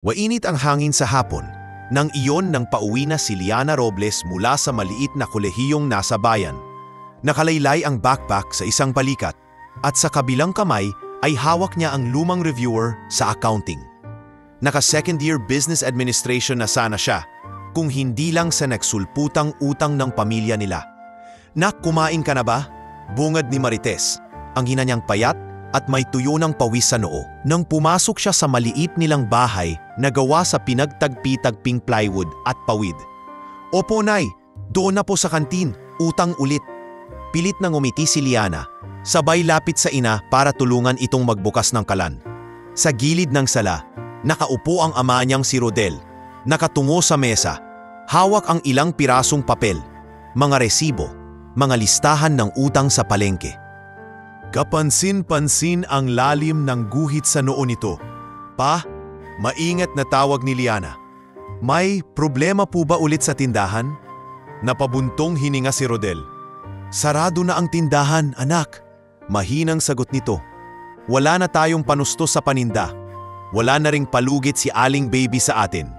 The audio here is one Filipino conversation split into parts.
Wainit ang hangin sa hapon, nang iyon nang pauwi na si Liana Robles mula sa maliit na kolehiyong nasa bayan. Nakalaylay ang backpack sa isang balikat at sa kabilang kamay ay hawak niya ang lumang reviewer sa accounting. Naka-second year business administration na sana siya kung hindi lang sa nagsulputang utang ng pamilya nila. "Nak, kumain ka na ba?" Bungad ni Marites, ang ina niyang payat at may tuyo ng pawis sa noo. Nang pumasok siya sa maliit nilang bahay na gawa sa pinagtagpi-tagping plywood at pawid. "Opo, Nay, doon na po sa kantin, utang ulit." Pilit nang umiti si Liana, sabay lapit sa ina para tulungan itong magbukas ng kalan. Sa gilid ng sala, nakaupo ang ama niyang si Rodel, nakatungo sa mesa, hawak ang ilang pirasong papel, mga resibo, mga listahan ng utang sa palengke. Kapansin-pansin ang lalim ng guhit sa noo nito. "Pa," maingat na tawag ni Liana. "May problema po ba ulit sa tindahan?" Napabuntong hininga si Rodel. "Sarado na ang tindahan, anak." Mahinang sagot nito. "Wala na tayong panustos sa paninda. Wala na ring palugit si Aling Baby sa atin."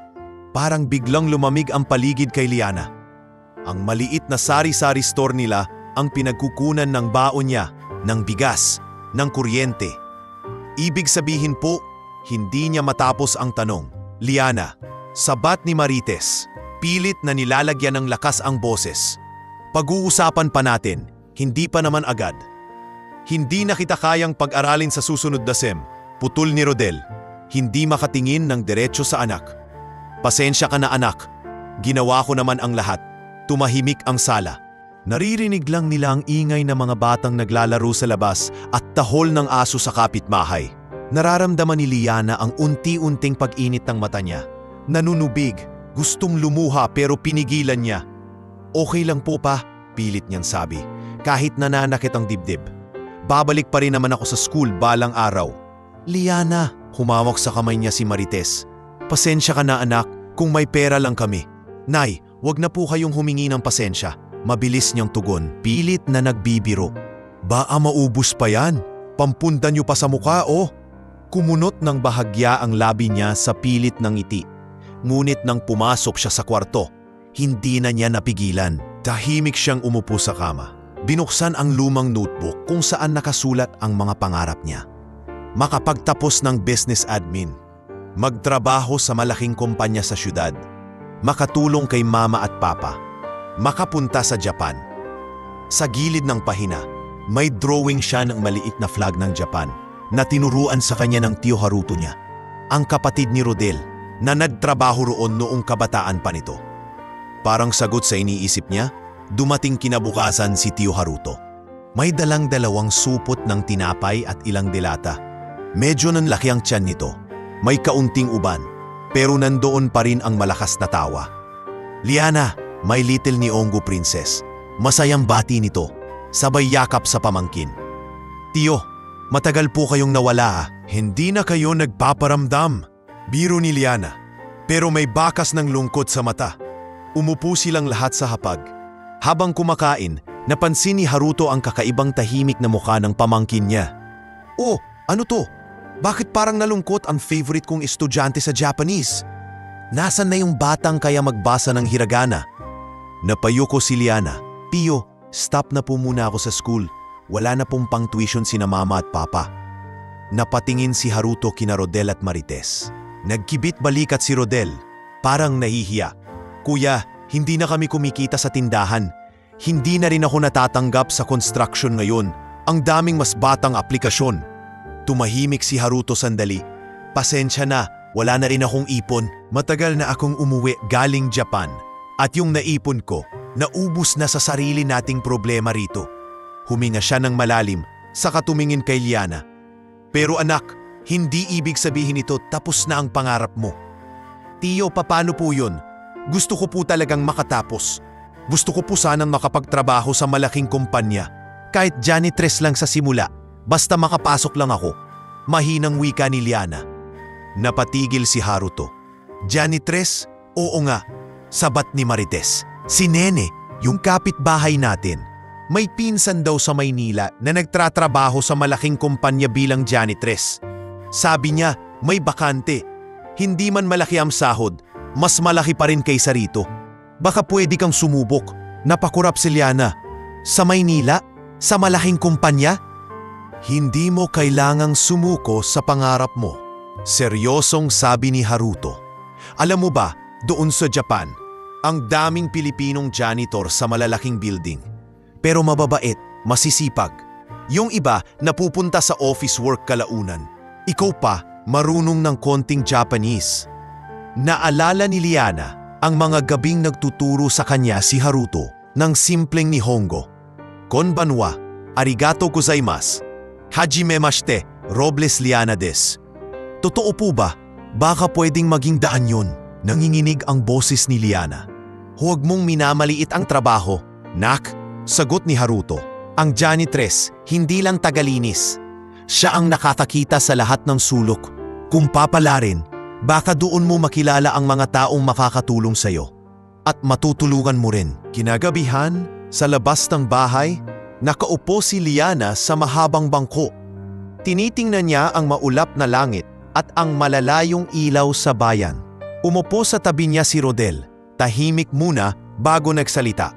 Parang biglang lumamig ang paligid kay Liana. Ang maliit na sari-sari store nila ang pinagkukunan ng baon niya, ng bigas, ng kuryente. Ibig sabihin po, hindi niya matapos ang tanong. "Liana," sabat ni Marites, pilit na nilalagyan ng lakas ang boses. "Pag-uusapan pa natin, hindi pa naman agad." "Hindi na kita kayang pag-aralin sa susunod na SEM," putol ni Rodel, hindi makatingin ng diretso sa anak. "Pasensya ka na, anak. Ginawa ko naman ang lahat." Tumahimik ang sala. Naririnig lang nila ang ingay ng mga batang naglalaro sa labas at tahol ng aso sa kapitbahay. Nararamdaman ni Liana ang unti-unting pag-init ng mata niya. Nanunubig, gustong lumuha pero pinigilan niya. "Okay lang po, pa," pilit niyang sabi, "kahit nananakit ang dibdib. Babalik pa rin naman ako sa school balang araw." "Liana," humawak sa kamay niya si Marites. "Pasensya ka na, anak, kung may pera lang kami." "Nay, wag na po kayong humingi ng pasensya." Mabilis niyang tugon, pilit na nagbibiro. "Baka maubos pa yan. Pampunda niyo pa sa mukha, oh." Kumunot ng bahagya ang labi niya sa pilit ng ngiti. Ngunit nang pumasok siya sa kwarto, hindi na niya napigilan. Tahimik siyang umupo sa kama. Binuksan ang lumang notebook kung saan nakasulat ang mga pangarap niya. Makapagtapos ng business admin, magtrabaho sa malaking kumpanya sa syudad, makatulong kay mama at papa, makapunta sa Japan. Sa gilid ng pahina, may drawing siya ng maliit na flag ng Japan na tinuruan sa kanya ng tiyo Haruto niya, ang kapatid ni Rodel na nagtrabaho roon noong kabataan pa nito. Parang sagot sa iniisip niya, dumating kinabukasan si tiyo Haruto. May dalang dalawang supot ng tinapay at ilang delata. Medyo nanlaki ang tiyan nito. May kaunting uban, pero nandoon pa rin ang malakas na tawa. "Liana, my little Nyong'o princess." Masayang bati nito, sabay yakap sa pamangkin. "Tiyo, matagal po kayong nawala, hindi na kayo nagpaparamdam." Biro ni Liana, pero may bakas ng lungkot sa mata. Umupo silang lahat sa hapag. Habang kumakain, napansin ni Haruto ang kakaibang tahimik na mukha ng pamangkin niya. "Oh, ano to? Bakit parang nalungkot ang favorite kong estudyante sa Japanese? Nasaan na yung batang kaya magbasa ng hiragana?" Napayuko si Liana. "Tiyo, stop na po muna ako sa school. Wala na pong pang-tuition sina mama at papa." Napatingin si Haruto kina Rodel at Marites. Nagkibit balikat si Rodel, parang nahihiya. "Kuya, hindi na kami kumikita sa tindahan. Hindi na rin ako natatanggap sa construction ngayon. Ang daming mas batang aplikasyon." Tumahimik si Haruto sandali. "Pasensya na, wala na rin akong ipon. Matagal na akong umuwi galing Japan. At yung naipon ko, naubos na sa sarili nating problema rito." Huminga siya ng malalim, saka tumingin kay Liana. "Pero anak, hindi ibig sabihin ito tapos na ang pangarap mo." "Tiyo, paano po yun? Gusto ko po talagang makatapos. Gusto ko po sanang makapagtrabaho sa malaking kumpanya. Kahit janitress lang sa simula, basta makapasok lang ako." Mahinang wika ni Liana. Napatigil si Haruto. "Janitress? Oo nga," sabat ni Marites. "Si Nene, yung kapitbahay natin. May pinsan daw sa Maynila na nagtratrabaho sa malaking kumpanya bilang janitress. Sabi niya, may bakante. Hindi man malaki ang sahod, mas malaki pa rin kaysa rito. Baka pwede kang sumubok. Napakurap si Liana. Sa Maynila? Sa malaking kumpanya? Hindi mo kailangang sumuko sa pangarap mo. Seryosong sabi ni Haruto. Alam mo ba, doon sa Japan, ang daming Pilipinong janitor sa malalaking building. Pero mababait, masisipag. Yung iba napupunta sa office work kalaunan. Ikaw pa, marunong ng konting Japanese. Naalala ni Liana ang mga gabing nagtuturo sa kanya si Haruto ng simpleng Nihongo. Konbanwa, arigato gozaimasu, hajimemashite, Robles Liana des. Totoo po ba? Baka pwedeng maging daan yun. Nanginginig ang boses ni Liana. Huwag mong minamaliit ang trabaho. Nak, sagot ni Haruto. Ang janitress, hindi lang tagalinis. Siya ang nakakakita sa lahat ng sulok. Kung papalarin, baka doon mo makilala ang mga taong makakatulong sa'yo. At matutulungan mo rin. Kinagabihan, sa labas ng bahay, nakaupo si Liana sa mahabang bangko. Tinitingnan niya ang maulap na langit at ang malalayong ilaw sa bayan. Umupo sa tabi niya si Rodel, tahimik muna bago nagsalita.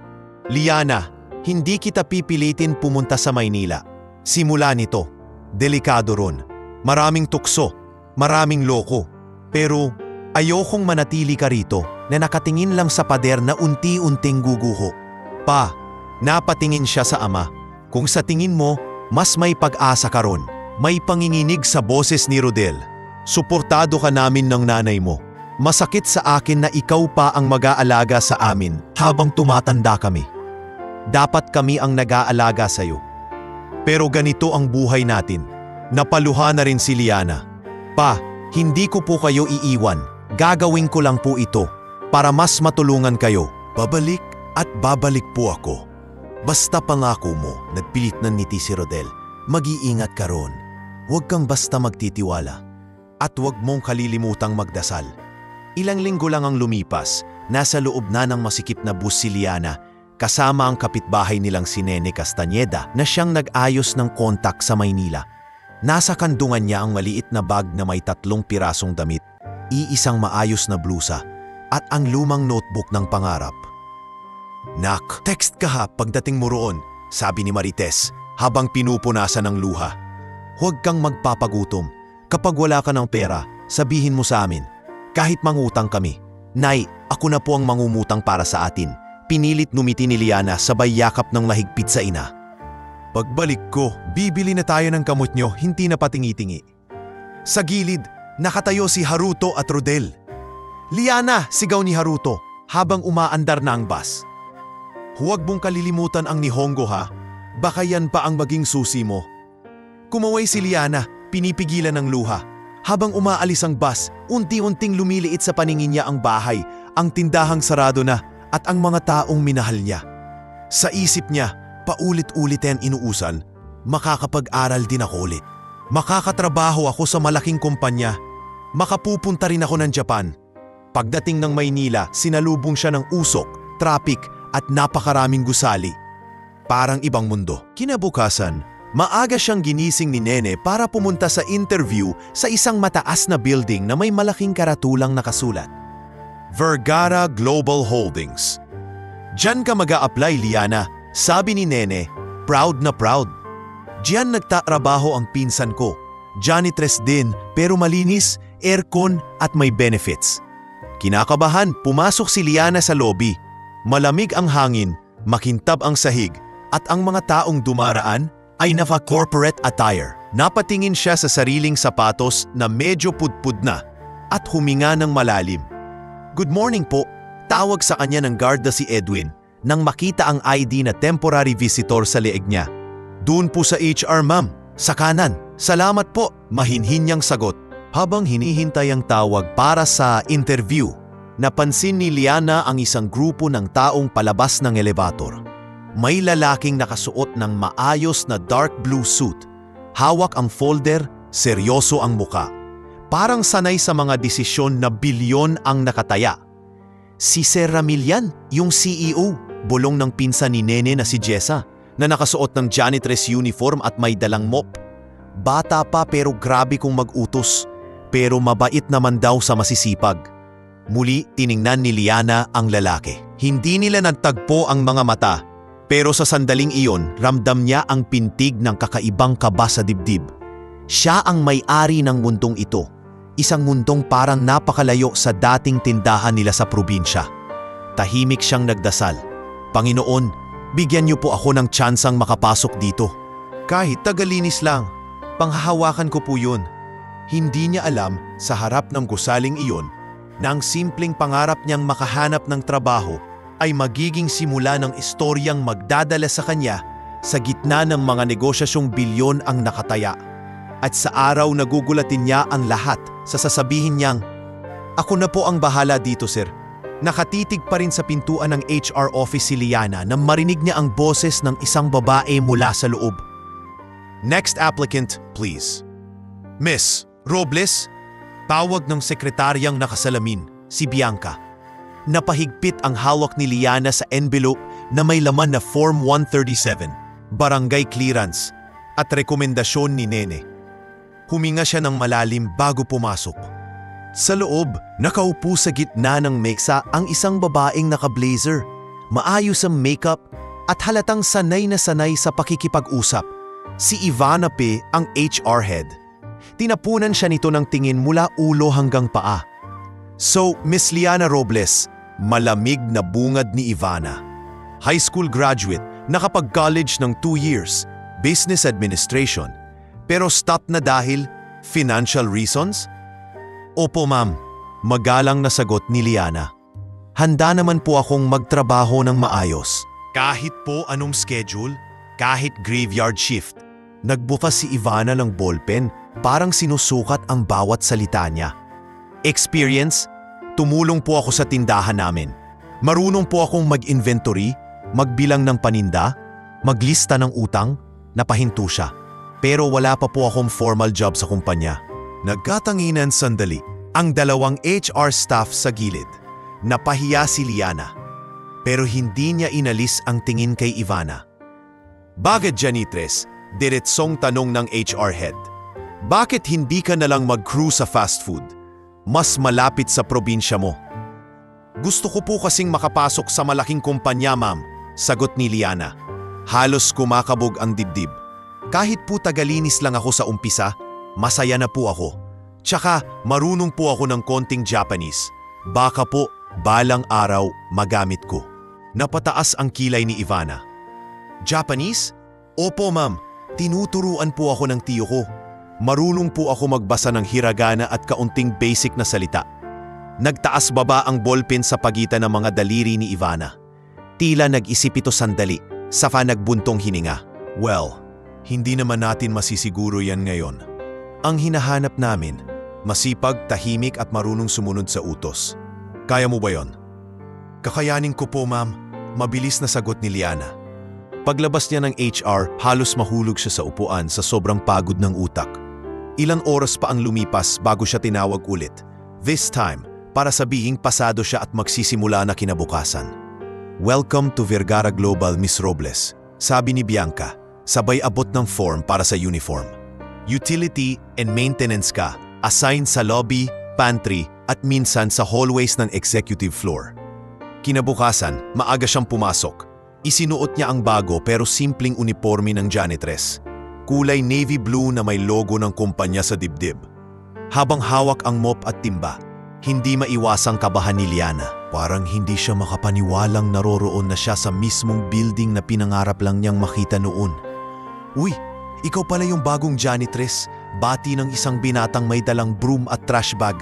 Liana, hindi kita pipilitin pumunta sa Maynila. Simula nito, delikado ron. Maraming tukso, maraming loko. Pero ayokong manatili ka rito na nakatingin lang sa pader na unti-unting guguho. Pa, napatingin siya sa ama. Kung sa tingin mo, mas may pag-asa ka ron. May panginginig sa boses ni Rodel. Suportado ka namin ng nanay mo. Masakit sa akin na ikaw pa ang mag-aalaga sa amin habang tumatanda kami. Dapat kami ang nag-aalaga sa'yo. Pero ganito ang buhay natin. Napaluha na rin si Liana. Pa, hindi ko po kayo iiwan. Gagawin ko lang po ito para mas matulungan kayo. Babalik at babalik po ako. Basta pangako mo, nagpilit ng ngiti si Rodel. Mag-iingat ka ron. Huwag kang basta magtitiwala. At huwag mong kalilimutang magdasal. Ilang linggo lang ang lumipas, nasa loob na ng masikip na bus si Liana, kasama ang kapitbahay nilang si Nene Castañeda na siyang nag-ayos ng kontak sa Maynila. Nasa kandungan niya ang maliit na bag na may 3 pirasong damit, iisang maayos na blusa, at ang lumang notebook ng pangarap. Nak, text ka ha pagdating mo roon, sabi ni Marites habang pinupunasan ng luha. Huwag kang magpapagutom. Kapag wala ka ng pera, sabihin mo sa amin. Kahit mangutang kami. Nay, ako na po ang mangungutang para sa atin. Pinilit numiti ni Liana sabay yakap ng mahigpit sa ina. Pagbalik ko, bibili na tayo ng kamot nyo, hindi na patingi-tingi. Sa gilid, nakatayo si Haruto at Rodel. Liana, sigaw ni Haruto habang umaandar na ang bus. Huwag mong kalilimutan ang Nihongo ha, baka yan pa ang maging susi mo. Kumaway si Liana, pinipigilan ng luha. Habang umaalis ang bus, unti-unting lumiliit sa paningin niya ang bahay, ang tindahang sarado na at ang mga taong minahal niya. Sa isip niya, paulit-ulit yan inuusan, makakapag-aral din ako ulit. Makakatrabaho ako sa malaking kumpanya. Makapupunta rin ako ng Japan. Pagdating ng Maynila, sinalubong siya ng usok, traffic at napakaraming gusali. Parang ibang mundo. Kinabukasan, maaga siyang ginising ni Nene para pumunta sa interview sa isang mataas na building na may malaking karatulang nakasulat. Vergara Global Holdings. Diyan ka mag-a-apply, Liana, sabi ni Nene, proud na proud. Diyan nagtatrabaho ang pinsan ko. Janitress din, pero malinis, aircon at may benefits. Kinakabahan, pumasok si Liana sa lobby. Malamig ang hangin, makintab ang sahig, at ang mga taong dumaraan ay naka-corporate attire. Napatingin siya sa sariling sapatos na medyo pudpud na at huminga ng malalim. Good morning po, tawag sa kanya ng guard na si Edwin nang makita ang ID na temporary visitor sa leeg niya. Doon po sa HR ma'am, sa kanan. Salamat po, mahinhin niyang sagot. Habang hinihintay ang tawag para sa interview, napansin ni Liana ang isang grupo ng taong palabas ng elevator. May lalaking nakasuot ng maayos na dark blue suit. Hawak ang folder, seryoso ang muka. Parang sanay sa mga desisyon na bilyon ang nakataya. Si Sir Ramillan, yung CEO, bulong ng pinsan ni Nene na si Jessa, na nakasuot ng janitress uniform at may dalang mop. Bata pa pero grabe kung mag-utos. pero mabait naman daw sa masisipag. Muli tiningnan ni Liana ang lalaki. Hindi nila nagtagpo ang mga mata, pero sa sandaling iyon ramdam niya ang pintig ng kakaibang kaba sa dibdib. Siya ang may-ari ng mundong ito, isang mundong parang napakalayo sa dating tindahan nila sa probinsya. Tahimik siyang nagdasal. Panginoon, bigyan niyo po ako ng tsansang makapasok dito. Kahit tagalinis lang, panghahawakan ko po yun. Hindi niya alam sa harap ng gusaling iyon na ang simpleng pangarap niyang makahanap ng trabaho ay magiging simula ng istoryang magdadala sa kanya sa gitna ng mga negosyasyong bilyon ang nakataya. At sa araw na gugulatin niya ang lahat sa sasabihin niyang, "Ako na po ang bahala dito, sir." Nakatitig pa rin sa pintuan ng HR office si Liana nang marinig niya ang boses ng isang babae mula sa loob. "Next applicant, please." "Miss Robles?" Tawag ng sekretaryang nakasalamin, si Bianca. Napahigpit ang hawak ni Liana sa envelope na may laman na Form 137, barangay clearance, at rekomendasyon ni Nene. Huminga siya ng malalim bago pumasok. Sa loob, nakaupo sa gitna ng mesa ang isang babaeng naka-blazer, maayos ang makeup at halatang sanay na sanay sa pakikipag-usap. Si Ivana P. ang HR head. Tinapunan siya nito ng tingin mula ulo hanggang paa. "So, Miss Liana Robles," malamig na bungad ni Ivana. "High school graduate, nakapag-college ng 2 years, business administration. Pero stop na dahil financial reasons?" "Opo ma'am," magalang na sagot ni Liana. "Handa naman po akong magtrabaho ng maayos. Kahit po anong schedule, kahit graveyard shift." Nagbukas si Ivana ng ballpen, parang sinusukat ang bawat salita niya. "Experience? Tumulong po ako sa tindahan namin. Marunong po akong mag-inventory, magbilang ng paninda, maglista ng utang." Napahinto siya. "Pero wala pa po akong formal job sa kumpanya." Nagkatanginan sandali ang dalawang HR staff sa gilid. Napahiya si Liana. Pero hindi niya inalis ang tingin kay Ivana. "Bakit, Janitres?" Diretsong tanong ng HR head. "Bakit hindi ka nalang mag-crew sa fast food? Mas malapit sa probinsya mo." "Gusto ko po kasing makapasok sa malaking kumpanya, ma'am," sagot ni Liana. Halos kumakabog ang dibdib. "Kahit po tagalinis lang ako sa umpisa, masaya na po ako. Tsaka marunong po ako ng konting Japanese. Baka po balang araw magamit ko." Napataas ang kilay ni Ivana. "Japanese? Opo ma'am, tinuturuan po ako ng tiyo ko. Marunong po ako magbasa ng hiragana at kaunting basic na salita." Nagtaas baba ang ballpen sa pagitan ng mga daliri ni Ivana. Tila nag-isip ito sandali, saka nagbuntong hininga. "Well, hindi naman natin masisiguro yan ngayon. Ang hinahanap namin, masipag, tahimik at marunong sumunod sa utos. Kaya mo ba yon?" "Kakayanin ko po ma'am," mabilis na sagot ni Liana. Paglabas niya ng HR, halos mahulog siya sa upuan sa sobrang pagod ng utak. Ilang oras pa ang lumipas bago siya tinawag ulit. This time, para sabihing pasado siya at magsisimula na kinabukasan. "Welcome to Vergara Global, Miss Robles," sabi ni Bianca, sabay abot ng form para sa uniform. "Utility and maintenance ka, assigned sa lobby, pantry at minsan sa hallways ng executive floor." Kinabukasan, maaga siyang pumasok. Isinuot niya ang bago pero simpleng uniforme ng janitress. Kulay navy blue na may logo ng kumpanya sa dibdib. Habang hawak ang mop at timba, hindi maiwasang kabahan ni Liana. Parang hindi siya makapaniwalang naroroon na siya sa mismong building na pinangarap lang niyang makita noon. "Uy, ikaw pala yung bagong janitress," bati ng isang binatang may dalang broom at trash bag.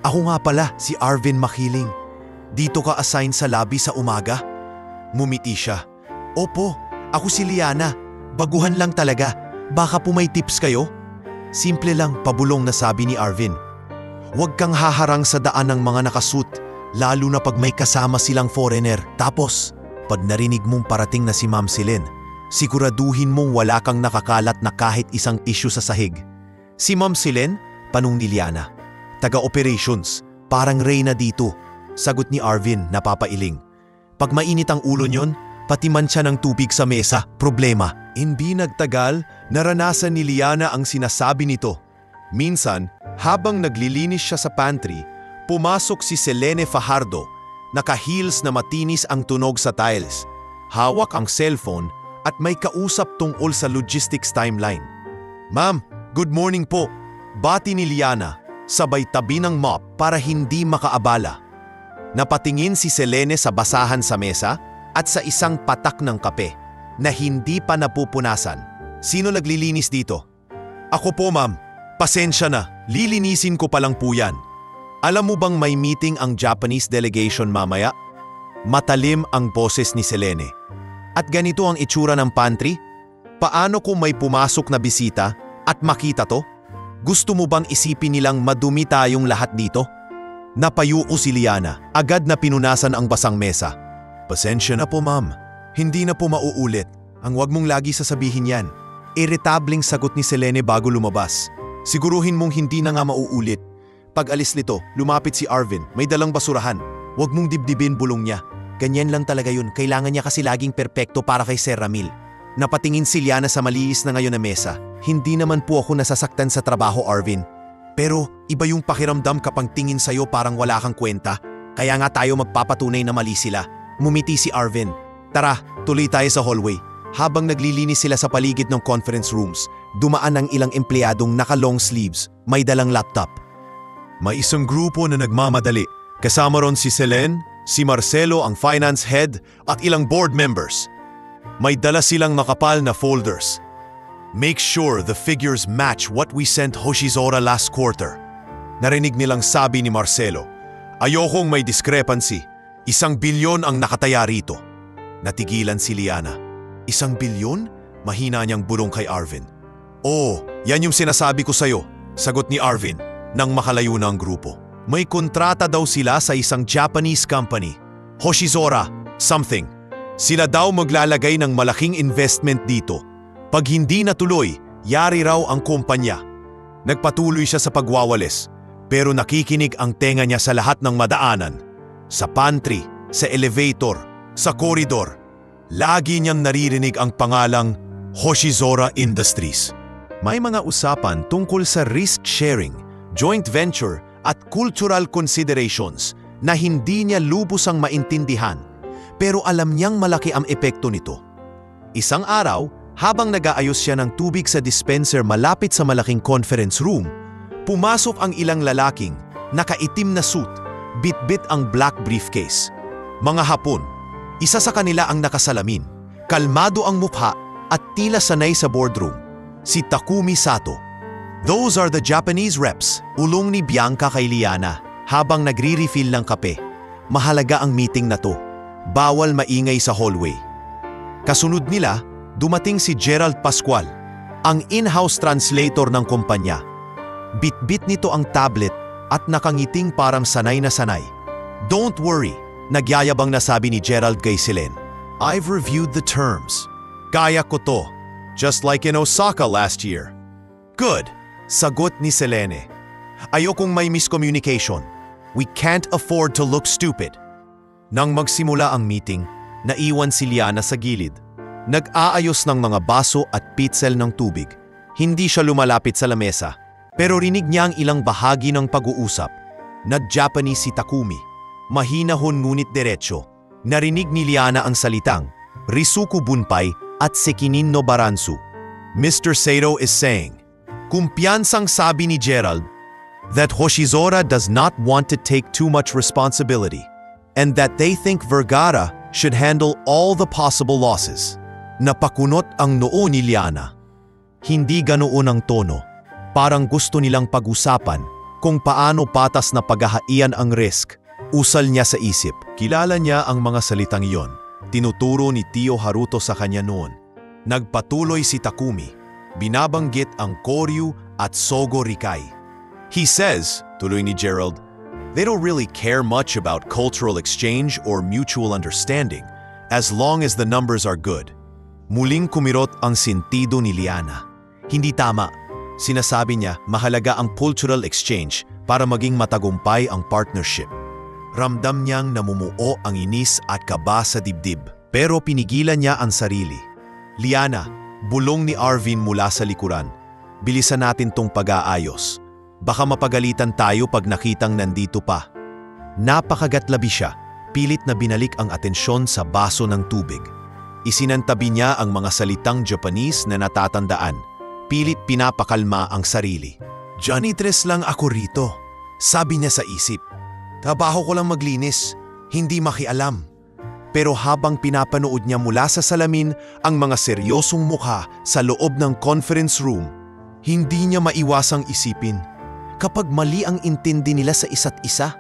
"Ako nga pala, si Arvin Makiling. Dito ka assign sa lobby sa umaga?" Mumiti siya. "Opo, ako si Liana. Baguhan lang talaga. Baka po may tips kayo?" Simple lang, pabulong na sabi ni Arvin. "Huwag kang haharang sa daan ng mga nakasuit, lalo na pag may kasama silang foreigner. Tapos, pag narinig mong parating na si Ma'am Silen, siguraduhin mong wala kang nakakalat na kahit isang tissue sa sahig." "Si Ma'am Silen?" Tanong ni Liana. "Taga-operations, parang Reyna dito," sagot ni Arvin napapailing. "Pag mainit ang ulo niyon, patiman siya ng tubig sa mesa, problema." Hindi nagtagal, naranasan ni Liana ang sinasabi nito. Minsan, Habang naglilinis siya sa pantry, pumasok si Selene Fajardo. Naka-heels na matinis ang tunog sa tiles. Hawak ang cellphone at may kausap tungkol sa logistics timeline. "Ma'am, good morning po." Bati ni Liana, sabay tabi ng mop para hindi makaabala. Napatingin si Selene sa basahan sa mesa at sa isang patak ng kape na hindi pa napupunasan. "Sino naglilinis dito?" "Ako po, ma'am. Pasensya na, lilinisin ko pa lang po yan." "Alam mo bang may meeting ang Japanese delegation mamaya?" Matalim ang boses ni Selene. "At ganito ang itsura ng pantry? Paano kung may pumasok na bisita at makita to? Gusto mo bang isipin nilang madumi tayong lahat dito?" Napayuko si Liana, agad na pinunasan ang basang mesa. "Pasensya na po, ma'am. Hindi na po mauulit. Ang wag mong lagi sasabihin yan." Irritabling sagot ni Selene bago lumabas. "Siguruhin mong hindi na nga mauulit." Pag alis nito, lumapit si Arvin, may dalang basurahan. "Wag mong dibdibin bulong niya. Ganyan lang talaga yun, kailangan niya kasi laging perpekto para kay Sir Ramil." Napatingin si Liana sa maliis na ngayon na mesa. "Hindi naman po ako nasasaktan sa trabaho, Arvin. Pero iba yung pakiramdam kapag tingin sa'yo parang wala kang kwenta. Kaya nga tayo magpapatunay na mali sila." Mumiti si Arvin. "Tara, tuloy tayo sa hallway." Habang naglilinis sila sa paligid ng conference rooms, dumaan ang ilang empleyadong naka-long sleeves, may dalang laptop. May isang grupo na nagmamadali. Kasama ron si Selene, si Marcelo ang finance head at ilang board members. May dala silang makapal na folders. "Make sure the figures match what we sent Hoshizora last quarter." Narinig nilang sabi ni Marcelo. "Ayokong may discrepancy. 1 bilyon ang nakataya rito." Natigilan si Liana. 1 bilyon? Mahina niyang bulong kay Arvin. "Oo, yan yung sinasabi ko sa'yo," sagot ni Arvin nang makalayo na ang grupo. May kontrata daw sila sa isang Japanese company, Hoshizora something. Sila daw maglalagay ng malaking investment dito. Pag hindi natuloy, yari raw ang kumpanya. Nagpatuloy siya sa pagwawalis, pero nakikinig ang tenga niya sa lahat ng madaanan. Sa pantry, sa elevator, sa koridor. Lagi niyang naririnig ang pangalang Hoshizora Industries. May mga usapan tungkol sa risk sharing, joint venture at cultural considerations na hindi niya lubusang maintindihan, pero alam niyang malaki ang epekto nito. Isang araw, habang nag-aayos siya ng tubig sa dispenser malapit sa malaking conference room, pumasok ang ilang lalaking, nakaitim na suit, bitbit ang black briefcase. Mga Hapon. Isa sa kanila ang nakasalamin, kalmado ang mukha at tila sanay sa boardroom, si Takumi Sato. "Those are the Japanese reps," ulong ni Bianca kay Liana habang nagre-refill ng kape. "Mahalaga ang meeting na to. Bawal maingay sa hallway." Kasunod nila, dumating si Gerald Pascual, ang in-house translator ng kumpanya. Bitbit nito ang tablet at nakangiting parang sanay na sanay. "Don't worry," nagyayabang na sabi ni Gerald kay Selene. "I've reviewed the terms. Kaya ko to, just like in Osaka last year." "Good," sagot ni Selene. "Ayokong may miscommunication. We can't afford to look stupid." Nang magsimula ang meeting, naiwan si Liana sa gilid. Nag-aayos ng mga baso at pitzel ng tubig. Hindi siya lumalapit sa lamesa, pero rinig niya ang ilang bahagi ng pag-uusap. Nag-Japanese si Takumi. Mahinahon ngunit diretso. Narinig ni Liana ang salitang Risuku Bunpai at Sekinin no Baransu. "Mr. Sato is saying," kumpiyansang sabi ni Gerald, "that Hoshizora does not want to take too much responsibility and that they think Vergara should handle all the possible losses." Napakunot ang noo ni Liana. Hindi ganoon ang tono. Parang gusto nilang pag-usapan kung paano patas na paghahaian ang risk. Usal niya sa isip. Kilala niya ang mga salitang iyon. Tinuturo ni Tio Haruto sa kanya noon. Nagpatuloy si Takumi. Binabanggit ang Koryu at Sogo Rikai. "He says," tuloy ni Gerald, "they don't really care much about cultural exchange or mutual understanding as long as the numbers are good." Muling kumirot ang sentido ni Liana. Hindi tama. Sinasabi niya mahalaga ang cultural exchange para maging matagumpay ang partnership. Ramdam niyang namumuo ang inis at kaba sa dibdib, pero pinigilan niya ang sarili. "Liana," bulong ni Arvin mula sa likuran, "bilisan natin tong pag-aayos. Baka mapagalitan tayo pag nakitang nandito pa. Napakagatlabi siya, pilit na binalik ang atensyon sa baso ng tubig. Isinantabi niya ang mga salitang Japanese na natatandaan. Pilit pinapakalma ang sarili. Janitress lang ako rito, sabi niya sa isip. Trabaho ko lang maglinis, hindi makialam. Pero habang pinapanood niya mula sa salamin ang mga seryosong mukha sa loob ng conference room, hindi niya maiwasang isipin, kapag mali ang intindi nila sa isa't isa,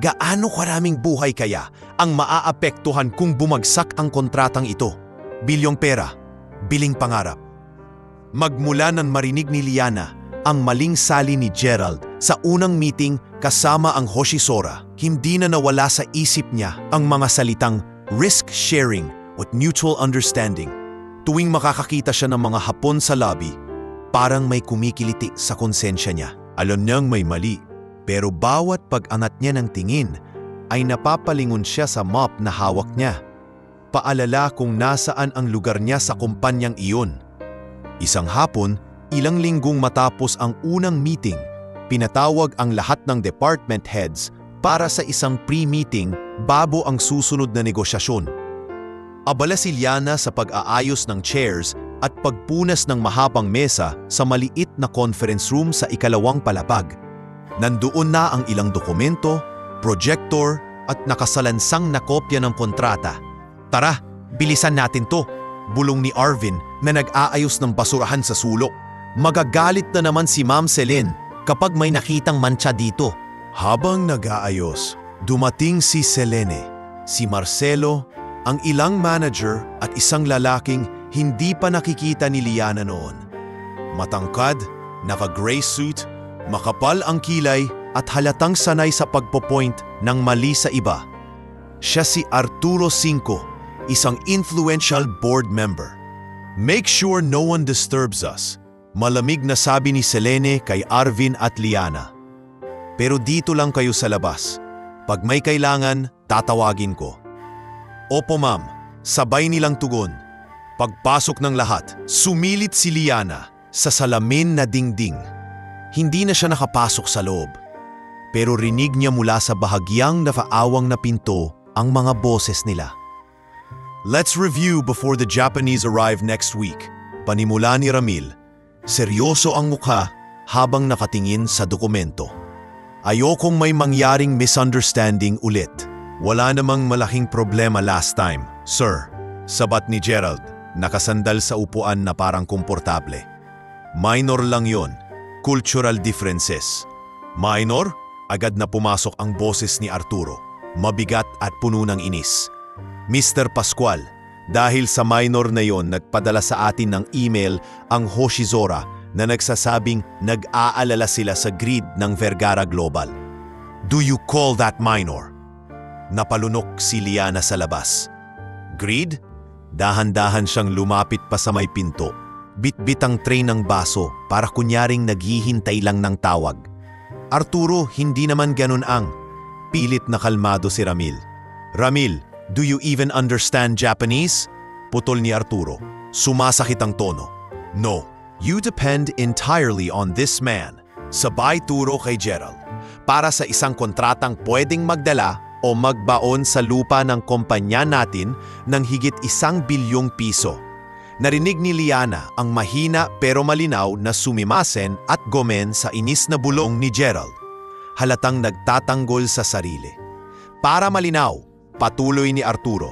gaano karaming buhay kaya ang maaapektuhan kung bumagsak ang kontratang ito? Bilyong pera, biling pangarap. Magmula nang marinig ni Liana ang maling sali ni Gerald sa unang meeting kasama ang Hoshizora, hindi na nawala sa isip niya ang mga salitang risk-sharing at mutual understanding. Tuwing makakakita siya ng mga Hapon sa lobby, parang may kumikiliti sa konsensya niya. Alam niyang may mali, pero bawat pag-angat niya ng tingin ay napapalingon siya sa map na hawak niya. Paalala kung nasaan ang lugar niya sa kumpanyang iyon. Isang hapon, ilang linggong matapos ang unang meeting, pinatawag ang lahat ng department heads para sa isang pre-meeting bago ang susunod na negosyasyon. Abala si Liana sa pag-aayos ng chairs at pagpunas ng mahabang mesa sa maliit na conference room sa ikalawang palapag. Nandoon na ang ilang dokumento, projector at nakasalansang na kopya ng kontrata. Tara, bilisan natin to, bulong ni Arvin na nag-aayos ng basurahan sa sulok. Magagalit na naman si Ma'am Celine kapag may nakitang mantsa dito. Habang nag-aayos, dumating si Selene, si Marcelo, ang ilang manager at isang lalaking hindi pa nakikita ni Liana noon. Matangkad, naka-gray suit, makapal ang kilay at halatang sanay sa pagpopoint ng mali sa iba. Siya si Arturo Cinco, isang influential board member. Make sure no one disturbs us, malamig na sabi ni Selene kay Arvin at Liana. Pero dito lang kayo sa labas. Pag may kailangan, tatawagin ko. Opo ma'am, sabay nilang tugon. Pagpasok ng lahat, sumilit si Liana sa salamin na dingding. Hindi na siya nakapasok sa loob. Pero rinig niya mula sa bahagyang nafaawang na pinto ang mga boses nila. Let's review before the Japanese arrive next week. Panimula ni Ramil. Seryoso ang mukha habang nakatingin sa dokumento. Ayokong may mangyaring misunderstanding ulit. Wala namang malaking problema last time, sir. Sabat ni Gerald, nakasandal sa upuan na parang komportable. Minor lang yon, cultural differences. Minor? Agad na pumasok ang boses ni Arturo, mabigat at puno ng inis. Mr. Pascual, dahil sa minor na yon nagpadala sa atin ng email ang Hoshizora na nagsasabing nag-aalala sila sa grid ng Vergara Global. Do you call that minor? Napalunok si Liana sa labas. Grid? Dahan-dahan siyang lumapit pa sa may pinto. Bit-bit ang tray ng baso para kunyaring naghihintay lang ng tawag. Arturo, hindi naman ganun ang. Pilit na kalmado si Ramil. Ramil, do you even understand Japanese? Putol ni Arturo. Sumasakit ang tono. No. You depend entirely on this man. Sabay turo kay Gerald. Para sa isang kontratang pwedeng magdala o magbaon sa lupa ng kumpanya natin ng higit 1 bilyong piso. Narinig ni Liana ang mahina pero malinaw na sumimasen at gomen sa inis na bulong ni Gerald. Halatang nagtatanggol sa sarili. Para malinaw, patuloy ni Arturo,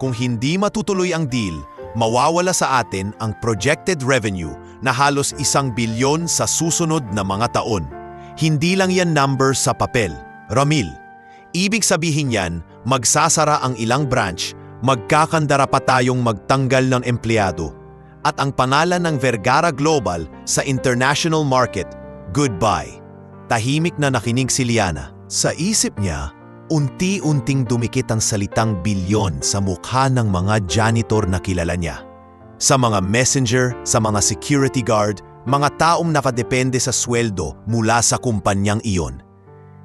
kung hindi matutuloy ang deal, mawawala sa atin ang projected revenue na halos 1 bilyon sa susunod na mga taon. Hindi lang yan number sa papel. Ramil, ibig sabihin yan, magsasara ang ilang branch, magkakandara pa tayong magtanggal ng empleyado, at ang pangalan ng Vergara Global sa international market, goodbye. Tahimik na nakinig si Liana. Sa isip niya, unti-unting dumikit ang salitang bilyon sa mukha ng mga janitor na kilala niya. Sa mga messenger, sa mga security guard, mga taong nakadepende sa sweldo mula sa kumpanyang iyon.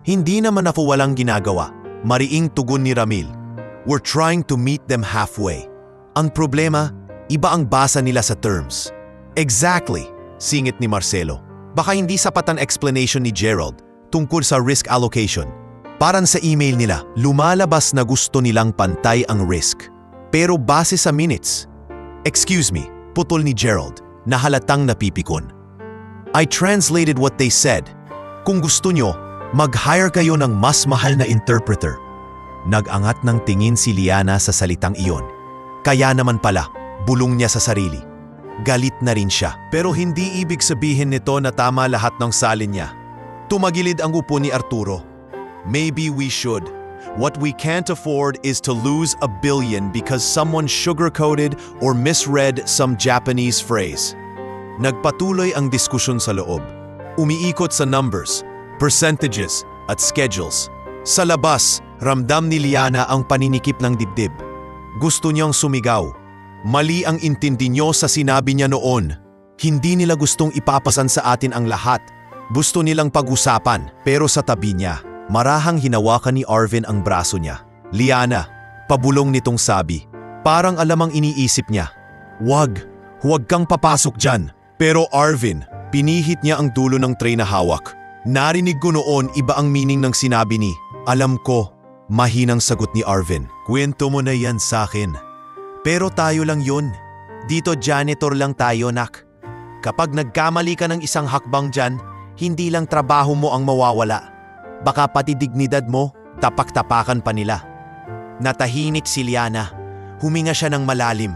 Hindi naman ako walang ginagawa, mariing tugon ni Ramil. We're trying to meet them halfway. Ang problema, iba ang basa nila sa terms. Exactly, singit ni Marcelo. Baka hindi sapat ang explanation ni Gerald tungkol sa risk allocation. Parang sa email nila, lumalabas na gusto nilang pantay ang risk. Pero base sa minutes. Excuse me, putol ni Gerald, na halatang napipikon. I translated what they said. Kung gusto nyo, mag-hire kayo ng mas mahal na interpreter. Nag-angat ng tingin si Liana sa salitang iyon. Kaya naman pala, bulong niya sa sarili. Galit na rin siya. Pero hindi ibig sabihin nito na tama lahat ng salin niya. Tumagilid ang upo ni Arturo. Maybe we should. What we can't afford is to lose $1 billion because someone sugar-coated or misread some Japanese phrase. Nagpatuloy ang diskusyon sa loob. Umiikot sa numbers, percentages, at schedules. Sa labas, ramdam ni Liana ang paninikip ng dibdib. Gusto niyang sumigaw. Mali ang intindi niyo sa sinabi niya noon. Hindi nila gustong ipapasan sa atin ang lahat. Gusto nilang pag-usapan, pero sa tabi niya, marahang hinawakan ni Arvin ang braso niya. Liana, pabulong nitong sabi. Parang alam ang iniisip niya. Huwag kang papasok dyan. Pero Arvin, pinihit niya ang dulo ng tray na hawak. Narinig ko noon iba ang meaning ng sinabi ni. Alam ko, mahinang sagot ni Arvin. Kwento mo na yan sa akin. Pero tayo lang yun. Dito janitor lang tayo, nak. Kapag nagkamali ka ng isang hakbang dyan, hindi lang trabaho mo ang mawawala. Baka pati dignidad mo, tapak-tapakan pa nila. Natahimik si Liana. Huminga siya ng malalim.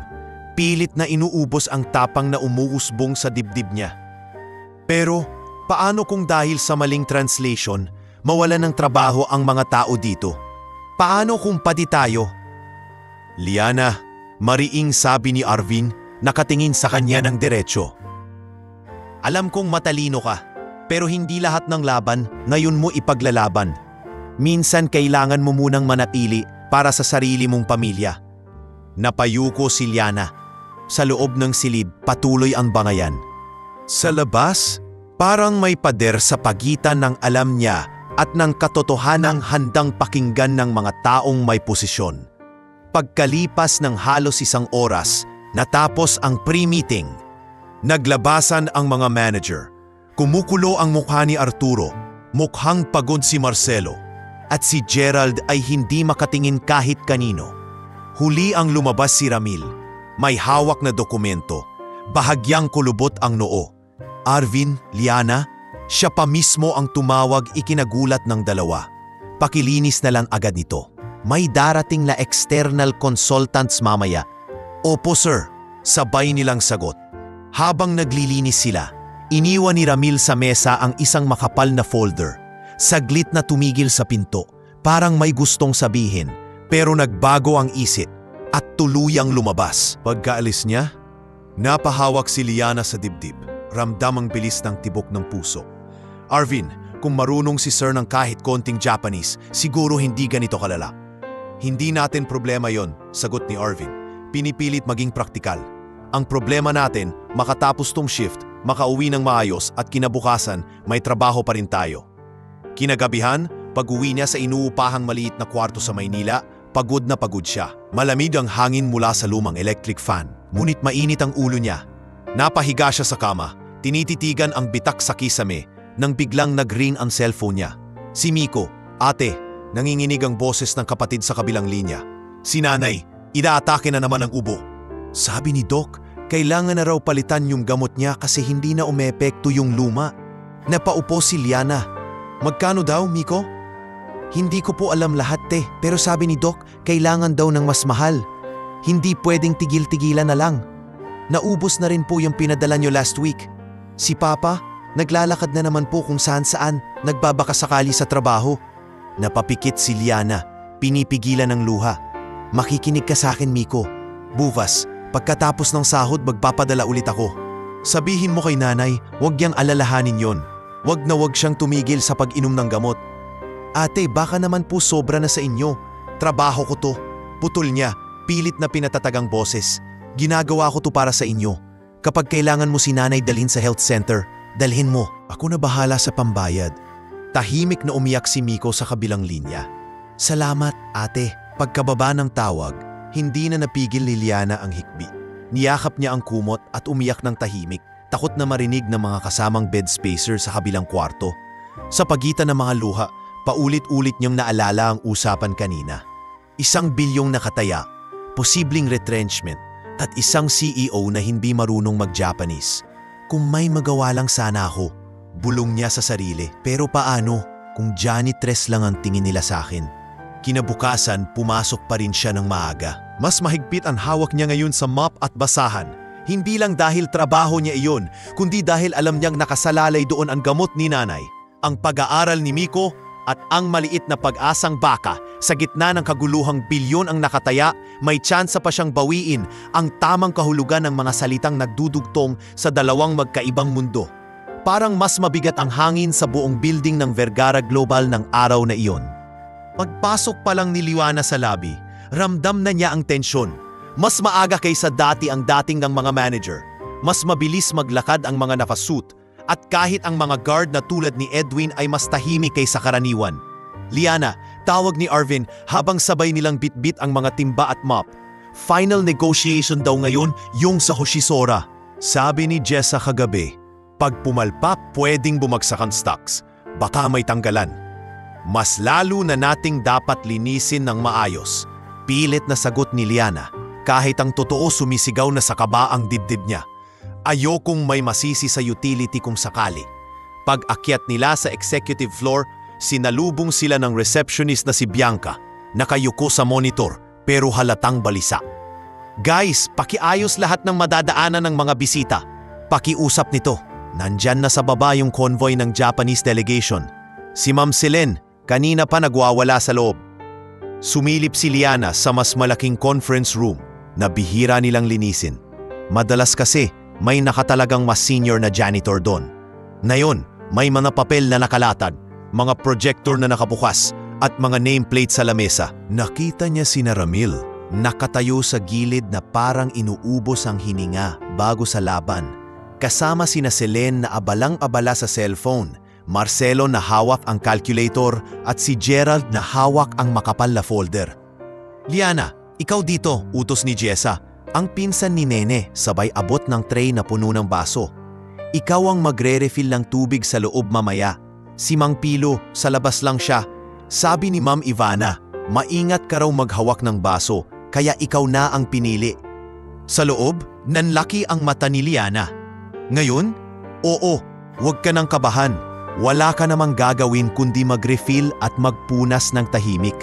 Pilit na inuubos ang tapang na umuusbong sa dibdib niya. Pero, paano kung dahil sa maling translation, mawalan ng trabaho ang mga tao dito? Paano kung pati tayo? Liana, mariing sabi ni Arvin, nakatingin sa kanya ng diretso. Alam kong matalino ka, pero hindi lahat ng laban ngayon mo ipaglalaban. Minsan kailangan mo munang manatili para sa sarili mong pamilya. Napayuko si Liana. Sa loob ng silid, patuloy ang bangayan. Sa labas, parang may pader sa pagitan ng alam niya at ng katotohanang handang pakinggan ng mga taong may posisyon. Pagkalipas ng halos 1 oras, natapos ang pre-meeting. Naglabasan ang mga manager. Kumukulo ang mukha ni Arturo, mukhang pagod si Marcelo, at si Gerald ay hindi makatingin kahit kanino. Huli ang lumabas si Ramil. May hawak na dokumento, bahagyang kulubot ang noo. Arvin, Liana, siya pa mismo ang tumawag ikinagulat ng dalawa. Pakilinis na lang agad nito. May darating na external consultants mamaya. Opo sir, sabay nilang sagot. Habang naglilinis sila, iniwan ni Ramil sa mesa ang isang makapal na folder. Saglit na tumigil sa pinto, parang may gustong sabihin, pero nagbago ang isip at tuluyang lumabas. Pagkaalis niya, napahawak si Liana sa dibdib. Ramdam ang bilis ng tibok ng puso. Arvin, kung marunong si sir ng kahit konting Japanese, siguro hindi ganito kalala. Hindi natin problema yon, sagot ni Arvin. Pinipilit maging praktikal. Ang problema natin, makatapos tong shift, makauwi ng maayos at kinabukasan, may trabaho pa rin tayo. Kinagabihan, pag-uwi niya sa inuupahang maliit na kwarto sa Maynila, pagod na pagod siya. Malamig ang hangin mula sa lumang electric fan. Ngunit mainit ang ulo niya. Napahiga siya sa kama, tinititigan ang bitak sa kisame, nang biglang nag-ring ang cellphone niya. Si Miko, ate, nanginginig ang boses ng kapatid sa kabilang linya. Si nanay, inaatake na naman ang ubo. Sabi ni Doc, kailangan na raw palitan yung gamot niya kasi hindi na umepekto yung luma. Napaupo si Liana. Magkano daw, Miko? Hindi ko po alam lahat pero sabi ni Doc, kailangan daw ng mas mahal. Hindi pwedeng tigil-tigilan na lang. Naubos na rin po yung pinadala nyo last week. Si Papa, naglalakad na naman po kung saan-saan, nagbabakasakali sa trabaho. Napapikit si Liana, pinipigilan ng luha. Makikinig ka sa akin, Miko. Bukas, pagkatapos ng sahod magpapadala ulit ako. Sabihin mo kay nanay, huwag niyang alalahanin yon. Huwag na huwag siyang tumigil sa pag-inom ng gamot. Ate, baka naman po sobra na sa inyo. Trabaho ko to. Putol niya, pilit na pinatatagang boses. Ginagawa ko to para sa inyo. Kapag kailangan mo si nanay dalhin sa health center, dalhin mo. Ako na bahala sa pambayad. Tahimik na umiyak si Miko sa kabilang linya. Salamat, ate. Pagkababa ng tawag, hindi na napigil ni Liana ang hikbi. Niyakap niya ang kumot at umiyak ng tahimik. takot na marinig ng mga kasamang bed spacer sa kabilang kwarto. Sa pagitan ng mga luha, paulit-ulit niyang naalala ang usapan kanina. 1 bilyong nakataya, posibleng retrenchment, at isang CEO na hindi marunong mag-Japanese. Kung may magawa lang sana ako, bulong niya sa sarili. Pero paano kung janitress lang ang tingin nila sa akin? Kinabukasan, pumasok pa rin siya ng maaga. Mas mahigpit ang hawak niya ngayon sa mop at basahan. Hindi lang dahil trabaho niya iyon, kundi dahil alam niyang nakasalalay doon ang gamot ni nanay, ang pag-aaral ni Miko at ang maliit na pag-asang baka. Sa gitna ng kaguluhang bilyon ang nakataya, may tsansa pa siyang bawiin ang tamang kahulugan ng mga salitang nagdudugtong sa dalawang magkaibang mundo. Parang mas mabigat ang hangin sa buong building ng Vergara Global ng araw na iyon. Pagpasok pa lang ni Liana sa lobby, ramdam na niya ang tensyon. Mas maaga kaysa dati ang dating ng mga manager. Mas mabilis maglakad ang mga nakasuit. At kahit ang mga guard na tulad ni Edwin ay mas tahimik kaysa karaniwan. Liana, tawag ni Arvin habang sabay nilang bitbit ang mga timba at mop. Final negotiation daw ngayon yung sa Hoshisora. Sabi ni Jessa kagabi, pag pumalpa pwedeng bumagsak ang stocks. Baka may tanggalan. Mas lalo na nating dapat linisin ng maayos. Pilit na sagot ni Liana, kahit ang totoo sumisigaw na sa kaba ang dibdib niya. Ayokong may masisi sa utility kung sakali. Pag-akyat nila sa executive floor, sinalubong sila ng receptionist na si Bianca, nakayuko sa monitor pero halatang balisa. Guys, pakiayos lahat ng madadaanan ng mga bisita. Pakiusap nito. Nandyan na sa baba yung convoy ng Japanese delegation. Si Ma'am Selen, kanina pa nagwawala sa loob. Sumilip si Liana sa mas malaking conference room na bihira nilang linisin. Madalas kasi, may nakatalagang mas senior na janitor doon. Ngayon, may mga papel na nakalatag, mga projector na nakabukas, at mga nameplate sa lamesa. Nakita niya si Ramil, nakatayo sa gilid na parang inuubos ang hininga bago sa laban. Kasama sina Selen na abalang-abala sa cellphone, Marcelo na hawak ang calculator, at si Gerald na hawak ang makapal na folder. Liana, ikaw dito, utos ni Jessa. Ang pinsan ni Nene sabay abot ng tray na puno ng baso. Ikaw ang magre-refill ng tubig sa loob mamaya. Si Mang Pilo, sa labas lang siya. Sabi ni Ma'am Ivana, maingat ka raw maghawak ng baso, kaya ikaw na ang pinili. Sa loob, nanlaki ang mata ni Liana. Ngayon? Oo, huwag ka nang kabahan. Wala ka namang gagawin kundi mag-refill at magpunas ng tahimik.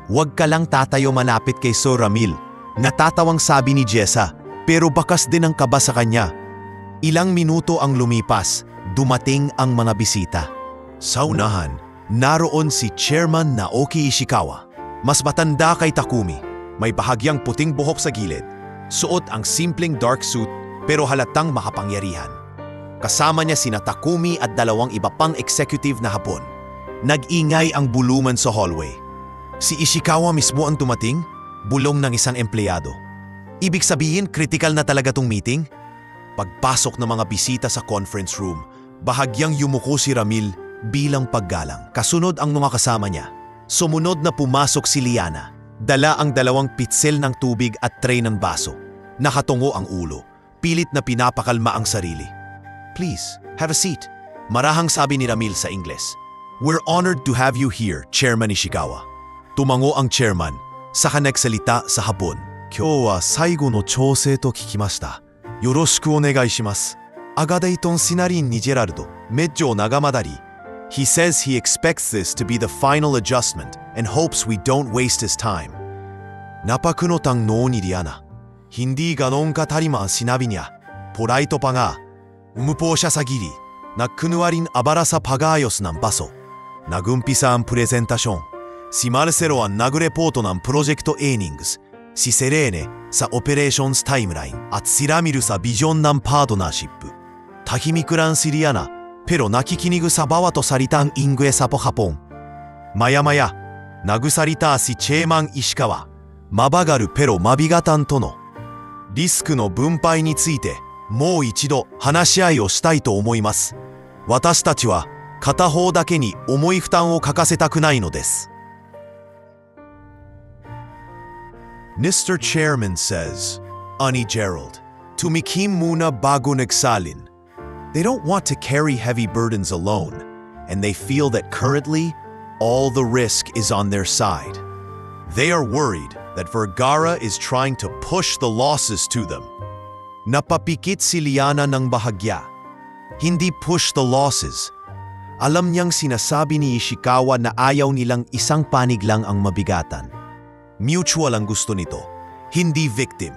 Huwag ka lang tatayo malapit kay Sir Ramil. Natatawang sabi ni Jessa, pero bakas din ang kaba sa kanya. Ilang minuto ang lumipas, dumating ang mga bisita. Sa unahan, naroon si Chairman Naoki Ishikawa. Mas matanda kay Takumi, may bahagyang puting buhok sa gilid. Suot ang simpleng dark suit pero halatang makapangyarihan. Kasama niya sina Takumi at 2 iba pang executive na Hapon. Nag-ingay ang buluman sa hallway. Si Ishikawa mismo ang tumating? Bulong ng isang empleyado. Ibig sabihin, critical na talaga tong meeting? Pagpasok ng mga bisita sa conference room, bahagyang yumuko si Ramil bilang paggalang. Kasunod ang mga kasama niya. Sumunod na pumasok si Liana. Dala ang 2 pitsil ng tubig at tray ng baso. Nakatungo ang ulo. Pilit na pinapakalma ang sarili. Please, have a seat. Marahang sabi ni Ramil sa Ingles. We're honored to have you here, Chairman Ishikawa. Tumango ang chairman. Saka nagsalita sa Hapon. Kyou wa saigo no chousei to kikimashita. Yoroshiku onegai shimasu. Agadaiton sinarin ni Geraldo, medyo nagamadari. He says he expects this to be the final adjustment and hopes we don't waste his time. Napakunotang no ni Liana. Hindi ganon katariman sinabi niya. Poraito pa nga. Umupo siya sa gilid. Nagkunwaring abala sa pag-ayos ng baso. Nagumpisa ang presentasyon. Si Marcelo ang nagreporto ng Project Earnings, si Serene sa Operations Timeline at si Ramil sa Vision ng Partnership. Tahimik lang si Liana, pero nakikinig sa bawat salita ang Ingles sa Hapon. Maya-maya, nagsalita si Chairman Ishikawa. Mabagaru pero mabigatan tono. リスクの分配についてもう一度話し合いをしたいと思います。私たちは片方だけに重い負担をかかせたくないのです。Mr. Chairman says, Ani Gerald, tumikim muna bago nagsalin. They don't want to carry heavy burdens alone, and they feel that currently, all the risk is on their side. They are worried that Vergara is trying to push the losses to them. Napapikit si Liana ng bahagya. Hindi push the losses. Alam niyang sinasabi ni Ishikawa na ayaw nilang isang panig lang ang mabigatan. Mutual ang gusto nito, hindi victim.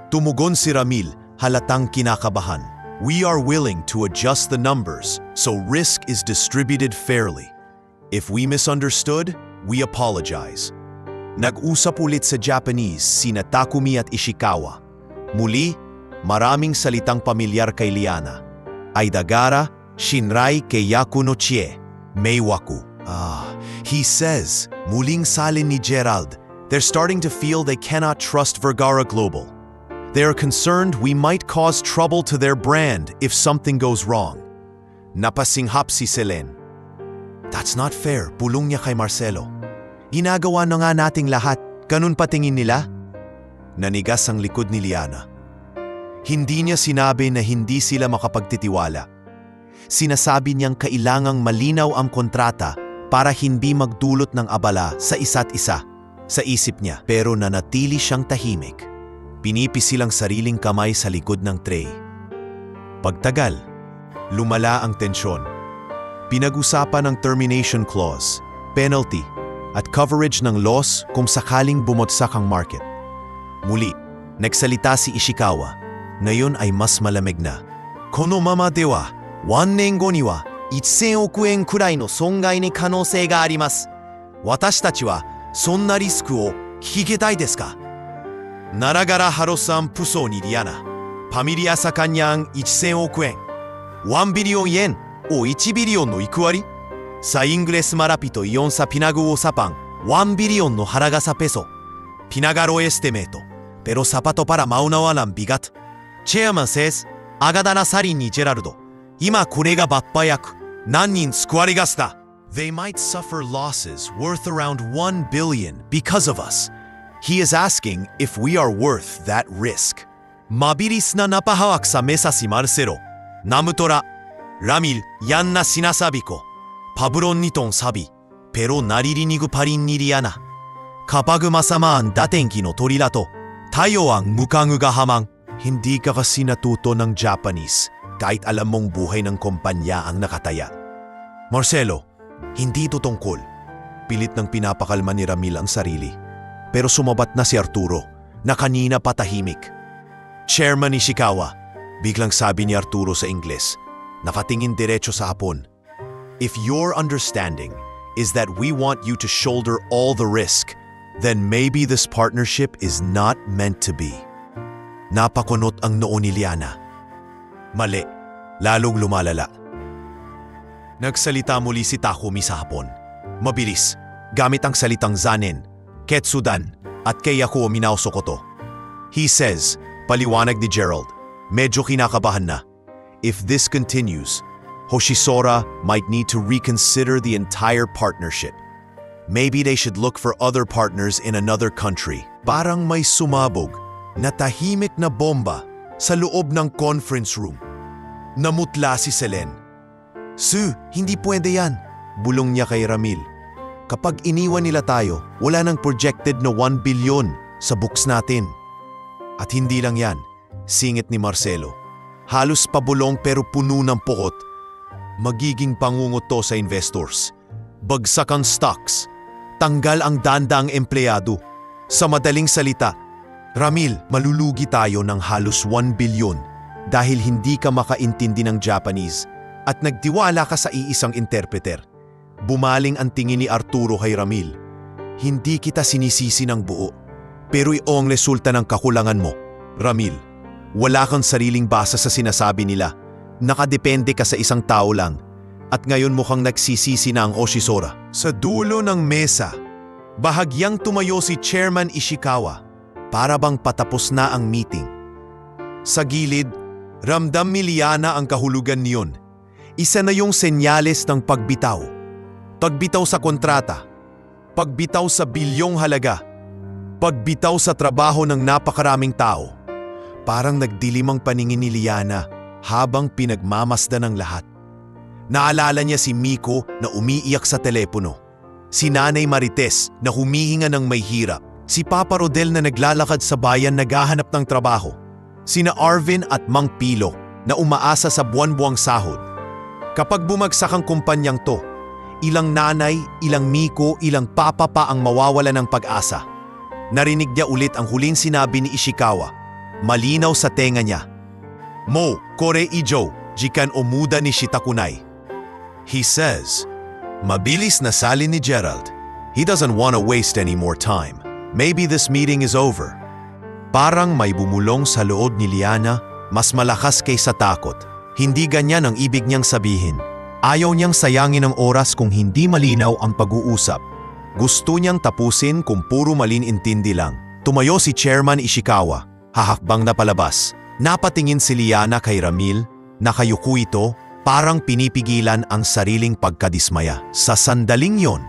Tumugon si Ramil, halatang kinakabahan. We are willing to adjust the numbers so risk is distributed fairly. If we misunderstood, we apologize. Nag-usap ulit sa Japanese sina Takumi at Ishikawa. Muli, maraming salitang pamilyar kay Liana. Aidagara, Shinrai Keiyaku no Chie, Meiwaku. He says, muling salin ni Gerald, they're starting to feel they cannot trust Vergara Global. They are concerned we might cause trouble to their brand if something goes wrong. Napasinghap si Selen. That's not fair, bulong niya kay Marcelo. Ginagawa na nga nating lahat, ganun patingin nila? Nanigas ang likod ni Liana. Hindi niya sinabi na hindi sila makapagtitiwala. Sinasabi niyang kailangang malinaw ang kontrata para hindi magdulot ng abala sa isa't isa. Sa isip niya, pero nanatili siyang tahimik. Pinipisil ang sariling kamay sa likod ng tray. Pagtagal, lumala ang tensyon. Pinag-usapan ang termination clause, penalty, at coverage ng loss kung sakaling bumagsak ang market. Muli, nagsalita si Ishikawa. Ngayon ay mas malamig na. Kono mama de wa, 1年後には1000億円くらいの損害に可能性があります。私たちはそんなリスクを引き受けたいですか? Naragara harosan puso ni Liana. Pamilya sa kanyang 1000 億円. 1 billion yen o 1 billion no ikuwari? Sa Ingles marapito iyon sa pinag-uusapan, 1 billion no halaga sa peso. Pinagaro estimato, pero sapato para maunawa ng bigat. Chairman says, agada na salin ni Geraldo. Ima kore ga bappayaku. Nannin tsukuwari gasu da. They might suffer losses worth around 1 billion because of us. He is asking if we are worth that risk. Mabilis na napahawak sa mesa si Marcelo. Namutora, Ramil, yan na sinasabi ko. Pabron nitong sabi, pero naririnig pa rin ni Liana. Kapag masama ang datenki no torila to, tayo ang mukhang gahamang. Hindi ka kasi natuto ng Japanese kahit alam mong buhay ng kumpanya ang nakataya. Marcelo, hindi ito tungkol. Pilit ng pinapakalma ni Ramil ang sarili. Pero sumabat na si Arturo na kanina patahimik. Chairman Ishikawa, biglang sabi ni Arturo sa Ingles, nakatingin diretso sa Hapon. If your understanding is that we want you to shoulder all the risk, then maybe this partnership is not meant to be. Napakunot ang noo ni Liana. Mali, lalong lumalala. Nagsalita muli si Takumi sa Hapon. Mabilis, gamit ang salitang zanen, ketsudan, at keiyaku o minaosokoto. He says, paliwanag ni Gerald, medyo kinakabahan na. If this continues, Hoshisora might need to reconsider the entire partnership. Maybe they should look for other partners in another country. Parang may sumabog na tahimik na bomba sa loob ng conference room. Namutla si Selen. Su, hindi pwede yan, bulong niya kay Ramil. Kapag iniwan nila tayo, wala nang projected na 1 billion sa books natin. At hindi lang yan, singit ni Marcelo. Halos pabulong pero puno ng pukot. Magiging pangungot to sa investors. Bagsak ang stocks. Tanggal ang dandang empleyado. Sa madaling salita, Ramil, malulugi tayo ng halos 1 billion dahil hindi ka makaintindi ng Japanese at nagtiwala ka sa iisang interpreter. Bumaling ang tingin ni Arturo kay Ramil. Hindi kita sinisisi ng buo, pero iyon ang resulta ng kakulangan mo. Ramil, wala kang sariling basa sa sinasabi nila. Nakadepende ka sa isang tao lang at ngayon mukhang nagsisisi na ang Hoshisora. Sa dulo ng mesa, bahagyang tumayo si Chairman Ishikawa para bang patapos na ang meeting. Sa gilid, ramdam ni Liana ang kahulugan niyon. Isa na yung senyales ng pagbitaw. Pagbitaw sa kontrata, pagbitaw sa bilyong halaga, pagbitaw sa trabaho ng napakaraming tao. Parang nagdilim ang paningin ni Liana. habang pinagmamasdan ng lahat. Naalala niya si Miko na umiiyak sa telepono, si Nanay Marites na humihinga ng may hirap, si Papa Rodel na naglalakad sa bayan naghahanap ng trabaho, sina Arvin at Mang Pilo na umaasa sa buwan-buwang sahod. Kapag bumagsak ang kumpanyang to, ilang nanay, ilang Miko, ilang papa pa ang mawawala ng pag-asa. Narinig niya ulit ang huling sinabi ni Ishikawa, malinaw sa tenga niya. Mo, kore ijo, jikan omuda ni Shitakunai. He says, mabilis na sali ni Gerald. He doesn't want to waste any more time. Maybe this meeting is over. Parang may bumulong sa loob ni Liana, mas malakas kaysa takot. Hindi ganyan ang ibig niyang sabihin. Ayaw niyang sayangin ang oras kung hindi malinaw ang pag-uusap. Gusto niyang tapusin kung puro malin-intindi lang. Tumayo si Chairman Ishikawa, hahakbang na palabas. Napatingin si Liana kay Ramil, nakayuko ito, parang pinipigilan ang sariling pagkadismaya. Sa sandaling yon,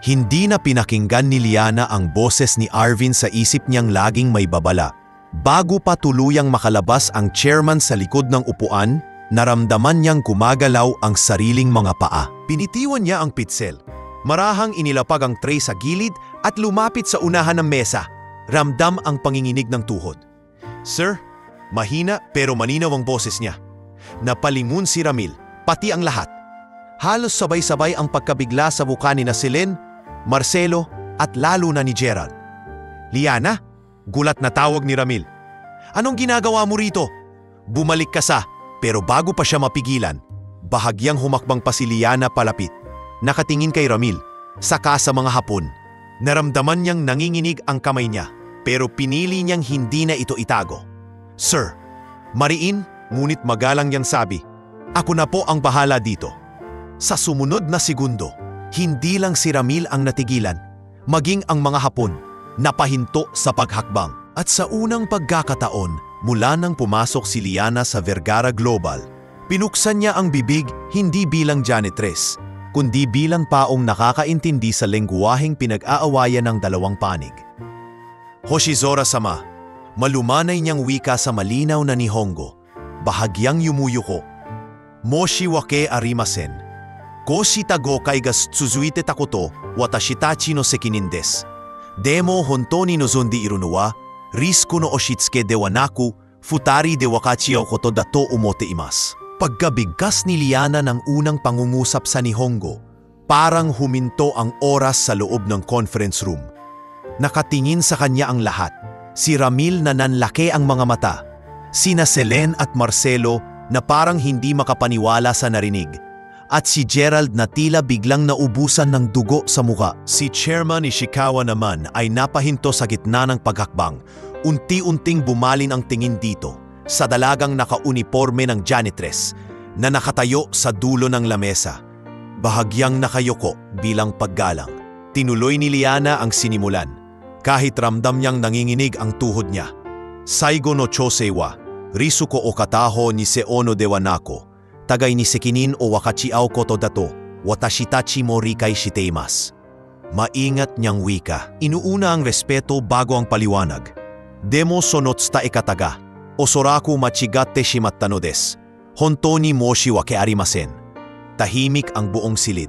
hindi na pinakinggan ni Liana ang boses ni Arvin sa isip niyang laging may babala. Bago pa tuluyang makalabas ang chairman sa likod ng upuan, naramdaman niyang gumagalaw ang sariling mga paa. Pinitiwan niya ang pitsel. Marahang inilapag ang tray sa gilid at lumapit sa unahan ng mesa. Ramdam ang panginginig ng tuhod. Sir, mahina pero maninaw ang boses niya. Napalingon si Ramil, pati ang lahat. Halos sabay-sabay ang pagkabigla sa mukha ni Silene, Marcelo at lalo na ni Gerald. Liana, gulat na tawag ni Ramil. Anong ginagawa mo rito? Bumalik ka sa, pero bago pa siya mapigilan, bahagyang humakbang pa si Liana palapit. Nakatingin kay Ramil, saka sa mga Hapon. Naramdaman niyang nanginginig ang kamay niya, pero pinili niyang hindi na ito itago. Sir, mariin, ngunit magalang niyang sabi, ako na po ang bahala dito. Sa sumunod na segundo, hindi lang si Ramil ang natigilan, maging ang mga Hapon, napahinto sa paghakbang. At sa unang pagkakataon, mula nang pumasok si Liana sa Vergara Global, pinuksan niya ang bibig hindi bilang janitress, kundi bilang paong nakakaintindi sa lengguwaheng pinag-aawayan ng dalawang panig. Hoshizora-sama, malumanay niyang wika sa malinaw na Nihongo, bahagyang yumuyuko. Moshi wake arimasen. Koshita gokai ga tsuzuite takoto watashi tachi no sekinin desu. Demo hontou ni nozondi iru wa risku no oshitsuke de wa naku futari de wakachi o koto da to umote imasu. Pagkabigkas ni Liana ng unang pangungusap sa Nihongo, parang huminto ang oras sa loob ng conference room. Nakatingin sa kanya ang lahat. Si Ramil na nanlaki ang mga mata. Sina Silene at Marcelo na parang hindi makapaniwala sa narinig. At si Gerald na tila biglang naubusan ng dugo sa muka. Si Chairman Ishikawa naman ay napahinto sa gitna ng paghakbang. Unti-unting bumalin ang tingin dito sa dalagang nakauniforme ng janitress na nakatayo sa dulo ng lamesa. Bahagyang nakayoko bilang paggalang. Tinuloy ni Liana ang sinimulan, kahit ramdam niyang nanginginig ang tuhod niya. Saigo no chosei wa, risuko o kataho ni seono de wa nako, tagay ni sekinin o wakachiao koto dato, watashi tachi mo rikai shiteimasu. Maingat niyang wika, inuuna ang respeto bago ang paliwanag. Demo sonotsuta ikataga, Osoraku machigatte shimatta no desu. Hontou ni moshi wake arimasen. Tahimik ang buong silid.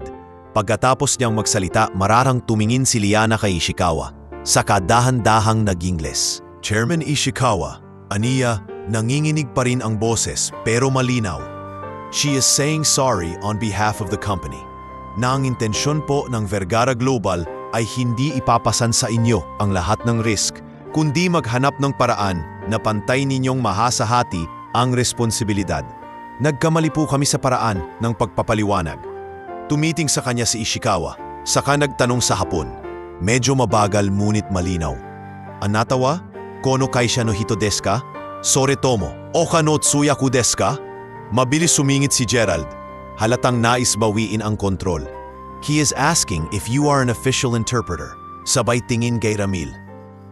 Pagkatapos niyang magsalita, mararang tumingin si Liana kay Ishikawa. Saka dahan-dahang nag-Ingles. Chairman Ishikawa, aniya, nanginginig pa rin ang boses pero malinaw. She is saying sorry on behalf of the company. Na ang intensyon po ng Vergara Global ay hindi ipapasan sa inyo ang lahat ng risk, kundi maghanap ng paraan na pantay ninyong mahasahati ang responsibilidad. Nagkamali po kami sa paraan ng pagpapaliwanag. Tumiting sa kanya si Ishikawa, saka nagtanong sa Hapon. Medyo mabagal ngunit malinaw. Anatawa? Kono kaisha no hito desu ka? Sore tomo, oka no tsuyaku desu ka? Mabilis sumingit si Gerald. Halatang nais bawiin ang kontrol. He is asking if you are an official interpreter. Sabay tingin kay Ramil.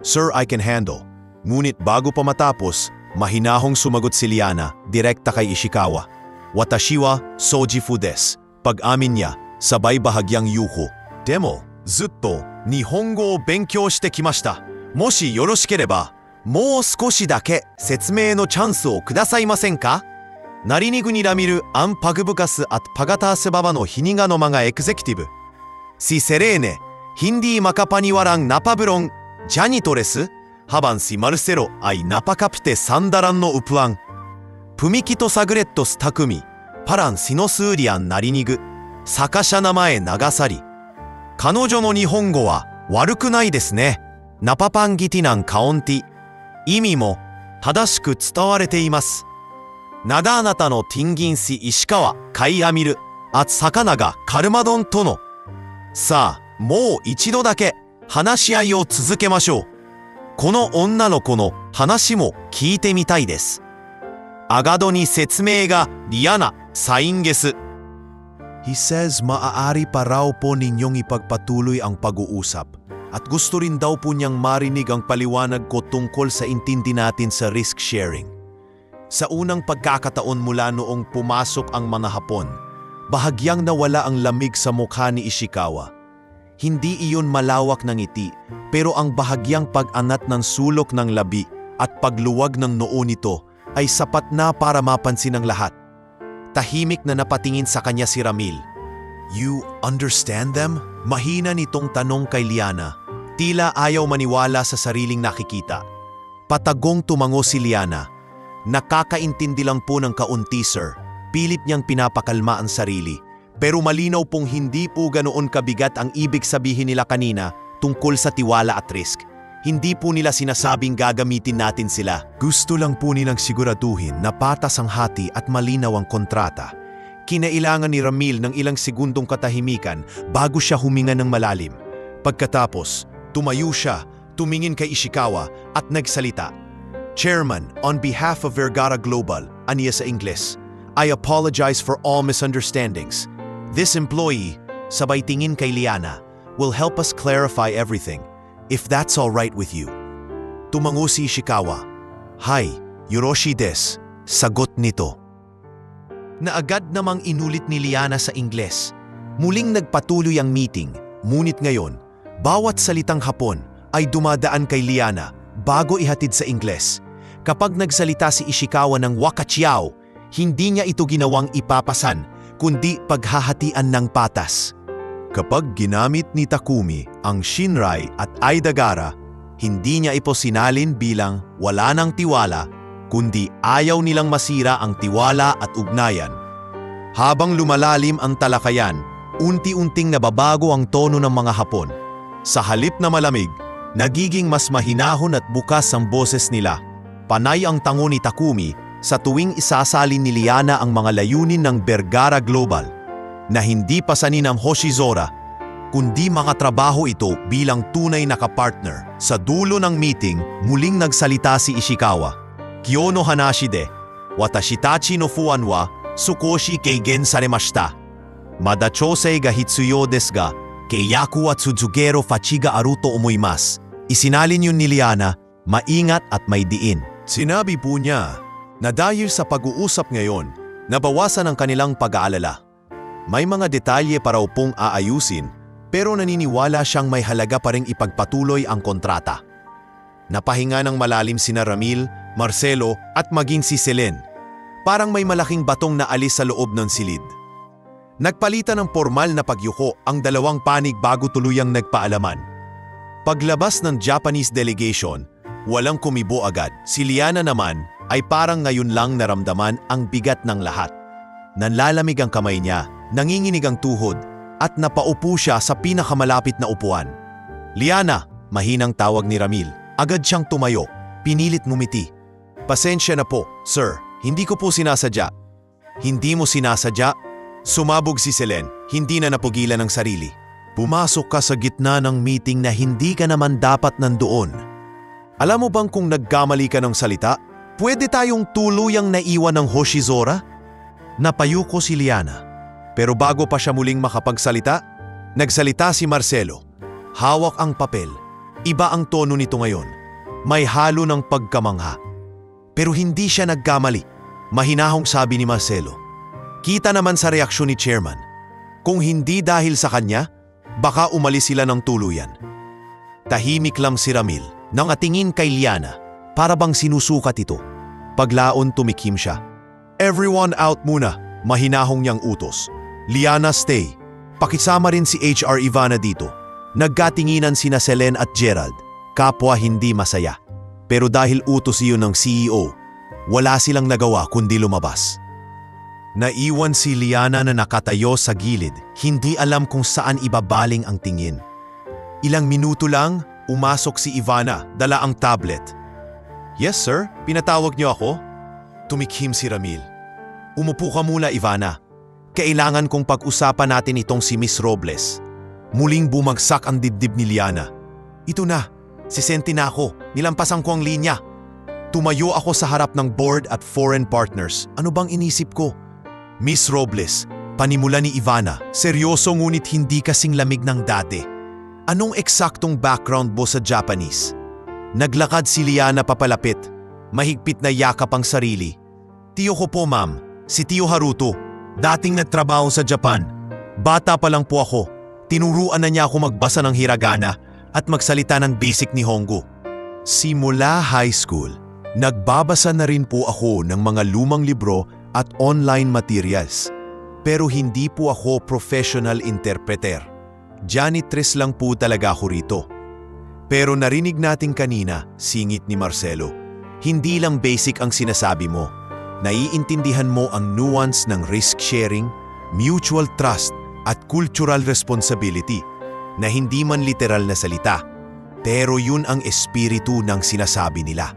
Sir, I can handle. Ngunit bago pa matapos, mahinahong sumagot si Liana, direkta kay Ishikawa. Watashi wa sojifu desu. Pag-amin niya, sabay bahagyang yuko. Demo, zutto, Nihongo o benkyou shite kimashita. Moshi yoroshikereba, mou skoshi dake setsumei no chance o kudasaimasen ka? Narinig ni Ramil ang pagbukas at pagtatrabaho no hininga no mga executive. Si Selene, hindi makapaniwalang napabrong janitress, habang si Marcelo ay napakapte sandalan no upuan. Pumikito saglit sa takumi, parang sinosuri ang narinig, sakasha namae nagasari. Kanojo no nihongo wa waruku nai desu ne. Napapangiti ng kaunti. Imi mo tadashiku tsutawarete imasu. Nada anata no tingin si Ishikawa, Kai Amil, at Sakana ga Kalmadon to no. Sa, mou ichido dake hanashiai o tsuzukemashou. Kono onna no ko no hanashi mo kiite mitai desu. Agado ni setsumei ga Liana, sain gesu. He says maaari pa raw po ninyong ipagpatuloy ang pag-uusap at gusto rin daw po niyang marinig ang paliwanag ko tungkol sa intindi natin sa risk sharing. Sa unang pagkakataon mula noong pumasok ang mga Hapon, bahagyang nawala ang lamig sa mukha ni Ishikawa. Hindi iyon malawak ng ngiti, pero ang bahagyang pag-anat ng sulok ng labi at pagluwag ng noo nito ay sapat na para mapansin ng lahat. Tahimik na napatingin sa kanya si Ramil. You understand them? Mahina nitong tanong kay Liana. Tila ayaw maniwala sa sariling nakikita. Patagong tumango si Liana. Nakakaintindi lang po ng kaunti, sir. Pilit niyang pinapakalma ang sarili. Pero malinaw pong hindi po ganoon kabigat ang ibig sabihin nila kanina tungkol sa tiwala at risk. Hindi po nila sinasabing gagamitin natin sila. Gusto lang po nilang siguraduhin na patas ang hati at malinaw ang kontrata. Kinailangan ni Ramil ng ilang segundong katahimikan bago siya huminga ng malalim. Pagkatapos, tumayo siya, tumingin kay Ishikawa at nagsalita. Chairman, on behalf of Vergara Global, aniya sa Ingles, I apologize for all misunderstandings. This employee, sabay tingin kay Liana, will help us clarify everything, if that's all right with you. Tumango si Ishikawa. Hi, Yoroshi desu, sagot nito. Na agad namang inulit ni Liana sa Ingles. Muling nagpatuloy ang meeting, ngunit ngayon, bawat salitang Hapon ay dumadaan kay Liana bago ihatid sa Ingles. Kapag nagsalita si Ishikawa ng wakachiao, hindi niya ito ginawang ipapasan, kundi paghahatian ng patas. Kapag ginamit ni Takumi ang Shinrai at Aidagara, hindi niya ito sinalin bilang wala ng tiwala, kundi ayaw nilang masira ang tiwala at ugnayan. Habang lumalalim ang talakayan, unti-unting nababago ang tono ng mga Hapon. Sa halip na malamig, nagiging mas mahinahon at bukas ang boses nila. Panay ang tango ni Takumi sa tuwing isasalin ni Liana ang mga layunin ng Vergara Global na hindi pasanin ng Hoshizora, kundi makatrabaho ito bilang tunay na kapartner. Sa dulo ng meeting, muling nagsalita si Ishikawa. Kyo no hanashi de, watashi tachi no fuan wa sukoshi keigen saremashita. Mada chousei ga hitsuyou desu ga, keiyaku wa tsuzugero fachi ga aru to omoimasu. Isinalin yun ni Liana, maingat at may diin. Sinabi po niya na dahil sa pag-uusap ngayon, nabawasan ang kanilang pag-aalala. May mga detalye para pong aayusin, pero naniniwala siyang may halaga pa ring ipagpatuloy ang kontrata. Napahinga ng malalim sina Ramil, Marcelo at maging si Selene. Parang may malaking batong na alis sa loob ng silid. Nagpalitan ng formal na pagyuko ang dalawang panig bago tuluyang nagpaalaman. Paglabas ng Japanese delegation, walang kumibo agad. Si Liana naman ay parang ngayon lang naramdaman ang bigat ng lahat. Nanlalamig ang kamay niya, nanginginig ang tuhod, at napaupo siya sa pinakamalapit na upuan. Liana, mahinang tawag ni Ramil. Agad siyang tumayo, pinilit ngumiti. Pasensya na po, sir. Hindi ko po sinasadya. Hindi mo sinasadya? Sumabog si Selene, hindi na napugilan ng sarili. Pumasok ka sa gitna ng meeting na hindi ka naman dapat nandoon. Alam mo bang kung nagkamali ka ng salita, pwede tayong tuluyang naiwan ng Hoshizora? Napayuko si Liana. Pero bago pa siya muling makapagsalita, nagsalita si Marcelo. Hawak ang papel. Iba ang tono nito ngayon. May halo ng pagkamangha. Pero hindi siya nagkamali. Mahinahong sabi ni Marcelo. Kita naman sa reaksyon ni Chairman. Kung hindi dahil sa kanya, baka umalis sila ng tuluyan. Tahimik lang si Ramil. Nang atingin kay Liana, para bang sinusukat ito. Paglaon tumikim siya. Everyone out muna, mahinahong niyang utos. Liana, stay. Pakisama rin si HR Ivana dito. Nagkatinginan sina Selen at Gerald, kapwa hindi masaya. Pero dahil utos iyon ng CEO, wala silang nagawa kundi lumabas. Naiwan si Liana na nakatayo sa gilid, hindi alam kung saan ibabaling ang tingin. Ilang minuto lang, umasok si Ivana, dala ang tablet. Yes sir, pinatawag niyo ako? Tumikhim si Ramil. Umupo ka muna Ivana. Kailangan kong pag-usapan natin itong si Miss Robles. Muling bumagsak ang dibdib ni Liana. Ito na, sisenti na ako, nilampasan ko ang linya. Tumayo ako sa harap ng board at foreign partners. Ano bang inisip ko? Miss Robles, panimula ni Ivana, seryoso ngunit hindi kasing lamig ng dati. Anong eksaktong background mo sa Japanese? Naglakad si Liana papalapit, mahigpit na yakap ang sarili. Tiyo ko po ma'am, si Tio Haruto, dating nagtrabaho sa Japan. Bata pa lang po ako, tinuruan na niya ako magbasa ng hiragana at magsalita ng basic Nihongo. Simula high school, nagbabasa na rin po ako ng mga lumang libro at online materials. Pero hindi po ako professional interpreter. Janitress lang po talaga ako rito. Pero narinig natin kanina, singit ni Marcelo, hindi lang basic ang sinasabi mo. Naiintindihan mo ang nuance ng risk sharing, mutual trust at cultural responsibility na hindi man literal na salita. Pero yun ang espiritu ng sinasabi nila.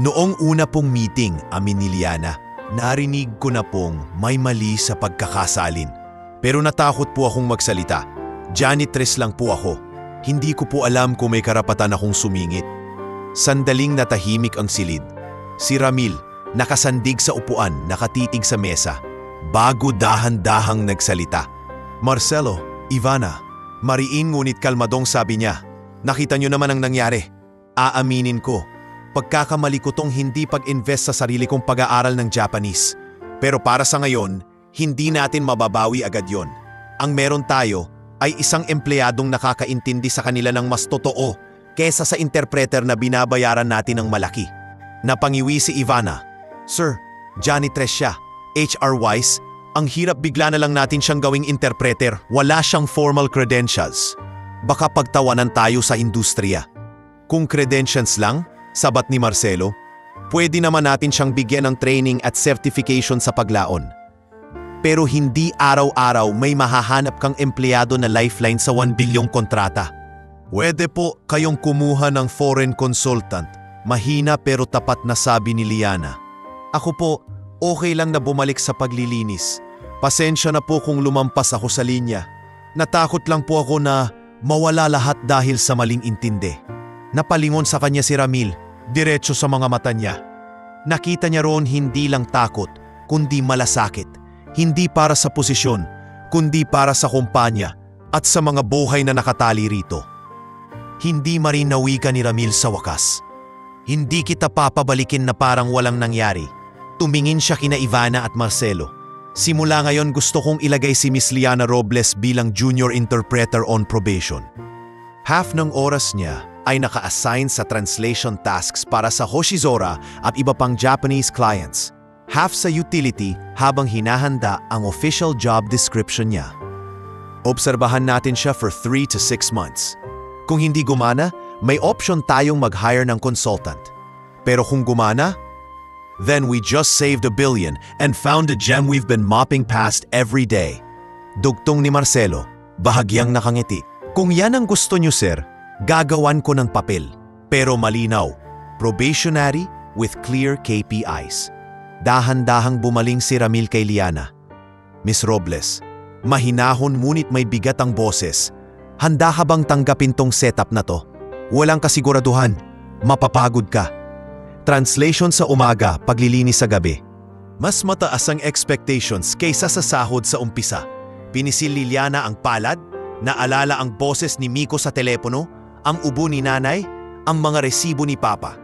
Noong una pong meeting, amin ni Liana, narinig ko na pong may mali sa pagkakasalin. Pero natakot po akong magsalita. Janitress lang po ako. Hindi ko po alam kung may karapatan akong sumingit. Sandaling natahimik ang silid. Si Ramil, nakasandig sa upuan, nakatitig sa mesa. Bago dahan-dahang nagsalita. Marcelo, Ivana, mariin ngunit kalmadong sabi niya. Nakita niyo naman ang nangyari. Aaminin ko, pagkakamali ko tong hindi pag-invest sa sarili kong pag-aaral ng Japanese. Pero para sa ngayon, hindi natin mababawi agad yon. Ang meron tayo ay isang empleyadong nakakaintindi sa kanila ng mas totoo kesa sa interpreter na binabayaran natin ng malaki. Napangiwi si Ivana. Sir, janitress siya. HR-wise, ang hirap bigla na lang natin siyang gawing interpreter. Wala siyang formal credentials. Baka pagtawanan tayo sa industriya. Kung credentials lang, sabat ni Marcelo, pwede naman natin siyang bigyan ng training at certification sa paglaon. Pero hindi araw-araw may mahahanap kang empleyado na lifeline sa 1 bilyong kontrata. Pwede po kayong kumuha ng foreign consultant. Mahina pero tapat na sabi ni Liana. Ako po, okay lang na bumalik sa paglilinis. Pasensya na po kung lumampas ako sa linya. Natakot lang po ako na mawala lahat dahil sa maling intindi. Napalingon sa kanya si Ramil, diretso sa mga mata niya. Nakita niya roon hindi lang takot, kundi malasakit. Hindi para sa posisyon, kundi para sa kumpanya at sa mga buhay na nakatali rito. Hindi marinawi ka ni Ramil sa wakas. Hindi kita papabalikin na parang walang nangyari. Tumingin siya kina Ivana at Marcelo. Simula ngayon gusto kong ilagay si Miss Liana Robles bilang junior interpreter on probation. Half ng oras niya ay naka-assign sa translation tasks para sa Hoshizora at iba pang Japanese clients. Half sa utility habang hinahanda ang official job description niya. Obserbahan natin siya for 3 to 6 months. Kung hindi gumana, may option tayong mag-hire ng consultant. Pero kung gumana, then we just saved $1 billion and found a gem we've been mopping past every day. Dugtong ni Marcelo, bahagyang nakangiti. Kung yan ang gusto niyo sir, gagawan ko ng papel. Pero malinaw, probationary with clear KPIs. Dahan-dahang bumaling si Ramil kay Liana. Miss Robles, mahinahon ngunit may bigat ang boses. Handa ka bang tanggapin tong setup na to? Walang kasiguraduhan. Mapapagod ka. Translation sa umaga, paglilinis sa gabi. Mas mataas ang expectations kaysa sa sahod sa umpisa. Pinisil ni Liana ang palad, naalala ang boses ni Miko sa telepono, ang ubo ni nanay, ang mga resibo ni Papa.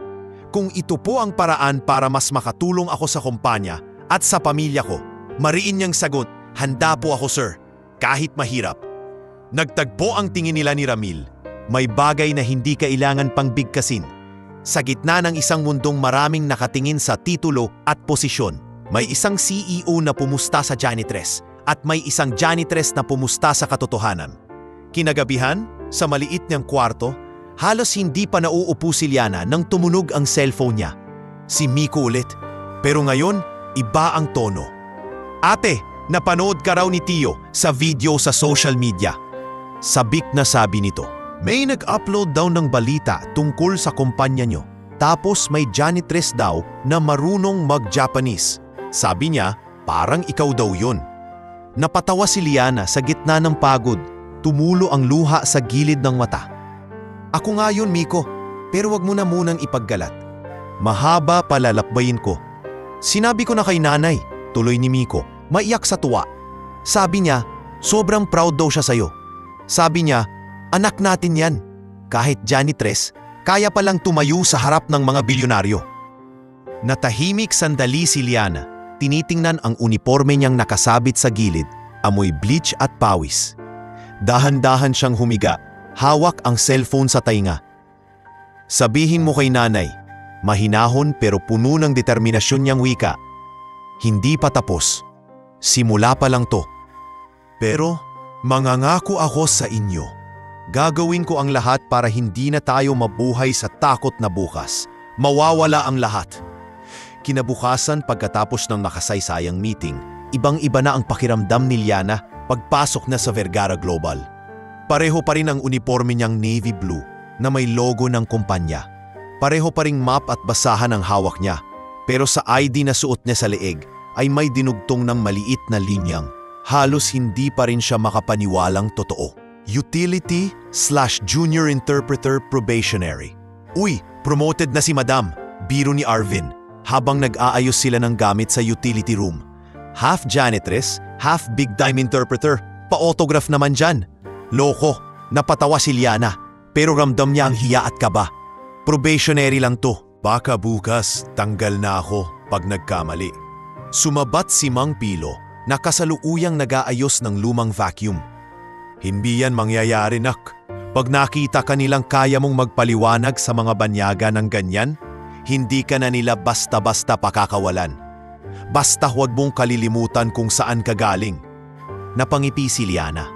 Kung ito po ang paraan para mas makatulong ako sa kumpanya at sa pamilya ko, mariin niyang sagot, handa po ako sir, kahit mahirap. Nagtagpo ang tingin nila ni Ramil. May bagay na hindi kailangan pang bigkasin. Sa gitna ng isang mundong maraming nakatingin sa titulo at posisyon, May isang CEO na pumusta sa janitress at may isang janitress na pumusta sa katotohanan. Kinagabihan, sa maliit niyang kwarto, halos hindi pa nauupo si Liana nang tumunog ang cellphone niya. Si Miko ulit. Pero ngayon, iba ang tono. Ate, napanood ka raw ni Tio sa video sa social media. Sabik na sabi nito. May nag-upload daw ng balita tungkol sa kumpanya nyo. Tapos may janitress daw na marunong mag-Japanese. Sabi niya, parang ikaw daw yun. Napatawa si Liana sa gitna ng pagod. Tumulo ang luha sa gilid ng mata. Ako nga yun, Miko. Pero wag mo na munang ipaggalat. Mahaba palalakbayin ko. Sinabi ko na kay nanay, tuloy ni Miko, maiyak sa tuwa. Sabi niya, sobrang proud daw siya sa'yo. Sabi niya, anak natin yan. Kahit janitress, kaya palang tumayo sa harap ng mga bilyonaryo. Natahimik sandali si Liana. Tinitingnan ang uniforme niyang nakasabit sa gilid, amoy bleach at pawis. Dahan-dahan siyang humiga, hawak ang cellphone sa tainga. Sabihin mo kay nanay, mahinahon pero puno ng determinasyon niyang wika. Hindi pa tapos. Simula pa lang to. Pero, mangangako ako sa inyo. Gagawin ko ang lahat para hindi na tayo mabuhay sa takot na bukas. Mawawala ang lahat. Kinabukasan pagkatapos ng makasaysayang meeting, ibang-iba na ang pakiramdam ni Liana pagpasok na sa Vergara Global. Pareho pa rin ang uniforme niyang navy blue na may logo ng kumpanya. Pareho pa ring map at basahan ang hawak niya. Pero sa ID na suot niya sa leeg ay may dinugtong ng maliit na linyang. Halos hindi pa rin siya makapaniwalang totoo. Utility/Junior Interpreter Probationary. Uy, promoted na si Madam, biro ni Arvin. Habang nag-aayos sila ng gamit sa utility room. Half janitress, half big-time interpreter. Pa-autograph naman dyan. Loko, napatawa si Liana. Pero ramdam niya ang hiya at kaba. Probationary lang to. Baka bukas, tanggal na ako pag nagkamali. Sumabat si Mang Pilo na kasalukuyang nag-aayos ng lumang vacuum. Hindi yan mangyayari, nak. Pag nakita ka nilang kaya mong magpaliwanag sa mga banyaga ng ganyan, hindi ka na nila basta-basta pakakawalan. Basta huwag mong kalilimutan kung saan ka galing. Napangipi si Liana.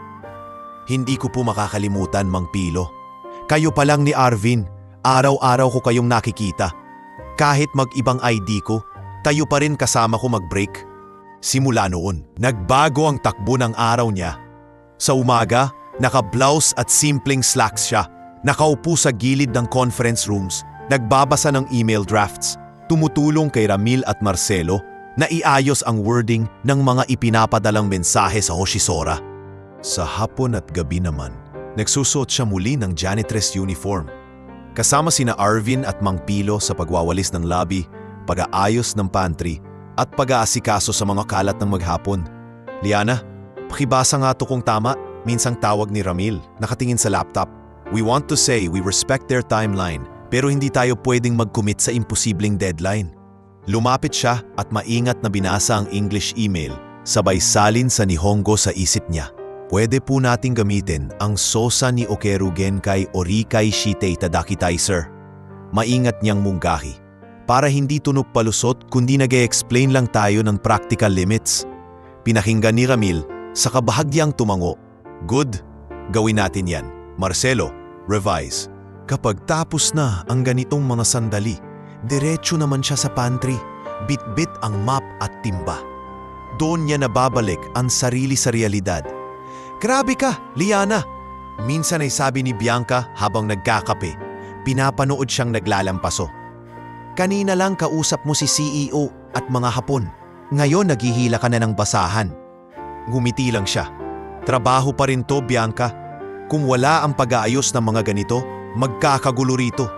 Hindi ko po makakalimutan, Mang Pilo. Kayo pa lang ni Arvin, araw-araw ko kayong nakikita. Kahit mag-ibang ID ko, kayo pa rin kasama ko mag-break. Simula noon, nagbago ang takbo ng araw niya. Sa umaga, naka-blouse at simpleng slacks siya. Nakaupo sa gilid ng conference rooms. Nagbabasa ng email drafts, tumutulong kay Ramil at Marcelo na iayos ang wording ng mga ipinapadalang mensahe sa Hoshisora. Sa hapon at gabi naman, nagsusuot siya muli ng janitress uniform. Kasama sina Arvin at Mang Pilo sa pagwawalis ng lobby, pag-aayos ng pantry at pag-aasikaso sa mga kalat ng maghapon. Liana, pakibasa nga to kung tama, minsang tawag ni Ramil, nakatingin sa laptop. We want to say we respect their timeline. Pero hindi tayo pwedeng mag-commit sa imposibleng deadline. Lumapit siya at maingat na binasa ang English email, sabay salin sa Nihongo sa isip niya. Pwede po nating gamitin ang Sosa ni Okeru Genkai Orikai Shitei Tadakitai, sir. Maingat niyang mungkahi. Para hindi tunog palusot kundi nag-e-explain lang tayo ng practical limits. Pinakinggan ni Ramil sa kabahagyang tumango. Good, gawin natin yan. Marcelo, revise. Kapag tapos na ang ganitong mga sandali, diretso naman siya sa pantry, bit-bit ang map at timba. Doon niya nababalik ang sarili sa realidad. Grabe ka, Liana! Minsan ay sabi ni Bianca habang nagkakape, pinapanood siyang naglalampaso. Kanina lang kausap mo si CEO at mga Hapon. Ngayon naghihila ka na ng basahan. Ngumiti lang siya. Trabaho pa rin to, Bianca. Kung wala ang pag-aayos ng mga ganito, magkakagulo rito.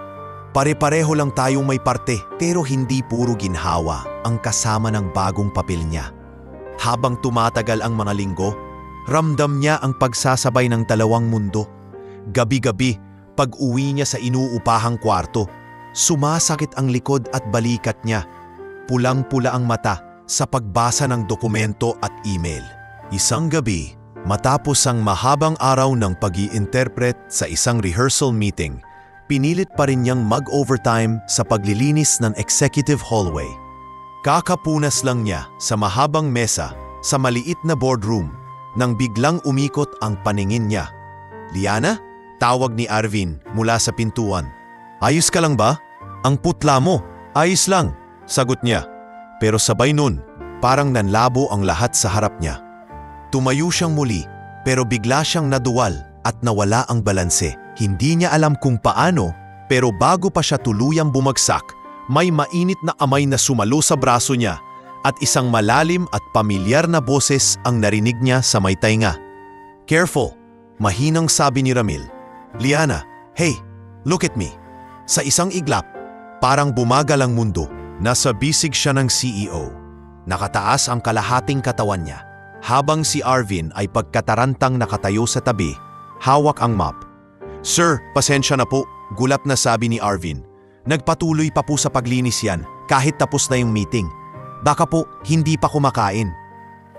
Pare-pareho lang tayong may parte pero hindi puro ginhawa ang kasama ng bagong papel niya. Habang tumatagal ang mga linggo, ramdam niya ang pagsasabay ng dalawang mundo. Gabi-gabi, pag-uwi niya sa inuupahang kwarto, sumasakit ang likod at balikat niya. Pulang-pula ang mata sa pagbasa ng dokumento at email. Isang gabi, matapos ang mahabang araw ng pag-i-interpret sa isang rehearsal meeting, pinilit pa rin niyang mag-overtime sa paglilinis ng executive hallway. Kakapunas lang niya sa mahabang mesa sa maliit na boardroom nang biglang umikot ang paningin niya. "Liana?" Tawag ni Arvin mula sa pintuan. "Ayos ka lang ba? Ang putla mo." "Ayos lang," sagot niya. Pero sabay nun, parang nanlabo ang lahat sa harap niya. Tumayo siyang muli, pero bigla siyang naduwal at nawala ang balanse. Hindi niya alam kung paano, pero bago pa siya tuluyang bumagsak, may mainit na amay na sumalo sa braso niya at isang malalim at pamilyar na boses ang narinig niya sa may tainga. "Careful," mahinang sabi ni Ramil. "Liana, hey, look at me." Sa isang iglap, parang bumagal ang mundo. Nasa bisig siya ng CEO. Nakataas ang kalahating katawan niya, habang si Arvin ay pagkatarantang nakatayo sa tabi, hawak ang mop. "Sir, pasensya na po," gulat na sabi ni Arvin. "Nagpatuloy pa po sa paglinis yan kahit tapos na yung meeting. Baka po hindi pa kumakain."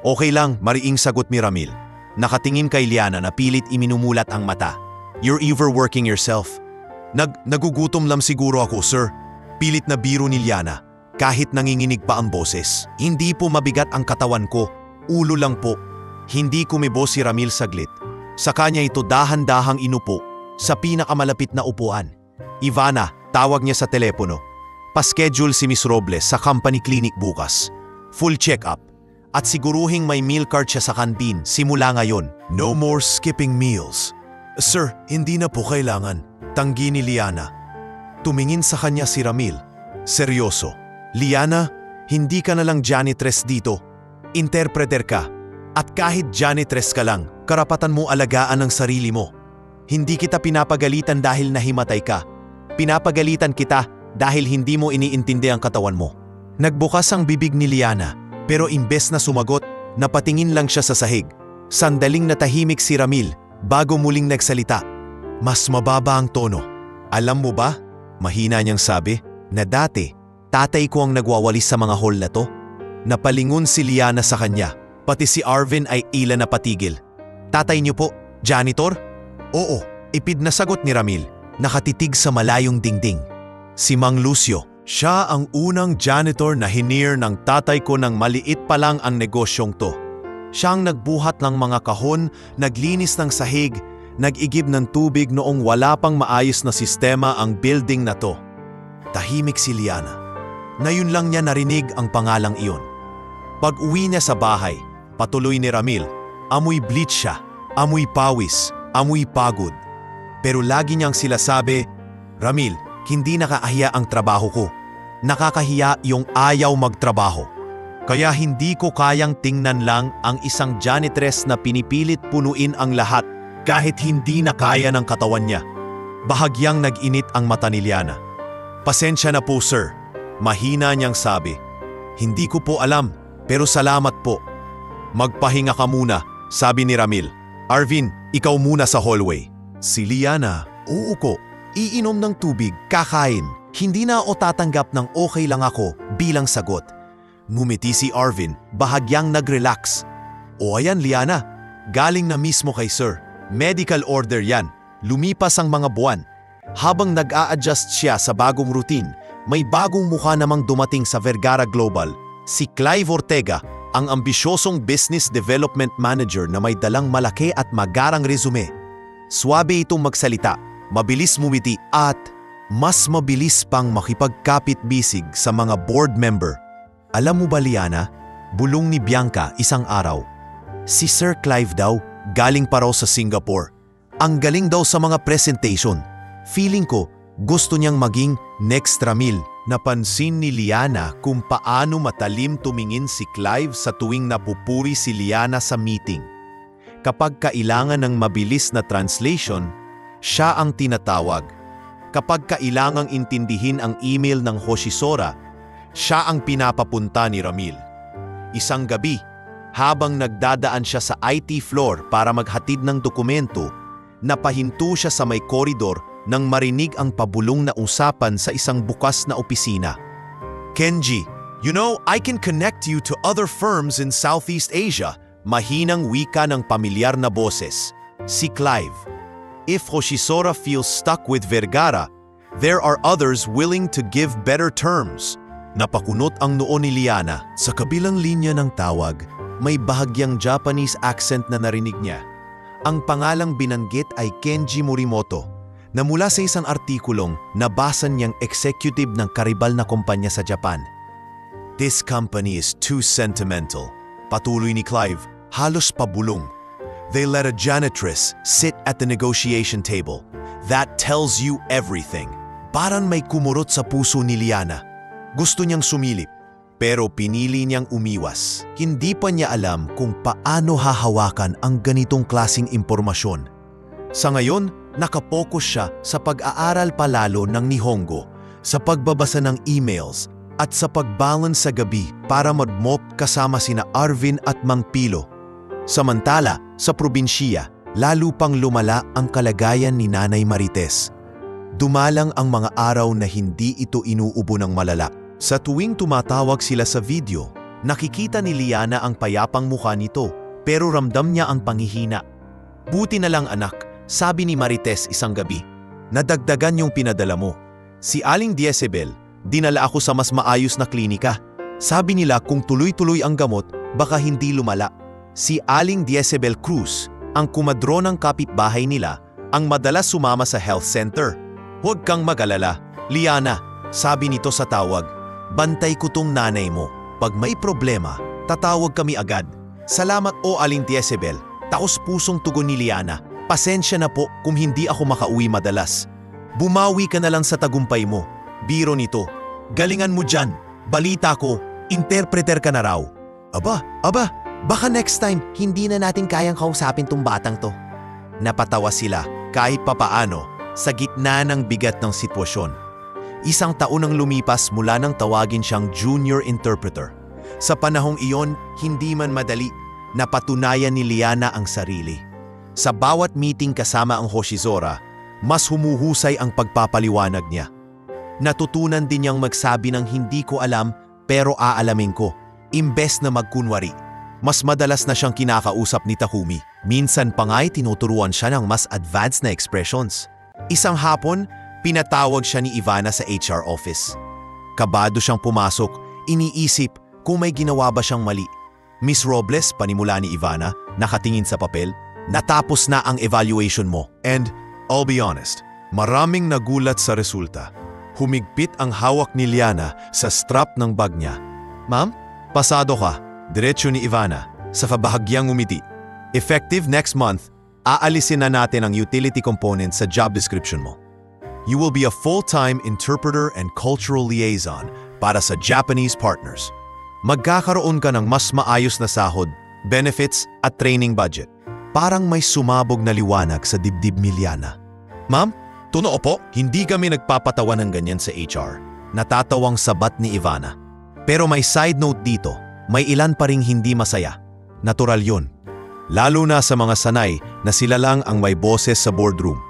"Okay lang," mariing sagot ni Ramil. Nakatingin kay Liana na pilit iminumulat ang mata. "You're overworking yourself." Nagugutom lang siguro ako, sir." Pilit na biro ni Liana, kahit nanginginig pa ang boses. "Hindi po mabigat ang katawan ko, ulo lang po." Hindi kumibo si Ramil saglit. Sa kanya ito dahan-dahang inupo sa pinakamalapit na upuan. "Ivana," tawag niya sa telepono. "Pa-schedule si Miss Robles sa company clinic bukas. Full check-up. At siguruhing may meal card siya sa kantin simula ngayon. No more skipping meals." "Sir, hindi na po kailangan," tanggi ni Liana. Tumingin sa kanya si Ramil. Seryoso. "Liana, hindi ka na lang janitress dito. Interpreter ka. At kahit janitress ka lang, karapatan mo alagaan ang sarili mo. Hindi kita pinapagalitan dahil nahimatay ka. Pinapagalitan kita dahil hindi mo iniintindi ang katawan mo." Nagbukas ang bibig ni Liana, pero imbes na sumagot, napatingin lang siya sa sahig. Sandaling natahimik si Ramil bago muling nagsalita. Mas mababa ang tono. "Alam mo ba," mahina niyang sabi, "na dati, tatay ko ang nagwawalis sa mga hall na to?" Napalingon si Liana sa kanya. Pati si Arvin ay ila na patigil. "Tatay niyo po, janitor?" "Oo," ipid na sagot ni Ramil, nakatitig sa malayong dingding. "Si Mang Lucio. Siya ang unang janitor na hinire ng tatay ko nang maliit pa lang ang negosyong to. Siya ang nagbuhat ng mga kahon, naglinis ng sahig, nag-igib ng tubig noong wala pang maayos na sistema ang building na to." Tahimik si Liana. Ngayon lang niya narinig ang pangalang iyon. Pag-uwi niya sa bahay, patuloy ni Ramil, amoy bleach siya, amoy pawis, amoy pagod. Pero lagi niyang sila sabi, "Ramil, hindi nakakahiya ang trabaho ko. Nakakahiya yung ayaw magtrabaho. Kaya hindi ko kayang tingnan lang ang isang janitress na pinipilit punuin ang lahat kahit hindi na kaya ng katawan niya." Bahagyang nag-init ang mata ni Liana. "Pasensya na po, sir," mahina niyang sabi. "Hindi ko po alam, pero salamat po." "Magpahinga ka muna," sabi ni Ramil. "Arvin, ikaw muna sa hallway." Si Liana, uuko, iinom ng tubig, kakain. Hindi na o tatanggap ng okay lang ako bilang sagot. Ngumiti si Arvin, bahagyang nag-relax. "O ayan Liana, galing na mismo kay sir. Medical order yan. Lumipas ang mga buwan." Habang nag-a-adjust siya sa bagong routine, may bagong mukha namang dumating sa Vergara Global. Si Clive Ortega, ang ambisyosong business development manager na may dalang malaki at magarang resume. Swabe itong magsalita, mabilis ngumiti at mas mabilis pang makipagkapit-bisig sa mga board member. "Alam mo ba Liana, bulong ni Bianca isang araw, si Sir Clive daw, galing pa raw sa Singapore. Ang galing daw sa mga presentation. Feeling ko, gusto niyang maging next Ramil." Napansin ni Liana kung paano matalim tumingin si Clive sa tuwing napupuri si Liana sa meeting. Kapag kailangan ng mabilis na translation, siya ang tinatawag. Kapag kailangang intindihin ang email ng Hoshisora, siya ang pinapapunta ni Ramil. Isang gabi, habang nagdadaan siya sa IT floor para maghatid ng dokumento, napahinto siya sa may koridor nang marinig ang pabulong na usapan sa isang bukas na opisina. "Kenji, you know, I can connect you to other firms in Southeast Asia," mahinang wika ng pamilyar na boses. Si Clive. "If Hoshisora feels stuck with Vergara, there are others willing to give better terms." Napakunot ang noo ni Liana. Sa kabilang linya ng tawag, may bahagyang Japanese accent na narinig niya. Ang pangalang binanggit ay Kenji Morimoto, na mula sa isang artikulong nabasa niyang executive ng karibal na kumpanya sa Japan. "This company is too sentimental," patuloy ni Clive, halos pabulong. "They let a janitress sit at the negotiation table. That tells you everything." Parang may kumurot sa puso ni Liana. Gusto niyang sumilip, pero pinili niyang umiwas. Hindi pa niya alam kung paano hahawakan ang ganitong klasing impormasyon. Sa ngayon, nakapokus siya sa pag-aaral palalo ng Nihongo, sa pagbabasa ng emails, at sa pag-balance sa gabi para mag-mop kasama sina Arvin at Mang Pilo. Samantala, sa probinsya, lalo pang lumala ang kalagayan ni Nanay Marites. Dumalang ang mga araw na hindi ito inuubo ng malala. Sa tuwing tumatawag sila sa video, nakikita ni Liana ang payapang mukha nito, pero ramdam niya ang panghihina. "Buti na lang anak," sabi ni Marites isang gabi. "Nadagdagan yung pinadala mo. Si Aling Diezebel, dinala ako sa mas maayos na klinika. Sabi nila kung tuloy-tuloy ang gamot, baka hindi lumala." Si Aling Diezebel Cruz, ang kumadro ng kapitbahay nila, ang madalas sumama sa health center. "Huwag kang mag-alala, Liana," sabi nito sa tawag. "Bantay ko tong nanay mo. Pag may problema, tatawag kami agad." "Salamat o Aling Diezebel," taos pusong tugon ni Liana. "Pasensya na po kung hindi ako makauwi madalas." "Bumawi ka na lang sa tagumpay mo. Biro nito. Galingan mo dyan. Balita ko, interpreter ka na raw." Aba, baka next time hindi na natin kayang kausapin tong batang to." Napatawa sila kahit papaano sa gitna ng bigat ng sitwasyon. Isang taon ang lumipas mula nang tawagin siyang junior interpreter. Sa panahong iyon, hindi man madali, napatunayan ni Liana ang sarili. Sa bawat meeting kasama ang Hoshizora, mas humuhusay ang pagpapaliwanag niya. Natutunan din niyang magsabi ng "hindi ko alam pero aalamin ko," imbes na magkunwari. Mas madalas na siyang kinakausap ni Takumi. Minsan pa nga'y tinuturuan siya ng mas advanced na expressions. Isang hapon, pinatawag siya ni Ivana sa HR office. Kabado siyang pumasok, iniisip kung may ginawa ba siyang mali. "Miss Robles," panimula ni Ivana, nakatingin sa papel, "natapos na ang evaluation mo." And, I'll be honest, maraming nagulat sa resulta. Humigpit ang hawak ni Liana sa strap ng bag niya. "Ma'am, pasado ka," diretso ni Ivana, sa kabahagyang umiti. "Effective next month, aalisin na natin ang utility component sa job description mo. You will be a full-time interpreter and cultural liaison para sa Japanese partners. Magkakaroon ka ng mas maayos na sahod, benefits at training budget." Parang may sumabog na liwanag sa dibdib ni Liana. "Ma'am, tunoo po, hindi kami nagpapatawa ng ganyan sa HR." Natatawang sabat ni Ivana. Pero may side note dito, may ilan pa ring hindi masaya. Natural yun. Lalo na sa mga sanay na sila lang ang may boses sa boardroom.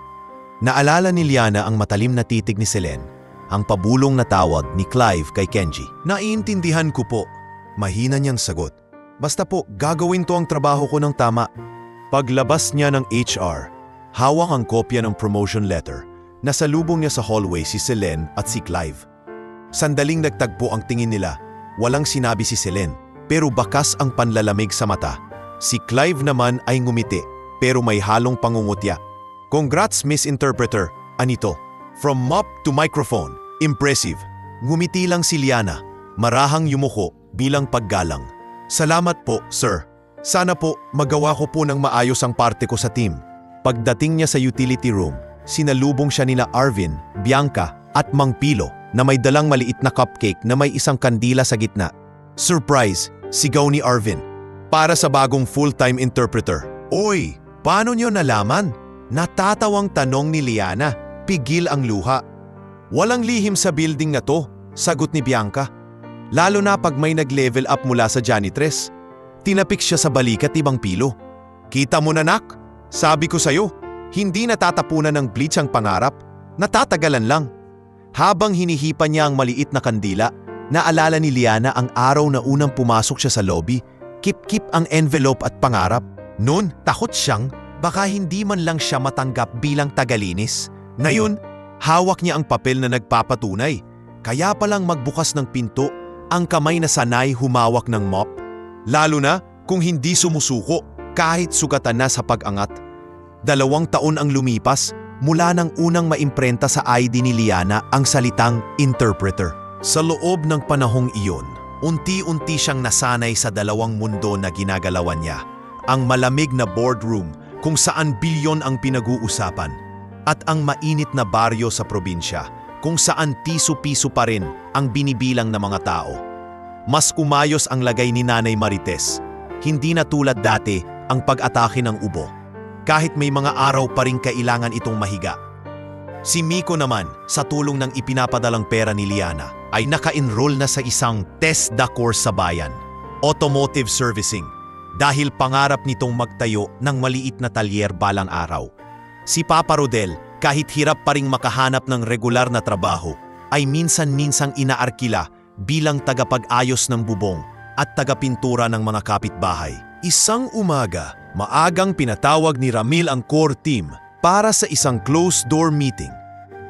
Naalala ni Liana ang matalim na titig ni Selene, ang pabulong na tawag ni Clive kay Kenji. "Naiintindihan ko po," mahina niyang sagot. "Basta po, gagawin to ang trabaho ko ng tama." Paglabas niya ng HR, hawak ang kopya ng promotion letter. Nasalubong niya sa hallway si Selene at si Clive. Sandaling nagtagpo ang tingin nila. Walang sinabi si Selene, pero bakas ang panlalamig sa mata. Si Clive naman ay ngumiti, pero may halong pangungutya. "Congrats, Miss Interpreter," anito. From mop to microphone, impressive. Ngumiti lang si Liana, marahang yumuko bilang paggalang. "Salamat po, sir. Sana po magawa ko po ng maayos ang parte ko sa team." Pagdating niya sa utility room, sinalubong siya nina Arvin, Bianca at Mang Pilo na may dalang maliit na cupcake na may isang kandila sa gitna. "Surprise!" sigaw ni Arvin. "Para sa bagong full-time interpreter." "Oy, paano niyo nalaman?" Natatawang tanong ni Liana, pigil ang luha. "Walang lihim sa building na to," sagot ni Bianca. "Lalo na pag may nag-level up mula sa janitress." Tinapik siya sa balikat ni Mang Pilo. "Kita mo na, nak? Sabi ko sa'yo, hindi natatapunan ng bleach ang pangarap, natatagalan lang." Habang hinihipan niya ang maliit na kandila, naalala ni Liana ang araw na unang pumasok siya sa lobby, kip-kip ang envelope at pangarap. Noon, takot siyang baka hindi man lang siya matanggap bilang tagalinis. Ngayon, hawak niya ang papel na nagpapatunay. Kaya palang magbukas ng pinto, ang kamay na sanay humawak ng mop, lalo na kung hindi sumusuko kahit sugatan na sa pag-angat. 2 taon ang lumipas mula nang unang maimprenta sa ID ni Liana ang salitang interpreter. Sa loob ng panahong iyon, unti-unti siyang nasanay sa dalawang mundo na ginagalawan niya. Ang malamig na boardroom kung saan bilyon ang pinag-uusapan at ang mainit na baryo sa probinsya kung saan piso-piso pa rin ang binibilang ng mga tao. Mas umayos ang lagay ni Nanay Marites. Hindi na tulad dati ang pag-atake ng ubo. Kahit may mga araw pa rin kailangan itong mahiga. Si Miko naman, sa tulong ng ipinapadalang pera ni Liana, ay naka-enroll na sa isang TESDA course sa bayan, automotive servicing, dahil pangarap nitong magtayo ng maliit na talyer balang araw. Si Papa Rodel, kahit hirap pa ring makahanap ng regular na trabaho, ay minsan-minsang inaarkila bilang tagapag-ayos ng bubong at tagapintura ng mga kapitbahay. Isang umaga, maagang pinatawag ni Ramil ang core team para sa isang closed-door meeting.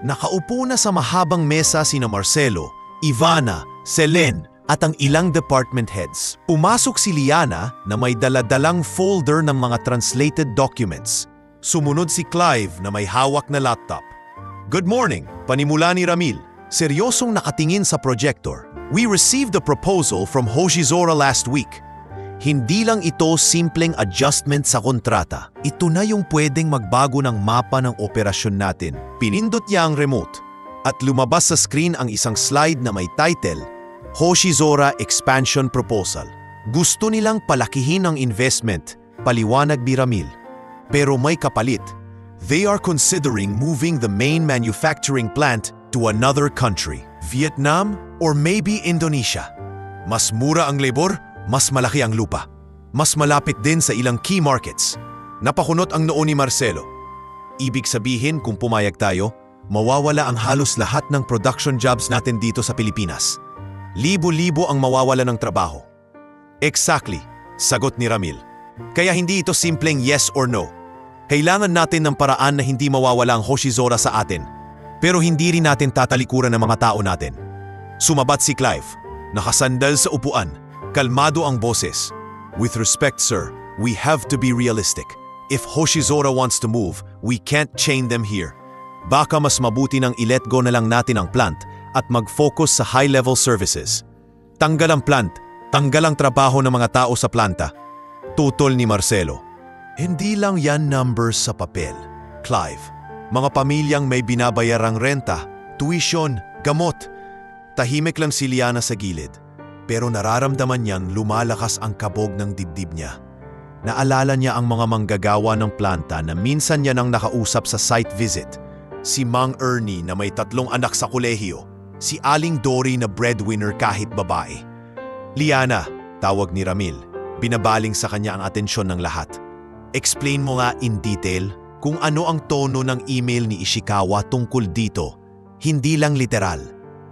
Nakaupo na sa mahabang mesa sina Marcelo, Ivana, Selen at ang ilang department heads. Pumasok si Liana na may daladalang folder ng mga translated documents. Sumunod si Clive na may hawak na laptop. "Good morning," panimula ni Ramil. Seryosong nakatingin sa projector. "We received a proposal from Hoshizora last week. Hindi lang ito simpleng adjustment sa kontrata. Ito na yung pwedeng magbago ng mapa ng operasyon natin." Pinindot niya ang remote at lumabas sa screen ang isang slide na may title, Hoshizora Expansion Proposal. Gusto nilang palakihin ang investment, paliwanag ni Ramil. Pero may kapalit. They are considering moving the main manufacturing plant to another country, Vietnam or maybe Indonesia. Mas mura ang labor, mas malaki ang lupa. Mas malapit din sa ilang key markets. Napakunot ang noo ni Marcelo. Ibig sabihin kung pumayag tayo, mawawala ang halos lahat ng production jobs natin dito sa Pilipinas. Libo-libo ang mawawala ng trabaho. Exactly, sagot ni Ramil. Kaya hindi ito simpleng yes or no. Kailangan natin ng paraan na hindi mawawala ang Hoshizora sa atin. Pero hindi rin natin tatalikuran ng mga tao natin. Sumabat si Clive, nakasandal sa upuan. Kalmado ang boses. "With respect, sir, we have to be realistic. If Hoshizora wants to move, we can't chain them here. Baka mas mabuti nang i-let go na lang natin ang plant at mag-focus sa high-level services. Tanggal ang plant, tanggal ang trabaho ng mga tao sa planta." Tutol ni Marcelo. "Hindi lang yan numbers sa papel, Clive. Mga pamilyang may binabayarang renta, tuition, gamot." Tahimik lang si Liana sa gilid. Pero nararamdaman niyang lumalakas ang kabog ng dibdib niya. Naalala niya ang mga manggagawa ng planta na minsan niya nang nakausap sa site visit. Si Mang Ernie na may 3 anak sa kolehiyo. Si Aling Dory na breadwinner kahit babae. "Liana," tawag ni Ramil. Binabaling sa kanya ang atensyon ng lahat. "Explain mo nga in detail kung ano ang tono ng email ni Ishikawa tungkol dito. Hindi lang literal,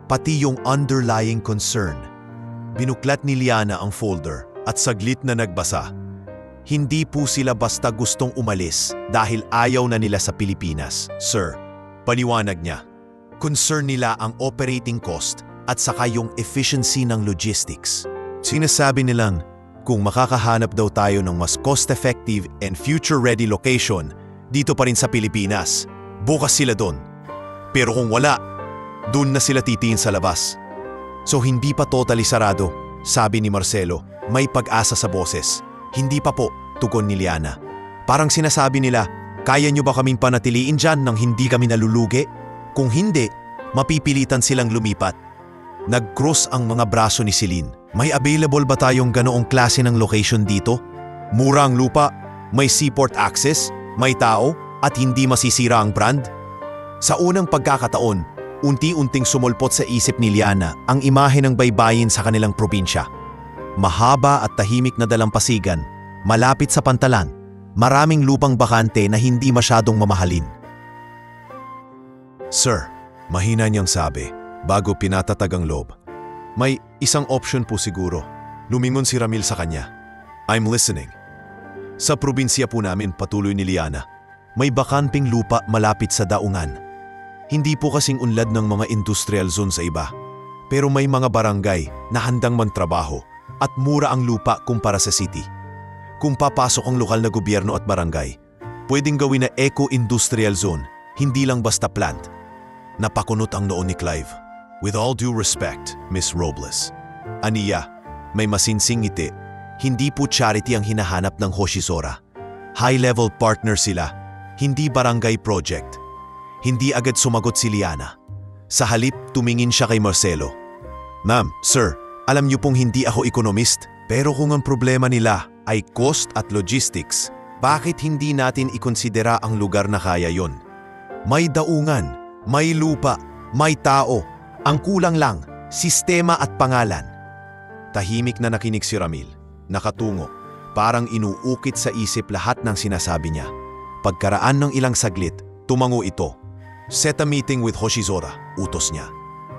pati yung underlying concern." Binuklat ni Liana ang folder at saglit na nagbasa. "Hindi po sila basta gustong umalis dahil ayaw na nila sa Pilipinas, sir." Paliwanag niya. Concern nila ang operating cost at saka yung efficiency ng logistics. Sinasabi nilang kung makakahanap daw tayo ng mas cost-effective and future-ready location dito pa rin sa Pilipinas, bukas sila doon. Pero kung wala, doon na sila titiin sa labas. "So hindi pa totally sarado," sabi ni Marcelo. May pag-asa sa boses. "Hindi pa po," tugon ni Liana. "Parang sinasabi nila, kaya nyo ba kaming panatiliin dyan nang hindi kami nalulugi? Kung hindi, mapipilitan silang lumipat." Nag-cross ang mga braso ni Celine. "May available ba tayong ganoong klase ng location dito? Mura ang lupa, may seaport access, may tao, at hindi masisira ang brand?" Sa unang pagkakataon, unti-unting sumulpot sa isip ni Liana ang imahe ng baybayin sa kanilang probinsya. Mahaba at tahimik na dalampasigan, malapit sa pantalan, maraming lupang bakante na hindi masyadong mamahalin. "Sir," mahina niyang sabi, bago pinatatag ang loob. "May isang option po siguro." Lumingon si Ramil sa kanya. "I'm listening." "Sa probinsya po namin," patuloy ni Liana, "may bakanting lupa malapit sa daungan. Hindi po kasing unlad ng mga industrial zone sa iba. Pero may mga barangay na handang magtrabaho at mura ang lupa kumpara sa city. Kung papasok ang lokal na gobyerno at barangay, pwedeng gawin na eco-industrial zone, hindi lang basta plant. Napakunot ang noon ni Clive. With all due respect, Miss Robles. Aniya, may masinsing ngiti. Hindi po charity ang hinahanap ng Hoshizora. High-level partner sila, hindi barangay project. Hindi agad sumagot si Liana. Sa halip, tumingin siya kay Marcelo. Ma'am, sir, alam niyo pong hindi ako ekonomist, pero kung ang problema nila ay cost at logistics, bakit hindi natin ikonsidera ang lugar na kaya yon? May daungan, may lupa, may tao. Ang kulang lang, sistema at pangalan. Tahimik na nakinig si Ramil. Nakatungo, parang inuukit sa isip lahat ng sinasabi niya. Pagkaraan ng ilang saglit, tumango ito. Set a meeting with Hoshizora, utos niya.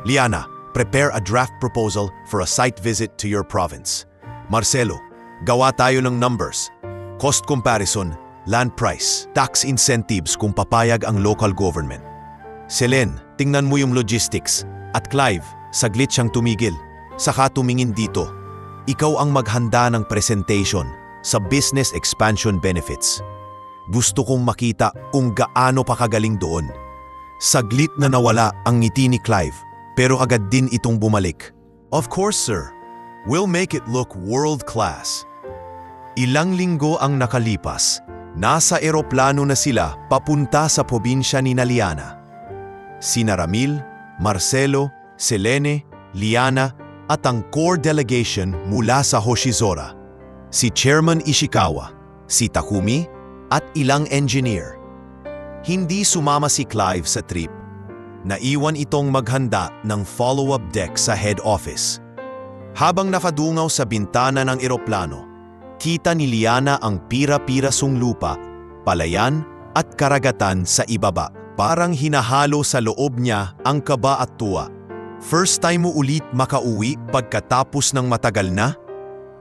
Liana, prepare a draft proposal for a site visit to your province. Marcelo, gawa tayo ng numbers. Cost comparison, land price, tax incentives kung papayag ang local government. Selen, tingnan mo yung logistics. At Clive, saglit siyang tumigil. Saka tumingin dito. Ikaw ang maghanda ng presentation sa business expansion benefits. Gusto kong makita kung gaano pa kagaling doon. Saglit na nawala ang ngiti ni Clive, pero agad din itong bumalik. Of course, sir. We'll make it look world-class. Ilang linggo ang nakalipas. Nasa eroplano na sila papunta sa probinsya ni Liana. Sina Ramil, Marcelo, Selene, Liana at ang core delegation mula sa Hoshizora. Si Chairman Ishikawa, si Takumi at ilang engineer. Hindi sumama si Clive sa trip. Naiwan itong maghanda ng follow-up deck sa head office. Habang nakadungaw sa bintana ng eroplano, kita ni Liana ang pira-pirasong lupa, palayan at karagatan sa ibaba. Parang hinahalo sa loob niya ang kaba at tuwa. First time mo ulit makauwi pagkatapos ng matagal na?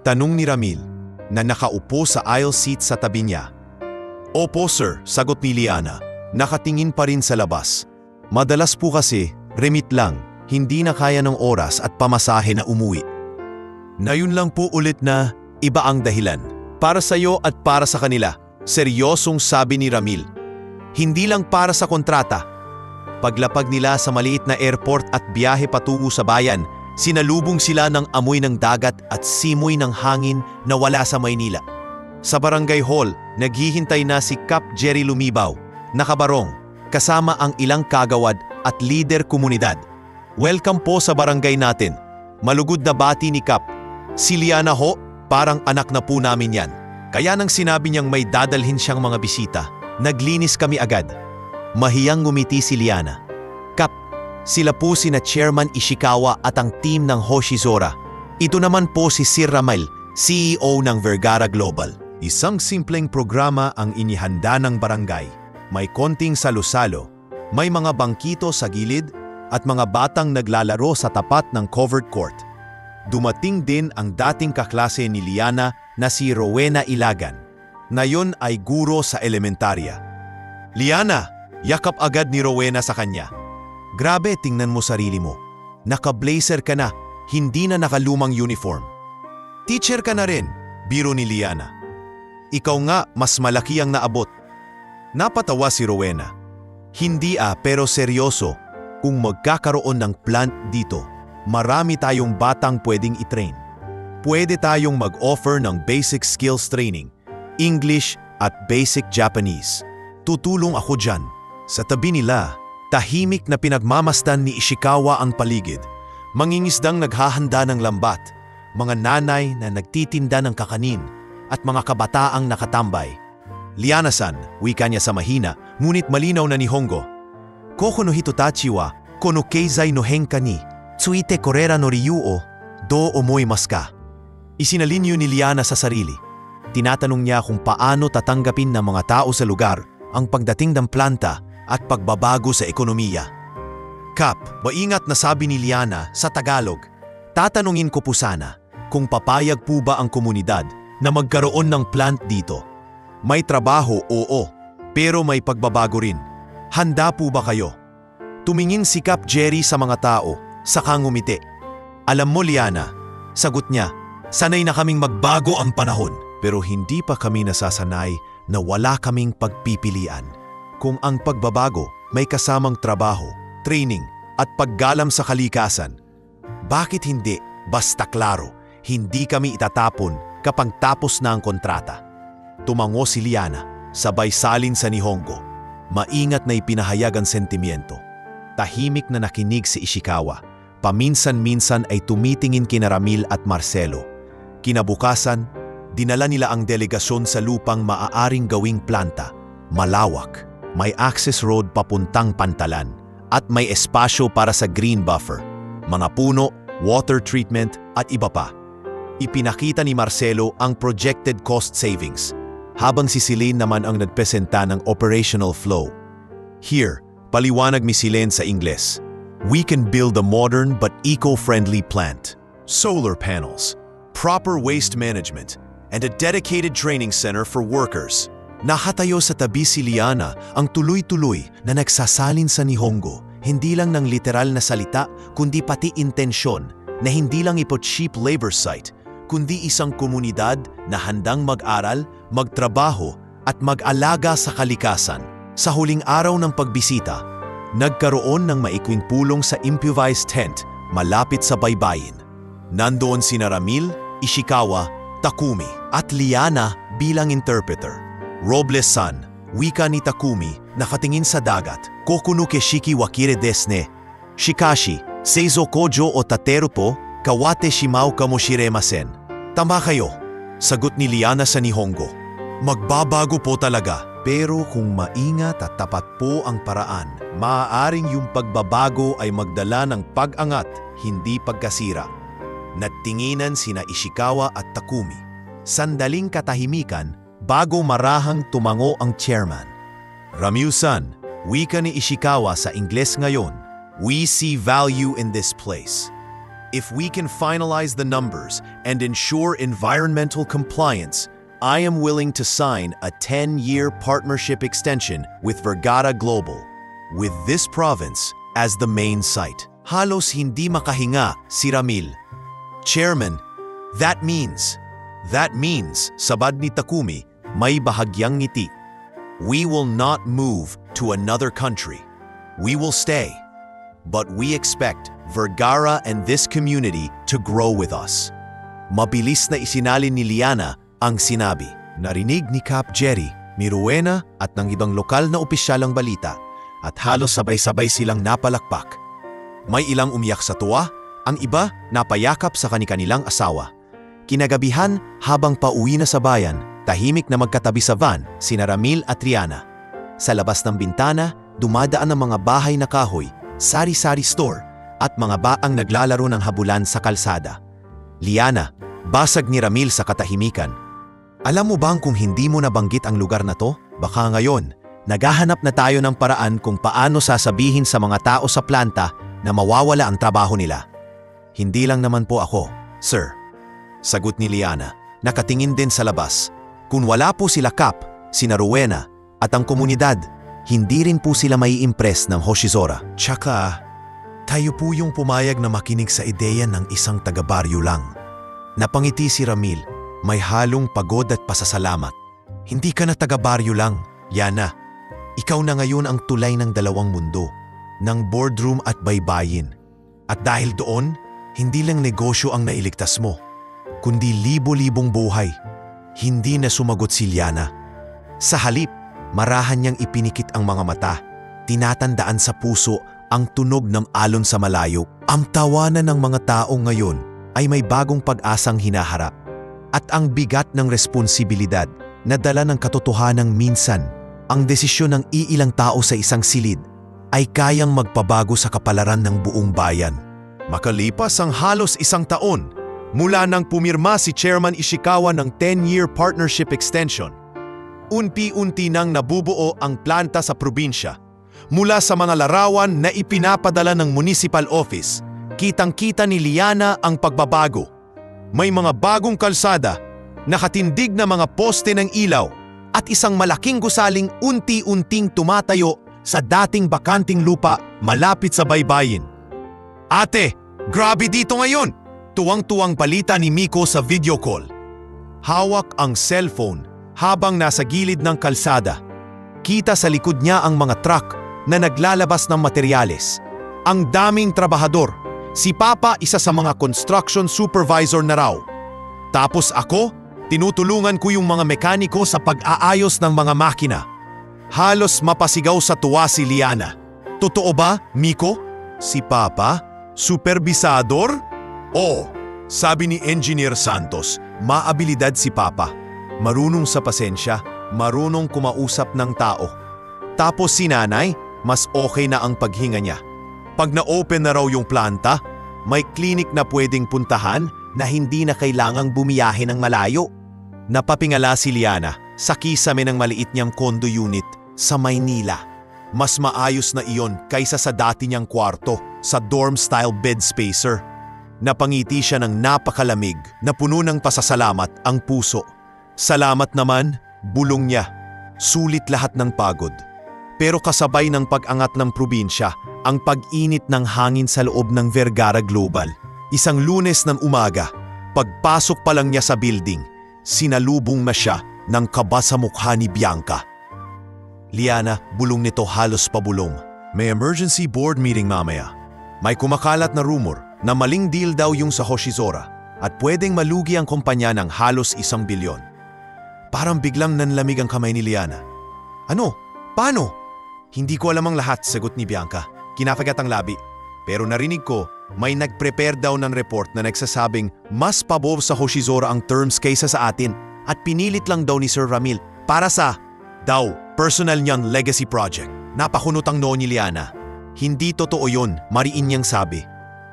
Tanong ni Ramil, na nakaupo sa aisle seat sa tabi niya. Opo sir, sagot ni Liana. Nakatingin pa rin sa labas. Madalas po kasi, remit lang, hindi na kaya ng oras at pamasahe na umuwi. Ngayon lang po ulit na iba ang dahilan. Para sa iyo at para sa kanila, seryosong sabi ni Ramil. Hindi lang para sa kontrata. Paglapag nila sa maliit na airport at biyahe patungo sa bayan, sinalubong sila ng amoy ng dagat at simoy ng hangin na wala sa Maynila. Sa barangay hall, naghihintay na si Cap Jerry Lumibaw, nakabarong, kasama ang ilang kagawad at leader komunidad. Welcome po sa barangay natin. Malugod na bati ni Cap. Si Liana ho, parang anak na po namin yan. Kaya nang sinabi niyang may dadalhin siyang mga bisita, naglinis kami agad. Mahiyang ngumiti si Liana. Kap, sila po sina Chairman Ishikawa at ang team ng Hoshizora. Ito naman po si Sir Ramil, CEO ng Vergara Global. Isang simpleng programa ang inihanda ng barangay. May konting salo-salo, may mga bangkito sa gilid at mga batang naglalaro sa tapat ng covered court. Dumating din ang dating kaklase ni Liana na si Rowena Ilagan. Ngayon ay guro sa elementarya. Liana, yakap agad ni Rowena sa kanya. Grabe, tingnan mo sarili mo. Naka-blazer ka na, hindi na nakalumang uniform. Teacher ka na rin, biro ni Liana. Ikaw nga, mas malaki ang naabot. Napatawa si Rowena. Hindi pero seryoso. Kung magkakaroon ng plant dito, marami tayong batang pwedeng itrain. Pwede tayong mag-offer ng basic skills training, English at basic Japanese. Tutulong ako dyan. Sa tabi nila, tahimik na pinagmamasdan ni Ishikawa ang paligid. Mangingisdang naghahanda ng lambat, mga nanay na nagtitinda ng kakanin, at mga kabataang nakatambay. Liana-san, wika niya sa mahina, ngunit malinaw na Nihongo. Koko no hitotachi wa, kono keizai no henka ni, tsuite korera no ryuo, do omoimasu ka. Isinalinyo ni Liana sa sarili. Tinatanong niya kung paano tatanggapin ng mga tao sa lugar ang pagdating ng planta at pagbabago sa ekonomiya. Kap, maingat na sabi ni Liana sa Tagalog, tatanungin ko po sana kung papayag po ba ang komunidad na magkaroon ng plant dito. May trabaho, oo, pero may pagbabago rin. Handa po ba kayo? Tumingin si Kap Jerry sa mga tao, saka ngumiti. Alam mo, Liana, sagot niya, sanay na kaming magbago ang panahon. Pero hindi pa kami nasasanay na wala kaming pagpipilian. Kung ang pagbabago may kasamang trabaho, training at paggalam sa kalikasan, bakit hindi basta klaro, hindi kami itatapon kapag tapos na ang kontrata? Tumango si Liana, sabay salin sa Nihongo. Maingat na ipinahayag ang sentimiento. Tahimik na nakinig si Ishikawa. Paminsan-minsan ay tumitingin kina Ramil at Marcelo. Kinabukasan, dinala nila ang delegasyon sa lupang maaaring gawing planta. Malawak, may access road papuntang Pantalan, at may espasyo para sa green buffer, mga puno, water treatment at iba pa. Ipinakita ni Marcelo ang projected cost savings, habang si Celine naman ang nagpresenta ng operational flow. Here, paliwanag ni Celine sa Ingles, we can build a modern but eco-friendly plant, solar panels, proper waste management, and a dedicated training center for workers. Nakatayo sa tabi si Liana ang tuloy-tuloy na nagsasalin sa Nihongo, hindi lang ng literal na salita kundi pati intensyon na hindi lang ito cheap labor site, kundi isang komunidad na handang mag-aral, magtrabaho at mag-alaga sa kalikasan. Sa huling araw ng pagbisita, nagkaroon ng maikwing pulong sa improvised tent malapit sa baybayin. Nandoon sina Ramil, Ishikawa, Takumi at Liana bilang interpreter. Robles-san, wika ni Takumi, nakatingin sa dagat. Kokunu ke shiki wakire desne. Shikashi, seizo kojo o tateru po, kawate shimau kamoshiremasen. Tama kayo, sagot ni Liana sa Nihongo. Magbabago po talaga. Pero kung maingat at tapat po ang paraan, maaaring yung pagbabago ay magdala ng pag-angat, hindi pagkasira. Nagtinginan sina Ishikawa at Takumi. Sandaling katahimikan bago marahang tumango ang chairman. Ramil-san, wika ni Ishikawa sa Ingles ngayon, we see value in this place. If we can finalize the numbers and ensure environmental compliance, I am willing to sign a 10-year partnership extension with Vergara Global, with this province as the main site. Halos hindi makahinga si Ramil. Chairman, that means, sabad ni Takumi, may bahagyang ngiti. We will not move to another country. We will stay. But we expect Vergara and this community to grow with us. Mabilis na isinalin ni Liana ang sinabi. Narinig ni Cap Jerry, Miruena at ng ibang lokal na opisyalang balita at halos sabay-sabay silang napalakpak. May ilang umiyak sa tuwa, ang iba napayakap sa kani-kanilang asawa. Kinagabihan habang pauwi na sa bayan, tahimik na magkatabi sa van sina Ramil at Riana. Sa labas ng bintana, dumadaan ang mga bahay na kahoy, sari-sari store at mga baang naglalaro ng habulan sa kalsada. Liana, basag ni Ramil sa katahimikan. Alam mo bang kung hindi mo nabanggit ang lugar na to, baka ngayon, naghahanap na tayo ng paraan kung paano sasabihin sa mga tao sa planta na mawawala ang trabaho nila. Hindi lang naman po ako, sir. Sagot ni Liana, nakatingin din sa labas. Kung wala po sila Cap, sina Rowena at ang komunidad, hindi rin po sila mai-impress ng Hoshizora. Tsaka, tayo po yung pumayag na makinig sa ideya ng isang taga-baryo lang. Napangiti si Ramil. May halong pagod at pasasalamat. Hindi ka na taga-baryo lang, Yana. Ikaw na ngayon ang tulay ng dalawang mundo, ng boardroom at baybayin. At dahil doon, hindi lang negosyo ang nailigtas mo, kundi libo-libong buhay. Hindi na sumagot si Liana. Sa halip, marahan niyang ipinikit ang mga mata, tinatandaan sa puso ang tunog ng alon sa malayo. Ang tawanan ng mga taong ngayon ay may bagong pag-asang hinaharap. At ang bigat ng responsibilidad na dala ng katotohanang minsan, ang desisyon ng iilang tao sa isang silid ay kayang magpabago sa kapalaran ng buong bayan. Makalipas ang halos isang taon, mula nang pumirma si Chairman Ishikawa ng 10-year partnership extension, unti-unti nang nabubuo ang planta sa probinsya. Mula sa mga larawan na ipinapadala ng municipal office, kitang-kita ni Liana ang pagbabago. May mga bagong kalsada, nakatindig na mga poste ng ilaw at isang malaking gusaling unti-unting tumatayo sa dating bakanting lupa malapit sa baybayin. Ate, grabe dito ngayon! Tuwang-tuwang palita ni Miko sa video call. Hawak ang cellphone habang nasa gilid ng kalsada. Kita sa likod niya ang mga truck na naglalabas ng materyales. Ang daming trabahador. Si Papa isa sa mga construction supervisor na raw. Tapos ako, tinutulungan ko yung mga mekaniko sa pag-aayos ng mga makina. Halos mapasigaw sa tuwa si Liana. Totoo ba, Miko? Si Papa? Superbisador? Oo, sabi ni Engineer Santos, maabilidad si Papa. Marunong sa pasensya, marunong kumausap ng tao. Tapos si Nanay, mas okay na ang paghinga niya. Pag na-open na raw yung planta, may clinic na pwedeng puntahan na hindi na kailangang bumiyahe ng malayo. Napapingala si Liana sa kisame ng maliit niyang condo unit sa Maynila. Mas maayos na iyon kaysa sa dati niyang kwarto sa dorm-style bed spacer. Napangiti siya ng napakalamig na puno ng pasasalamat ang puso. Salamat naman, bulong niya. Sulit lahat ng pagod. Pero kasabay ng pag-angat ng probinsya, ang pag-init ng hangin sa loob ng Vergara Global. Isang Lunes ng umaga, pagpasok pa lang niya sa building, sinalubong na siya ng kaba sa mukha ni Bianca. Liana, bulong nito halos pabulong. May emergency board meeting mamaya. May kumakalat na rumor na maling deal daw yung sa Hoshizora at pwedeng malugi ang kumpanya ng halos 1 bilyon. Parang biglang nanlamig ang kamay ni Liana. Ano? Paano? Hindi ko alam ang lahat, sagot ni Bianca. Kinafagat ang labi. Pero narinig ko, may nag-prepare daw ng report na nagsasabing mas pabor sa Hoshizora ang terms kaysa sa atin at pinilit lang daw ni Sir Ramil para sa, personal niyang legacy project. Napakunot ang noo ni Liana. Hindi totoo yun, mariin niyang sabi.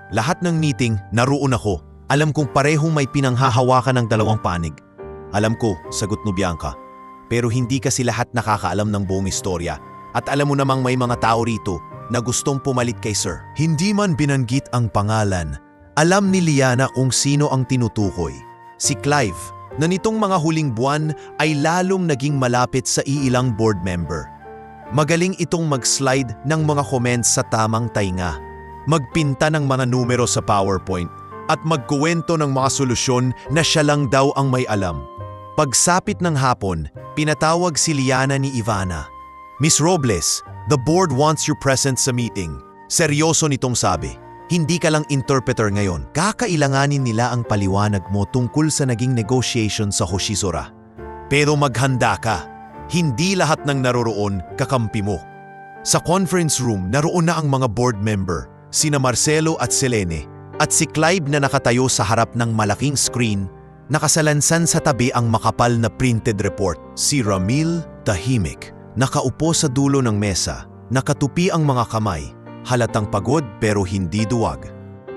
Lahat ng meeting, naroon ako. Alam kong parehong may pinanghahawakan ng dalawang panig. Alam ko, sagot ni Bianca. Pero hindi kasi lahat nakakaalam ng buong istorya. At alam mo namang may mga tao rito na gustong pumalit kay Sir. Hindi man binanggit ang pangalan, alam ni Liana kung sino ang tinutukoy. Si Clive, na nitong mga huling buwan ay lalong naging malapit sa iilang board member. Magaling itong mag-slide ng mga comments sa tamang tainga, magpinta ng mga numero sa PowerPoint, at magkuwento ng mga solusyon na siya lang daw ang may alam. Pagsapit ng hapon, pinatawag si Liana ni Ivana. Miss Robles, the board wants your presence sa meeting. Seryoso nitong sabi. Hindi ka lang interpreter ngayon. Kakailanganin nila ang paliwanag mo tungkol sa naging negotiation sa Hoshizora. Pero maghanda ka. Hindi lahat ng naroroon kakampi mo. Sa conference room, naroon na ang mga board member, sina Marcelo at Selene, at si Clive na nakatayo sa harap ng malaking screen, nakasalansan sa tabi ang makapal na printed report. Si Ramil, tahimik, nakaupo sa dulo ng mesa, nakatupi ang mga kamay, halatang pagod pero hindi duwag.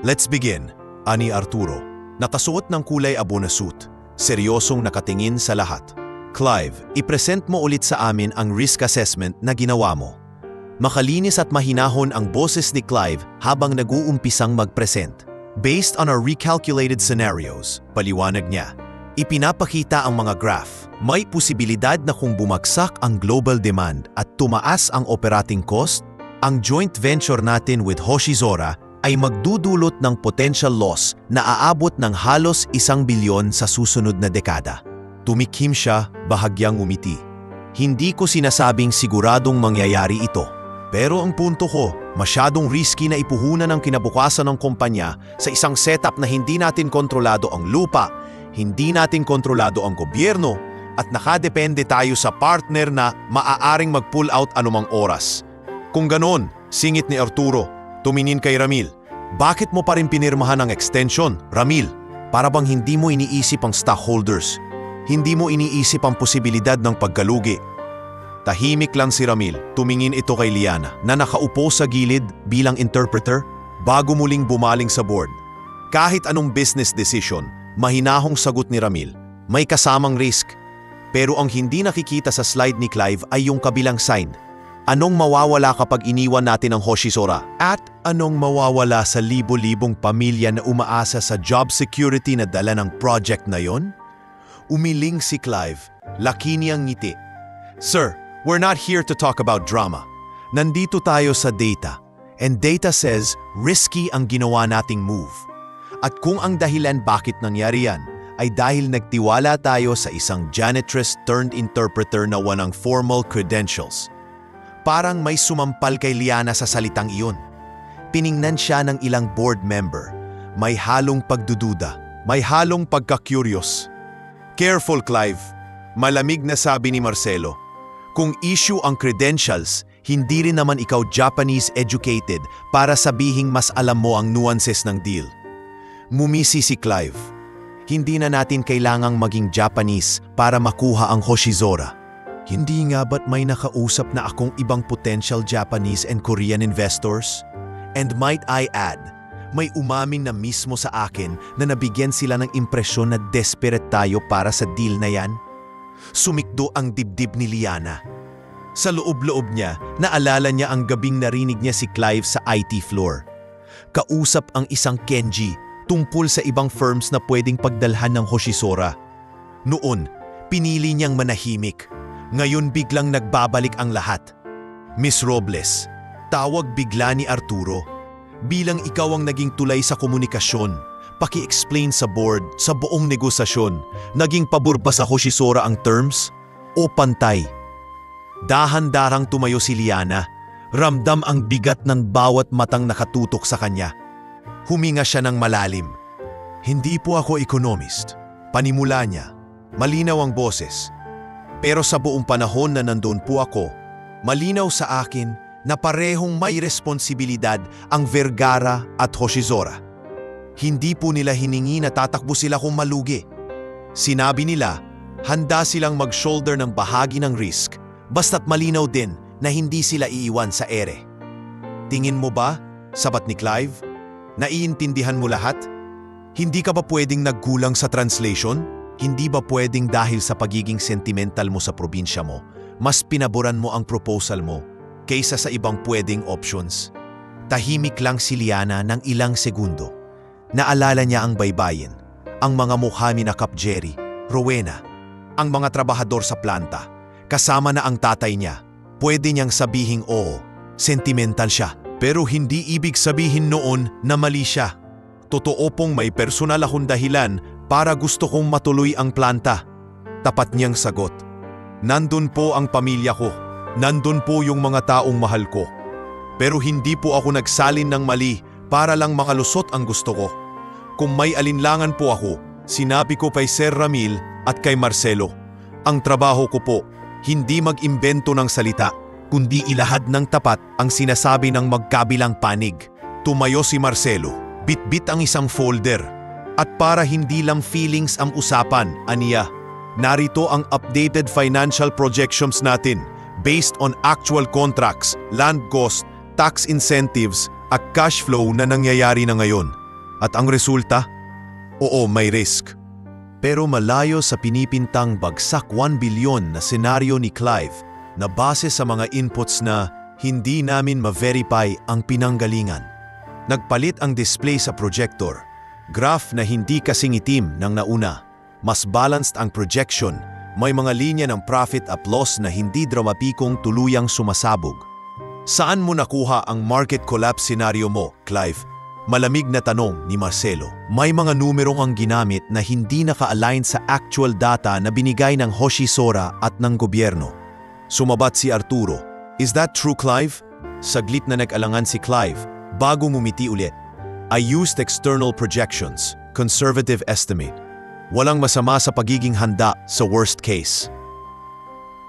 Let's begin, ani Arturo. Nakasuot ng kulay abo na suit, seryosong nakatingin sa lahat. Clive, ipresent mo ulit sa amin ang risk assessment na ginawa mo. Makalinis at mahinahon ang boses ni Clive habang nag-uumpisang mag-present. Based on our recalculated scenarios, paliwanag niya, ipinapakita ang mga graph. May posibilidad na kung bumagsak ang global demand at tumaas ang operating cost, ang joint venture natin with Hoshizora ay magdudulot ng potential loss na aabot ng halos 1 bilyon sa susunod na dekada. Tumikhim siya, bahagyang umiti. Hindi ko sinasabing siguradong mangyayari ito. Pero ang punto ko, masyadong risky na ipuhunan ang kinabukasan ng kumpanya sa isang setup na hindi natin kontrolado ang lupa, hindi natin kontrolado ang gobyerno, at nakadepende tayo sa partner na maaaring mag-pull out anumang oras. Kung ganon, singit ni Arturo, tumingin kay Ramil. Bakit mo pa rin pinirmahan ang extension, Ramil? Para bang hindi mo iniisip ang stockholders? Hindi mo iniisip ang posibilidad ng pagkalugi? Tahimik lang si Ramil, tumingin ito kay Liana na nakaupo sa gilid bilang interpreter bago muling bumaling sa board. Kahit anong business decision, mahinahong sagot ni Ramil, may kasamang risk. Pero ang hindi nakikita sa slide ni Clive ay yung kabilang sign. Anong mawawala kapag iniwan natin ang Hoshizora? At anong mawawala sa libo-libong pamilya na umaasa sa job security na dala ng project na yon? Umiling si Clive, laki niyang ngiti. Sir, we're not here to talk about drama. Nandito tayo sa data. And data says risky ang ginawa nating move. At kung ang dahilan bakit nangyari yan ay dahil nagtiwala tayo sa isang janitress turned interpreter na walang formal credentials. Parang may sumampal kay Liana sa salitang iyon. Tiningnan siya ng ilang board member. May halong pagdududa, may halong pagka-curious. Careful, Clive. Malamig na sabi ni Marcelo. Kung issue ang credentials, hindi rin naman ikaw Japanese educated para sabihing mas alam mo ang nuances ng deal. Mumisi si Clive. Hindi na natin kailangang maging Japanese para makuha ang Hoshizora. Hindi nga ba't may nakausap na akong ibang potential Japanese and Korean investors? And might I add, may umamin na mismo sa akin na nabigyan sila ng impresyon na desperate tayo para sa deal na yan? Sumikdo ang dibdib ni Liana. Sa loob-loob niya, naalala niya ang gabing narinig niya si Clive sa IT floor. Kausap ang isang Kenji tungkol sa ibang firms na pwedeng pagdalhan ng Hoshizora. Noon, pinili niyang manahimik. Ngayon biglang nagbabalik ang lahat. Miss Robles, tawag bigla ni Arturo. Bilang ikaw ang naging tulay sa komunikasyon, paki-explain sa board sa buong negosasyon, naging pabor ba sa Hoshizora ang terms o pantay? Dahan-darang tumayo si Liana. Ramdam ang bigat ng bawat matang nakatutok sa kanya. Huminga siya ng malalim. Hindi po ako economist. Panimula niya. Malinaw ang boses. Pero sa buong panahon na nandoon po ako, malinaw sa akin na parehong may responsibilidad ang Vergara at Hoshizora. Hindi po nila hiningi na tatakbo sila kung malugi. Sinabi nila, handa silang mag-shoulder ng bahagi ng risk, basta't malinaw din na hindi sila iiwan sa ere. Tingin mo ba, sabat ni Clive? Naiintindihan mo lahat? Hindi ka ba pwedeng nagkulang sa translation? Hindi ba pwedeng dahil sa pagiging sentimental mo sa probinsya mo, mas pinaboran mo ang proposal mo kaysa sa ibang pwedeng options? Tahimik lang si Liana ng ilang segundo. Naalala niya ang baybayin, ang mga mukha ni na Kap Jerry, Rowena, ang mga trabahador sa planta, kasama na ang tatay niya. Pwede niyang sabihing oo, sentimental siya. Pero hindi ibig sabihin noon na mali siya. Totoo pong may personal akong dahilan para gusto kong matuloy ang planta. Tapat niyang sagot. Nandun po ang pamilya ko. Nandun po yung mga taong mahal ko. Pero hindi po ako nagsalin ng mali para lang makalusot ang gusto ko. Kung may alinlangan po ako, sinabi ko kay Sir Ramil at kay Marcelo. Ang trabaho ko po, hindi mag-imbento ng salita, kundi ilahad ng tapat ang sinasabi ng magkabilang panig. Tumayo si Marcelo, bitbit ang isang folder. At para hindi lang feelings ang usapan, aniya, narito ang updated financial projections natin based on actual contracts, land cost, tax incentives at cash flow na nangyayari na ngayon. At ang resulta? Oo, may risk. Pero malayo sa pinipintang bagsak 1 billion na senaryo ni Clive na base sa mga inputs na hindi namin ma-verify ang pinanggalingan. Nagpalit ang display sa projector. Graph na hindi kasing itim ng nauna. Mas balanced ang projection. May mga linya ng profit at loss na hindi dramapikong tuluyang sumasabog. Saan mo nakuha ang market collapse scenario mo, Clive? Malamig na tanong ni Marcelo. May mga numerong ang ginamit na hindi naka-align sa actual data na binigay ng Hoshizora at ng gobyerno. Sumabat si Arturo. Is that true, Clive? Saglit na nag-alangan si Clive bago ngumiti ulit. I used external projections, conservative estimate. Walang masama sa pagiging handa sa worst case.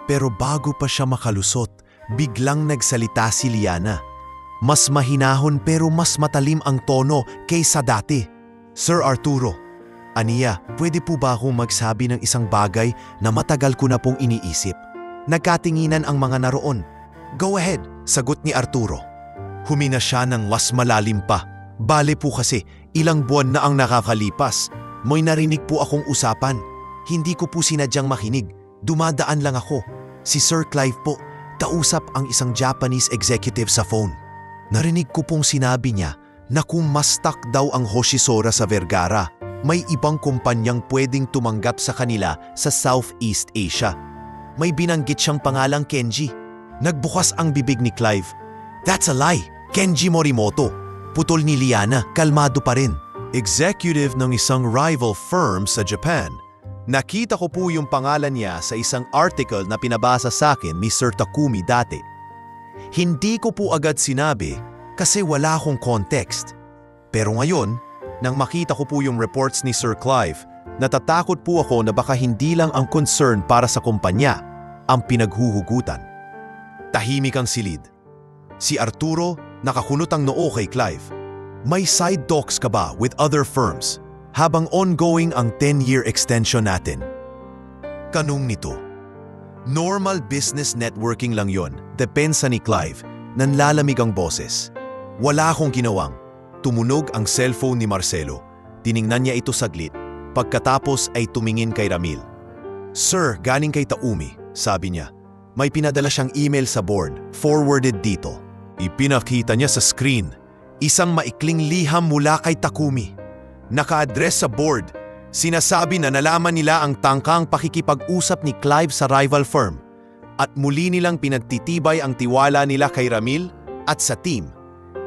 Pero bago pa siya makalusot, biglang nagsalita si Liana. Mas mahinahon pero mas matalim ang tono kaysa dati. Sir Arturo, aniya, pwede po ba akong magsabi ng isang bagay na matagal ko na pong iniisip? Nagkatinginan ang mga naroon. Go ahead, sagot ni Arturo. Humina siya ng mas malalim pa. Bale po kasi, ilang buwan na ang nakakalipas. May narinig po akong usapan. Hindi ko po sinadyang makinig. Dumadaan lang ako. Si Sir Clive po, kausap ang isang Japanese executive sa phone. Narinig ko pong sinabi niya na kung mas stuck daw ang Hoshizora sa Vergara, may ibang kumpanyang pwedeng tumanggap sa kanila sa Southeast Asia. May binanggit siyang pangalang Kenji. Nagbukas ang bibig ni Clive. That's a lie! Kenji Morimoto! Putol ni Liana, kalmado pa rin. Executive ng isang rival firm sa Japan. Nakita ko po yung pangalan niya sa isang article na pinabasa sa akin ni Sir Takumi dati. Hindi ko po agad sinabi kasi wala akong context. Pero ngayon, nang makita ko po yung reports ni Sir Clive, natatakot po ako na baka hindi lang ang concern para sa kumpanya ang pinaghuhugutan. Tahimik ang silid. Si Arturo nakakunot ang noo kay Clive. May side talks ka ba with other firms habang ongoing ang 10-year extension natin? Kanong nito. Normal business networking lang yon, depensa ni Clive, nanlalamig ang boses. Wala akong ginawang. Tumunog ang cellphone ni Marcelo. Tiningnan niya ito saglit, pagkatapos ay tumingin kay Ramil. Sir, galing kay Taumi, sabi niya. May pinadala siyang email sa board, forwarded dito. Ipinakita niya sa screen. Isang maikling liham mula kay Takumi. Naka-address sa board. Sinasabi na nalaman nila ang tangkang pakikipag-usap ni Clive sa rival firm. At muli nilang pinagtitibay ang tiwala nila kay Ramil at sa team.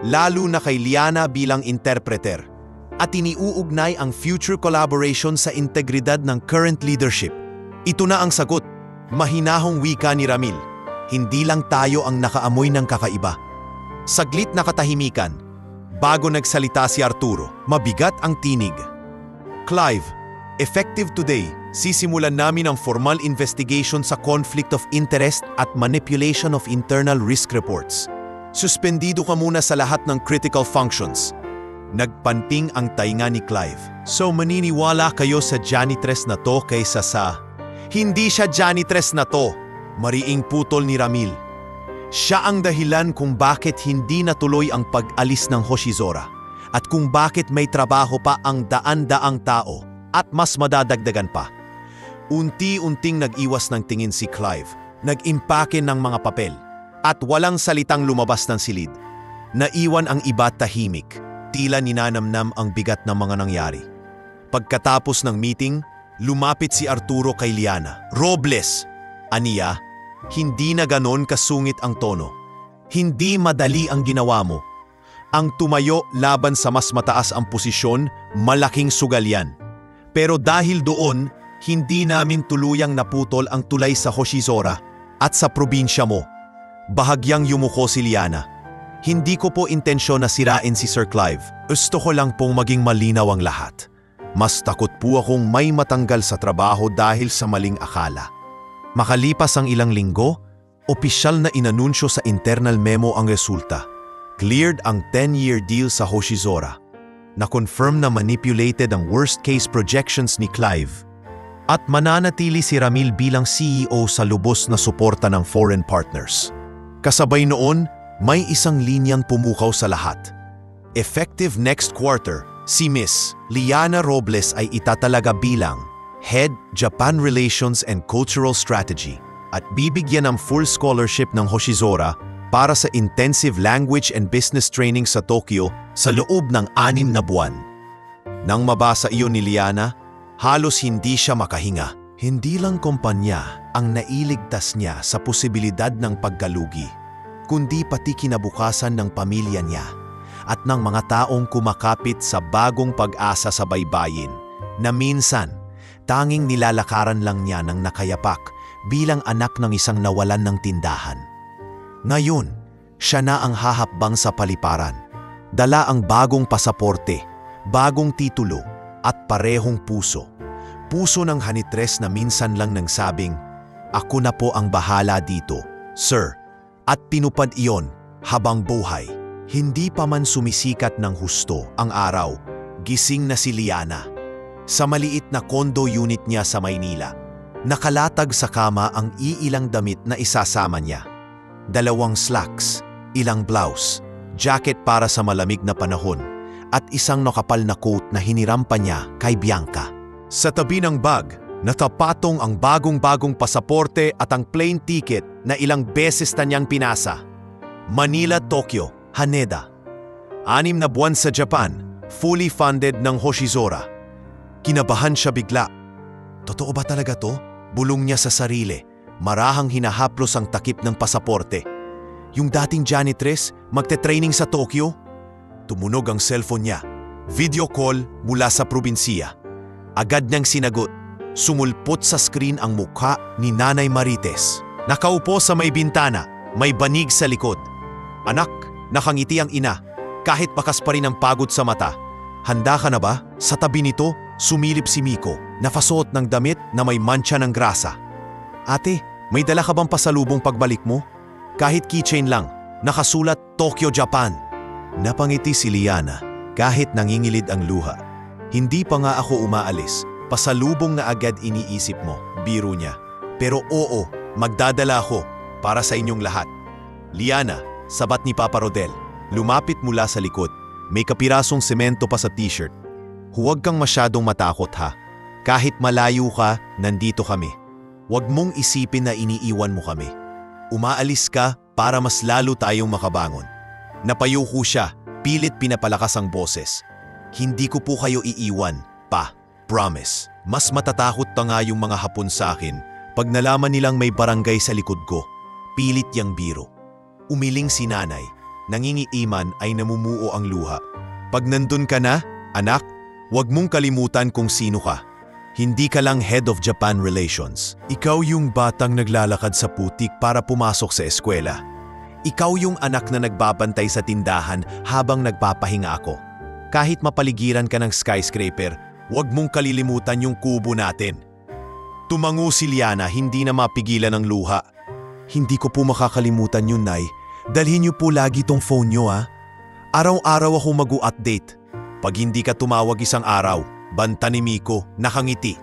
Lalo na kay Liana bilang interpreter. At iniuugnay ang future collaboration sa integridad ng current leadership. Ito na ang sagot. Mahinahong wika ni Ramil. Hindi lang tayo ang nakaamoy ng kakaiba. Saglit na katahimikan. Bago nagsalita si Arturo, mabigat ang tinig. Clive, effective today, sisimulan namin ang formal investigation sa conflict of interest at manipulation of internal risk reports. Suspendido ka muna sa lahat ng critical functions. Nagpanting ang tainga ni Clive. So maniniwala kayo sa janitress na to kaysa sa... Hindi siya janitress na to, mariing putol ni Ramil. Siya ang dahilan kung bakit hindi natuloy ang pag-alis ng Hoshizora at kung bakit may trabaho pa ang daan-daang tao at mas madadagdagan pa. Unti-unting nag-iwas ng tingin si Clive, nag-impake ng mga papel at walang salitang lumabas ng silid. Naiwan ang iba tahimik, tila ninanamnam ang bigat ng mga nangyari. Pagkatapos ng meeting, lumapit si Arturo kay Liana. Robles, aniya, hindi na ganon kasungit ang tono. Hindi madali ang ginawa mo. Ang tumayo laban sa mas mataas ang posisyon, malaking sugal yan. Pero dahil doon, hindi namin tuluyang naputol ang tulay sa Hoshizora at sa probinsya mo. Bahagyang yumuko si Liana. Hindi ko po intensyon na sirain si Sir Clive. Gusto ko lang pong maging malinaw ang lahat. Mas takot po akong may matanggal sa trabaho dahil sa maling akala. Makalipas ang ilang linggo, opisyal na inanunsyo sa internal memo ang resulta. Cleared ang 10-year deal sa Hoshizora. Na-confirm na manipulated ang worst-case projections ni Clive. At mananatili si Ramil bilang CEO sa lubos na suporta ng foreign partners. Kasabay noon, may isang linyang pumukaw sa lahat. Effective next quarter, si Miss Liana Robles ay itatalaga bilang Head, Japan Relations and Cultural Strategy at bibigyan ng full scholarship ng Hoshizora para sa intensive language and business training sa Tokyo sa loob ng 6 na buwan. Nang mabasa iyon ni Liana, halos hindi siya makahinga. Hindi lang kumpanya ang nailigtas niya sa posibilidad ng pagkalugi, kundi pati kinabukasan ng pamilya niya at ng mga taong kumakapit sa bagong pag-asa sa baybayin na minsan tanging nilalakaran lang niya ng nakayapak bilang anak ng isang nawalan ng tindahan. Ngayon, siya na ang hahapbang sa paliparan. Dala ang bagong pasaporte, bagong titulo at parehong puso. Puso ng hanitres na minsan lang nang sabing, "Ako na po ang bahala dito, sir." At tinupad iyon habang buhay. Hindi pa man sumisikat ng husto ang araw, gising na si Liana. Sa maliit na condo unit niya sa Maynila, nakalatag sa kama ang iilang damit na isasama niya. 2 slacks, ilang blouse, jacket para sa malamig na panahon, at isang nakapal na coat na hiniram pa niya kay Bianca. Sa tabi ng bag, natapatong ang bagong-bagong pasaporte at ang plane ticket na ilang beses na niyang pinasa. Manila, Tokyo, Haneda. 6 na buwan sa Japan, fully funded ng Hoshizora. Kinabahan siya bigla. Totoo ba talaga to? Bulong niya sa sarili. Marahang hinahaplos ang takip ng pasaporte. Yung dating janitress, magte-training sa Tokyo? Tumunog ang cellphone niya. Video call mula sa probinsiya. Agad niyang sinagot. Sumulpot sa screen ang mukha ni Nanay Marites. Nakaupo sa may bintana, may banig sa likod. Anak, nakangiti ang ina, kahit bakas pa rin ang pagod sa mata. Handa ka na ba? Sa tabi nito, sumilip si Miko, napasuot ng damit na may mancha ng grasa. Ate, may dala ka bang pasalubong pagbalik mo? Kahit keychain lang, nakasulat Tokyo, Japan. Napangiti si Liana, kahit nangingilid ang luha. Hindi pa nga ako umaalis, pasalubong na agad iniisip mo, biro niya. Pero oo, magdadala ako para sa inyong lahat. Liana, sabat ni Papa Rodel, lumapit mula sa likod. May kapirasong semento pa sa t-shirt. Huwag kang masyadong matakot ha. Kahit malayo ka, nandito kami. Huwag mong isipin na iniiwan mo kami. Umaalis ka para mas lalo tayong makabangon. Napayuko siya, pilit pinapalakas ang boses. Hindi ko po kayo iiwan, pa. Promise. Mas matatakot pa nga yung mga Hapon sa akin pag nalaman nilang may barangay sa likod ko. Pilit yang biro. Umiling si Nanay. Nangingiiman ay namumuo ang luha. Pag nandun ka na, anak, huwag mong kalimutan kung sino ka. Hindi ka lang Head of Japan Relations. Ikaw yung batang naglalakad sa putik para pumasok sa eskwela. Ikaw yung anak na nagbabantay sa tindahan habang nagpapahinga ako. Kahit mapaligiran ka ng skyscraper, huwag mong kalilimutan yung kubo natin. Tumango si Liana, hindi na mapigilan ang luha. Hindi ko po makakalimutan yun, Nay. Dalhin niyo po lagi tong phone niyo, ha? Araw-araw ako mag-u-update. Pag hindi ka tumawag isang araw, banta ni Miko, nakangiti.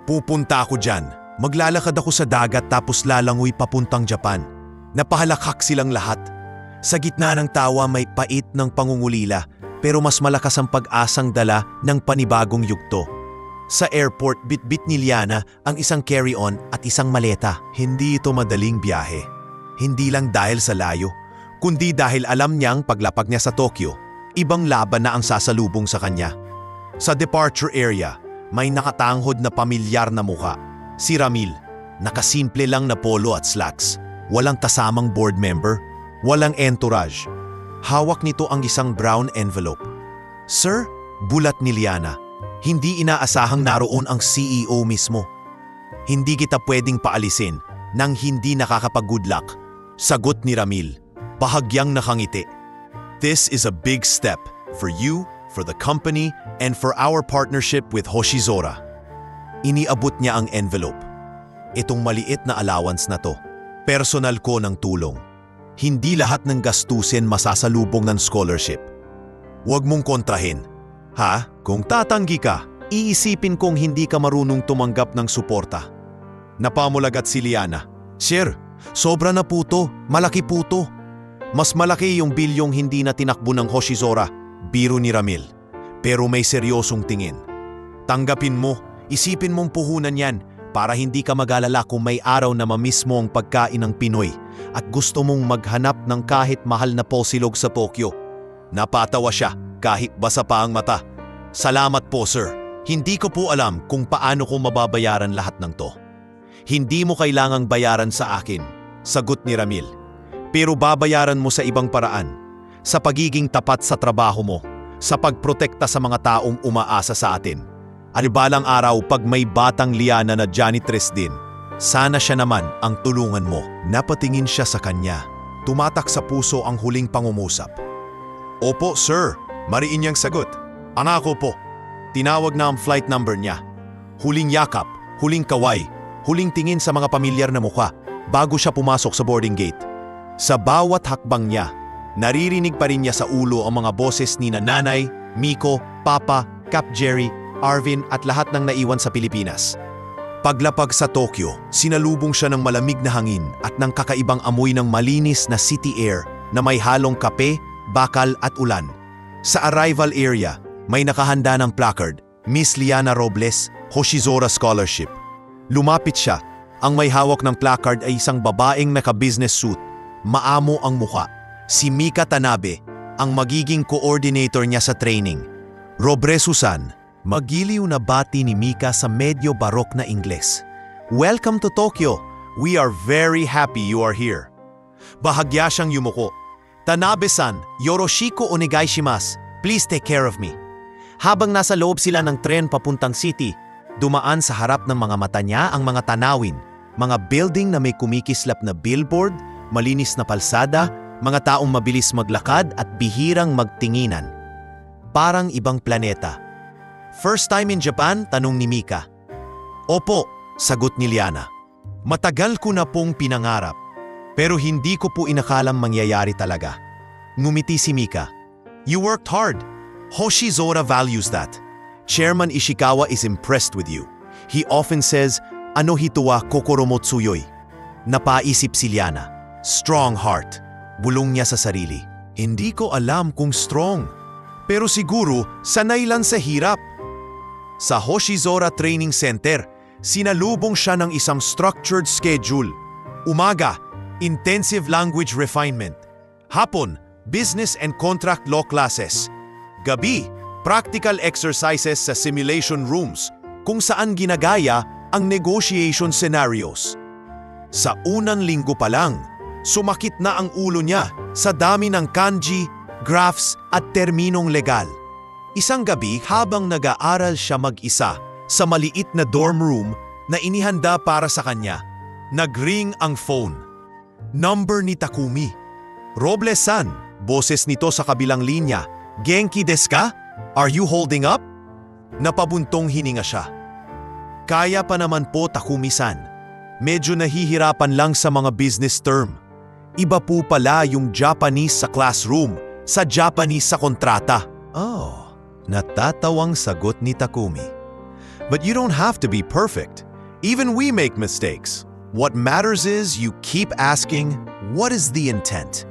Pupunta ako dyan. Maglalakad ako sa dagat tapos lalangoy papuntang Japan. Napahalakhak silang lahat. Sa gitna ng tawa may pait ng pangungulila, pero mas malakas ang pag-asang dala ng panibagong yugto. Sa airport, bit-bit ni Liana ang isang carry-on at isang maleta. Hindi ito madaling biyahe. Hindi lang dahil sa layo, kundi dahil alam niyang paglapag niya sa Tokyo, ibang laban na ang sasalubong sa kanya. Sa departure area, may nakatanghod na pamilyar na mukha. Si Ramil, nakasimple lang na polo at slacks. Walang kasamang board member, walang entourage. Hawak nito ang isang brown envelope. Sir, bulat ni Liana, hindi inaasahang naroon ang CEO mismo. Hindi kita pwedeng paalisin nang hindi nakakapag-good luck. Sagot ni Ramil, bahagyang nakangiti. This is a big step for you, for the company, and for our partnership with Hoshizora. Iniabot niya ang envelope. Itong maliit na allowance na to, personal ko ng tulong. Hindi lahat ng gastusin masasalubong ng scholarship. Huwag mong kontrahin. Ha? Kung tatanggi ka, iisipin kong hindi ka marunong tumanggap ng suporta. Napamulagat si Liana. Sir, sobra na po to. Malaki po to. Mas malaki yung bilyong hindi na tinakbo ng Hoshizora, biro ni Ramil. Pero may seryosong tingin. Tanggapin mo, isipin mong puhunan yan para hindi ka mag-alala kung may araw na mamiss mo ang pagkain ng Pinoy at gusto mong maghanap ng kahit mahal na posilog sa Tokyo. Napatawa siya kahit basa pa ang mata. Salamat po, sir. Hindi ko po alam kung paano ko mababayaran lahat ng to. Hindi mo kailangang bayaran sa akin, sagot ni Ramil. Pero babayaran mo sa ibang paraan. Sa pagiging tapat sa trabaho mo, sa pagprotekta sa mga taong umaasa sa atin. Balang araw pag may batang Liana na janitress din, sana siya naman ang tulungan mo. Napatingin siya sa kanya. Tumatak sa puso ang huling pangungusap. Opo, sir. Mariin niyang sagot. Angako po. Tinawag na ang flight number niya. Huling yakap, huling kaway, huling tingin sa mga pamilyar na mukha bago siya pumasok sa boarding gate. Sa bawat hakbang niya, naririnig pa rin niya sa ulo ang mga boses ni Nanay, Miko, Papa, Cap Jerry, Arvin at lahat ng naiwan sa Pilipinas. Paglapag sa Tokyo, sinalubong siya ng malamig na hangin at ng kakaibang amoy ng malinis na city air na may halong kape, bakal at ulan. Sa arrival area, may nakahanda ng placard, Miss Liana Robles, Hoshizora Scholarship. Lumapit siya. Ang may hawak ng placard ay isang babaeng naka-business suit. Maamo ang muka. Si Mika Tanabe, ang magiging coordinator niya sa training. Robre Susan, magiliw na bati ni Mika sa medyo barok na Ingles. Welcome to Tokyo. We are very happy you are here. Bahagya siyang yumuko. Tanabe-san, yoroshiku onegai shimasu. Please take care of me. Habang nasa loob sila ng tren papuntang city, dumaan sa harap ng mga mata niya ang mga tanawin, mga building na may kumikislap na billboard, malinis na palsada, mga taong mabilis maglakad at bihirang magtinginan. Parang ibang planeta. First time in Japan? Tanong ni Mika. Opo, sagot ni Liana. Matagal ko na pong pinangarap, pero hindi ko po inakalang mangyayari talaga. Ngumiti si Mika. You worked hard. Hoshizora values that. Chairman Ishikawa is impressed with you. He often says, "Ano hito wa kokoro mo tsuyoy." Napaisip si Liana. Strong heart. Bulong niya sa sarili. Hindi ko alam kung strong. Pero siguro, sanay lang sa hirap. Sa Hoshizora Training Center, sinalubong siya ng isang structured schedule. Umaga, intensive language refinement. Hapon, business and contract law classes. Gabi, practical exercises sa simulation rooms kung saan ginagaya ang negotiation scenarios. Sa unang linggo pa lang, sumakit na ang ulo niya sa dami ng kanji, graphs at terminong legal. Isang gabi habang nag-aaral siya mag-isa sa maliit na dorm room na inihanda para sa kanya, nag-ring ang phone. Number ni Takumi. Robles-san, boses nito sa kabilang linya. Genki desu ka? Are you holding up? Napabuntong hininga siya. Kaya pa naman po, Takumi-san. Medyo nahihirapan lang sa mga business term. Iba po pala yung Japanese sa classroom, sa Japanese sa kontrata. Oh, natatawang sagot ni Takumi. But you don't have to be perfect. Even we make mistakes. What matters is you keep asking, what is the intent?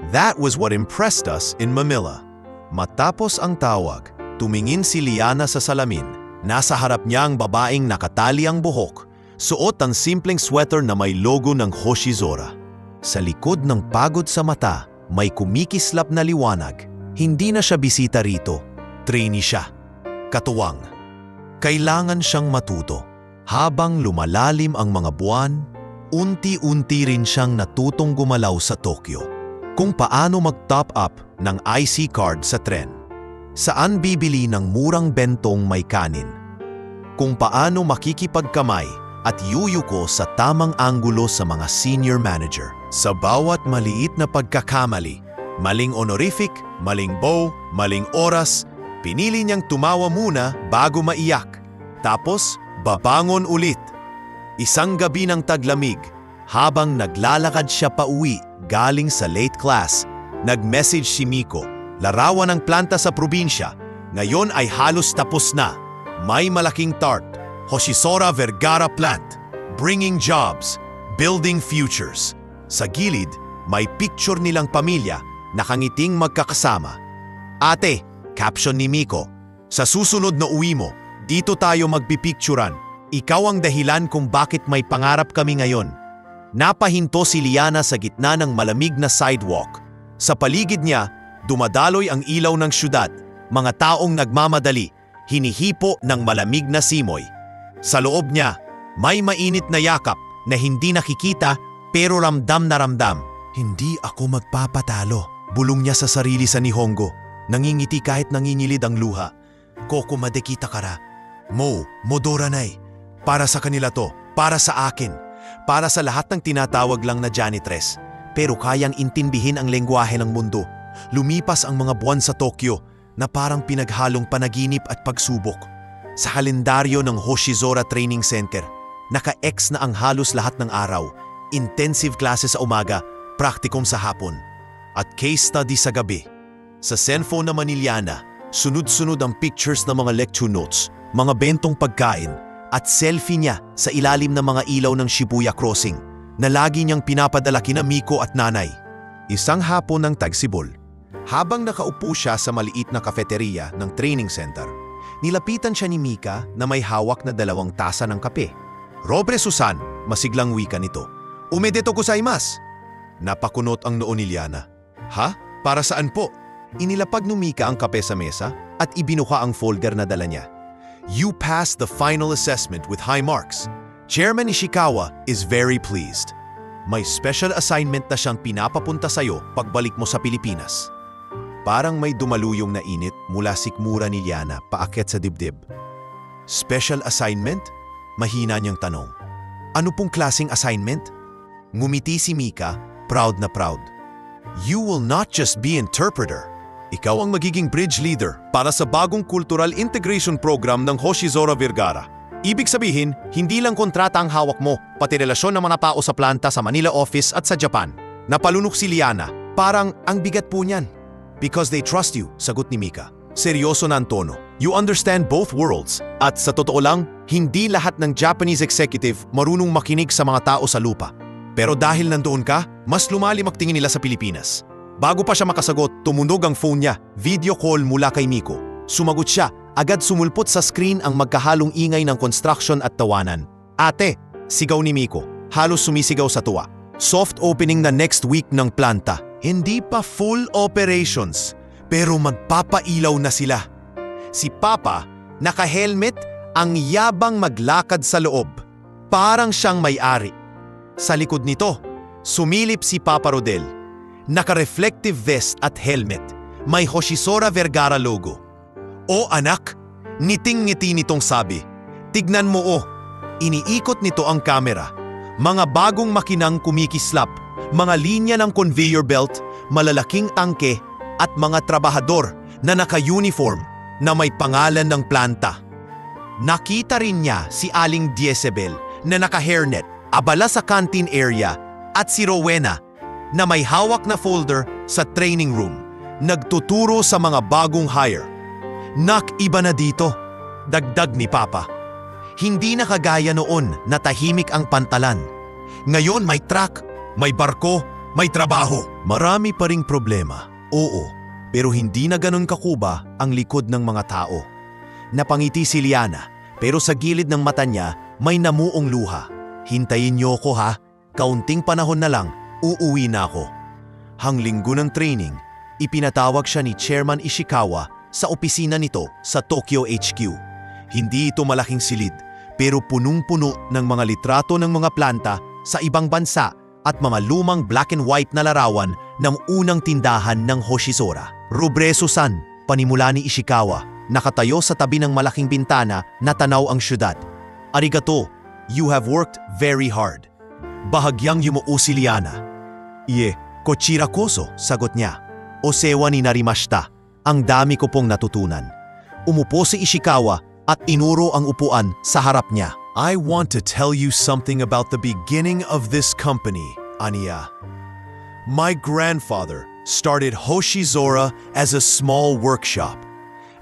That was what impressed us in Manila. Matapos ang tawag, tumingin si Liana sa salamin. Nasa harap niya ang babaeng nakatali ang buhok, suot ang simpleng sweater na may logo ng Hoshizora. Sa likod ng pagod sa mata, may kumikislap na liwanag. Hindi na siya bisita rito. Trainee siya. Katuwang. Kailangan siyang matuto. Habang lumalalim ang mga buwan, unti-unti rin siyang natutong gumalaw sa Tokyo. Kung paano mag-top up ng IC card sa tren. Saan bibili ng murang bentong may kanin. Kung paano makikipagkamay at yuyuko sa tamang anggulo sa mga senior manager. Sa bawat maliit na pagkakamali, maling honorific, maling bow, maling oras, pinili niyang tumawa muna bago maiyak. Tapos, babangon ulit. Isang gabi ng taglamig, habang naglalakad siya pauwi galing sa late class, nag-message si Miko, larawan ng planta sa probinsya, ngayon ay halos tapos na. May malaking tart, Hoshizora Vergara Plant, bringing jobs, building futures. Sa gilid, may picture nilang pamilya, nakangiting magkakasama. Ate, caption ni Miko, sa susunod na uwi mo, dito tayo magpipicturan. Ikaw ang dahilan kung bakit may pangarap kami ngayon. Napahinto si Liana sa gitna ng malamig na sidewalk. Sa paligid niya, dumadaloy ang ilaw ng syudad, mga taong nagmamadali, hinihipo ng malamig na simoy. Sa loob niya, may mainit na yakap na hindi nakikita pero ramdam na ramdam. Hindi ako magpapatalo, bulong niya sa sarili sa Nihongo. Nangingiti kahit nangingilid ang luha. Koko madekita kara. Mo, modoranay. Para sa kanila to, para sa akin. Para sa lahat ng tinatawag lang na janitress, pero kayang intindihin ang lengguwahe ng mundo. Lumipas ang mga buwan sa Tokyo na parang pinaghalong panaginip at pagsubok. Sa kalendaryo ng Hoshizora Training Center, naka-X na ang halos lahat ng araw. Intensive classes sa umaga, praktikum sa hapon, at case study sa gabi. Sa cellphone naman ni Liana, sunod-sunod ang pictures ng mga lecture notes, mga bentong pagkain, at selfie niya sa ilalim ng mga ilaw ng Shibuya Crossing na lagi niyang pinapadala kina Miko at nanay. Isang hapon ng tagsibol, habang nakaupo siya sa maliit na kafeteriya ng training center, nilapitan siya ni Mika na may hawak na 2 tasa ng kape. Robre Susan, masiglang wika nito. Umedeto gozaimasu. Napakunot ang noo ni Liana. Ha? Para saan po? Inilapag ni Mika ang kape sa mesa at ibinuka ang folder na dala niya. You passed the final assessment with high marks. Chairman Ishikawa is very pleased. May special assignment na siyang pinapapunta sa'yo pagbalik mo sa Pilipinas. Parang may dumaluyong na init mula sikmura ni Liana paakyat sa dibdib. Special assignment? Mahina niyang tanong. Ano pong klaseng assignment? Ngumiti si Mika, proud na proud. You will not just be interpreter. Ikaw ang magiging bridge leader para sa bagong cultural integration program ng Hoshizora Vergara. Ibig sabihin, hindi lang kontrata ang hawak mo, pati relasyon ng mga tao sa planta sa Manila office at sa Japan. Napalunok si Liana, parang ang bigat po niyan. Because they trust you, sagot ni Mika. Seryoso na ang tono. You understand both worlds. At sa totoo lang, hindi lahat ng Japanese executive marunong makinig sa mga tao sa lupa. Pero dahil nandoon ka, mas lumalim ang tingin nila sa Pilipinas. Bago pa siya makasagot, tumunog ang phone niya, video call mula kay Miko. Sumagot siya, agad sumulpot sa screen ang magkahalong ingay ng construction at tawanan. Ate, sigaw ni Miko, halos sumisigaw sa tuwa. Soft opening na next week ng planta. Hindi pa full operations, pero magpapailaw na sila. Si Papa, naka-helmet, ang yabang maglakad sa loob. Parang siyang may-ari. Sa likod nito, sumilip si Papa Rodel. Naka-reflective vest at helmet. May Hoshizora Vergara logo. O anak, ngiting-ngiti nitong sabi. Tignan mo oh, iniikot nito ang kamera. Mga bagong makinang kumikislap, mga linya ng conveyor belt, malalaking tangke at mga trabahador na naka-uniform na may pangalan ng planta. Nakita rin niya si Aling Diezebel na naka-hairnet, abala sa canteen area at si Rowena na may hawak na folder sa training room, nagtuturo sa mga bagong hire. Nak, iba na dito, dagdag ni Papa. Hindi na kagaya noon na tahimik ang pantalan. Ngayon may truck, may barko, may trabaho. Marami pa ring problema, oo, pero hindi na ganun kakuba ang likod ng mga tao. Napangiti si Liana, pero sa gilid ng mata niya may namuong luha. Hintayin niyo ko ha, kaunting panahon na lang, uuwi na ako. Hanglinggo ng training, ipinatawag siya ni Chairman Ishikawa sa opisina nito sa Tokyo HQ. Hindi ito malaking silid, pero punong-puno ng mga litrato ng mga planta sa ibang bansa at mga lumang black and white na larawan ng unang tindahan ng Hoshizora. Robreso-san, panimula ni Ishikawa, nakatayo sa tabi ng malaking bintana na tanaw ang syudad. Arigato, you have worked very hard. Bahagyang yumuo si Liana. Ie, kochira koso, sagot niya. Osewa ni narimashita, ang dami ko pong natutunan. Umupo si Ishikawa at inuro ang upuan sa harap niya. I want to tell you something about the beginning of this company, Anya. My grandfather started Hoshizora as a small workshop.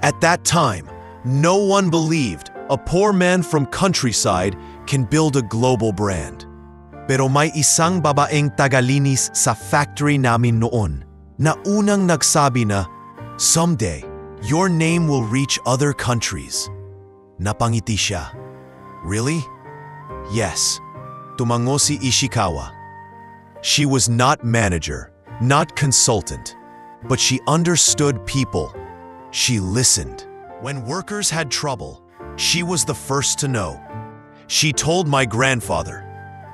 At that time, no one believed a poor man from countryside can build a global brand. Pero may isang babaeng tagalinis sa factory namin noon na unang nagsabi na, someday, your name will reach other countries. Napangiti siya. Really? Yes. Tumango si Ishikawa. She was not manager, not consultant, but she understood people. She listened. When workers had trouble, she was the first to know. She told my grandfather,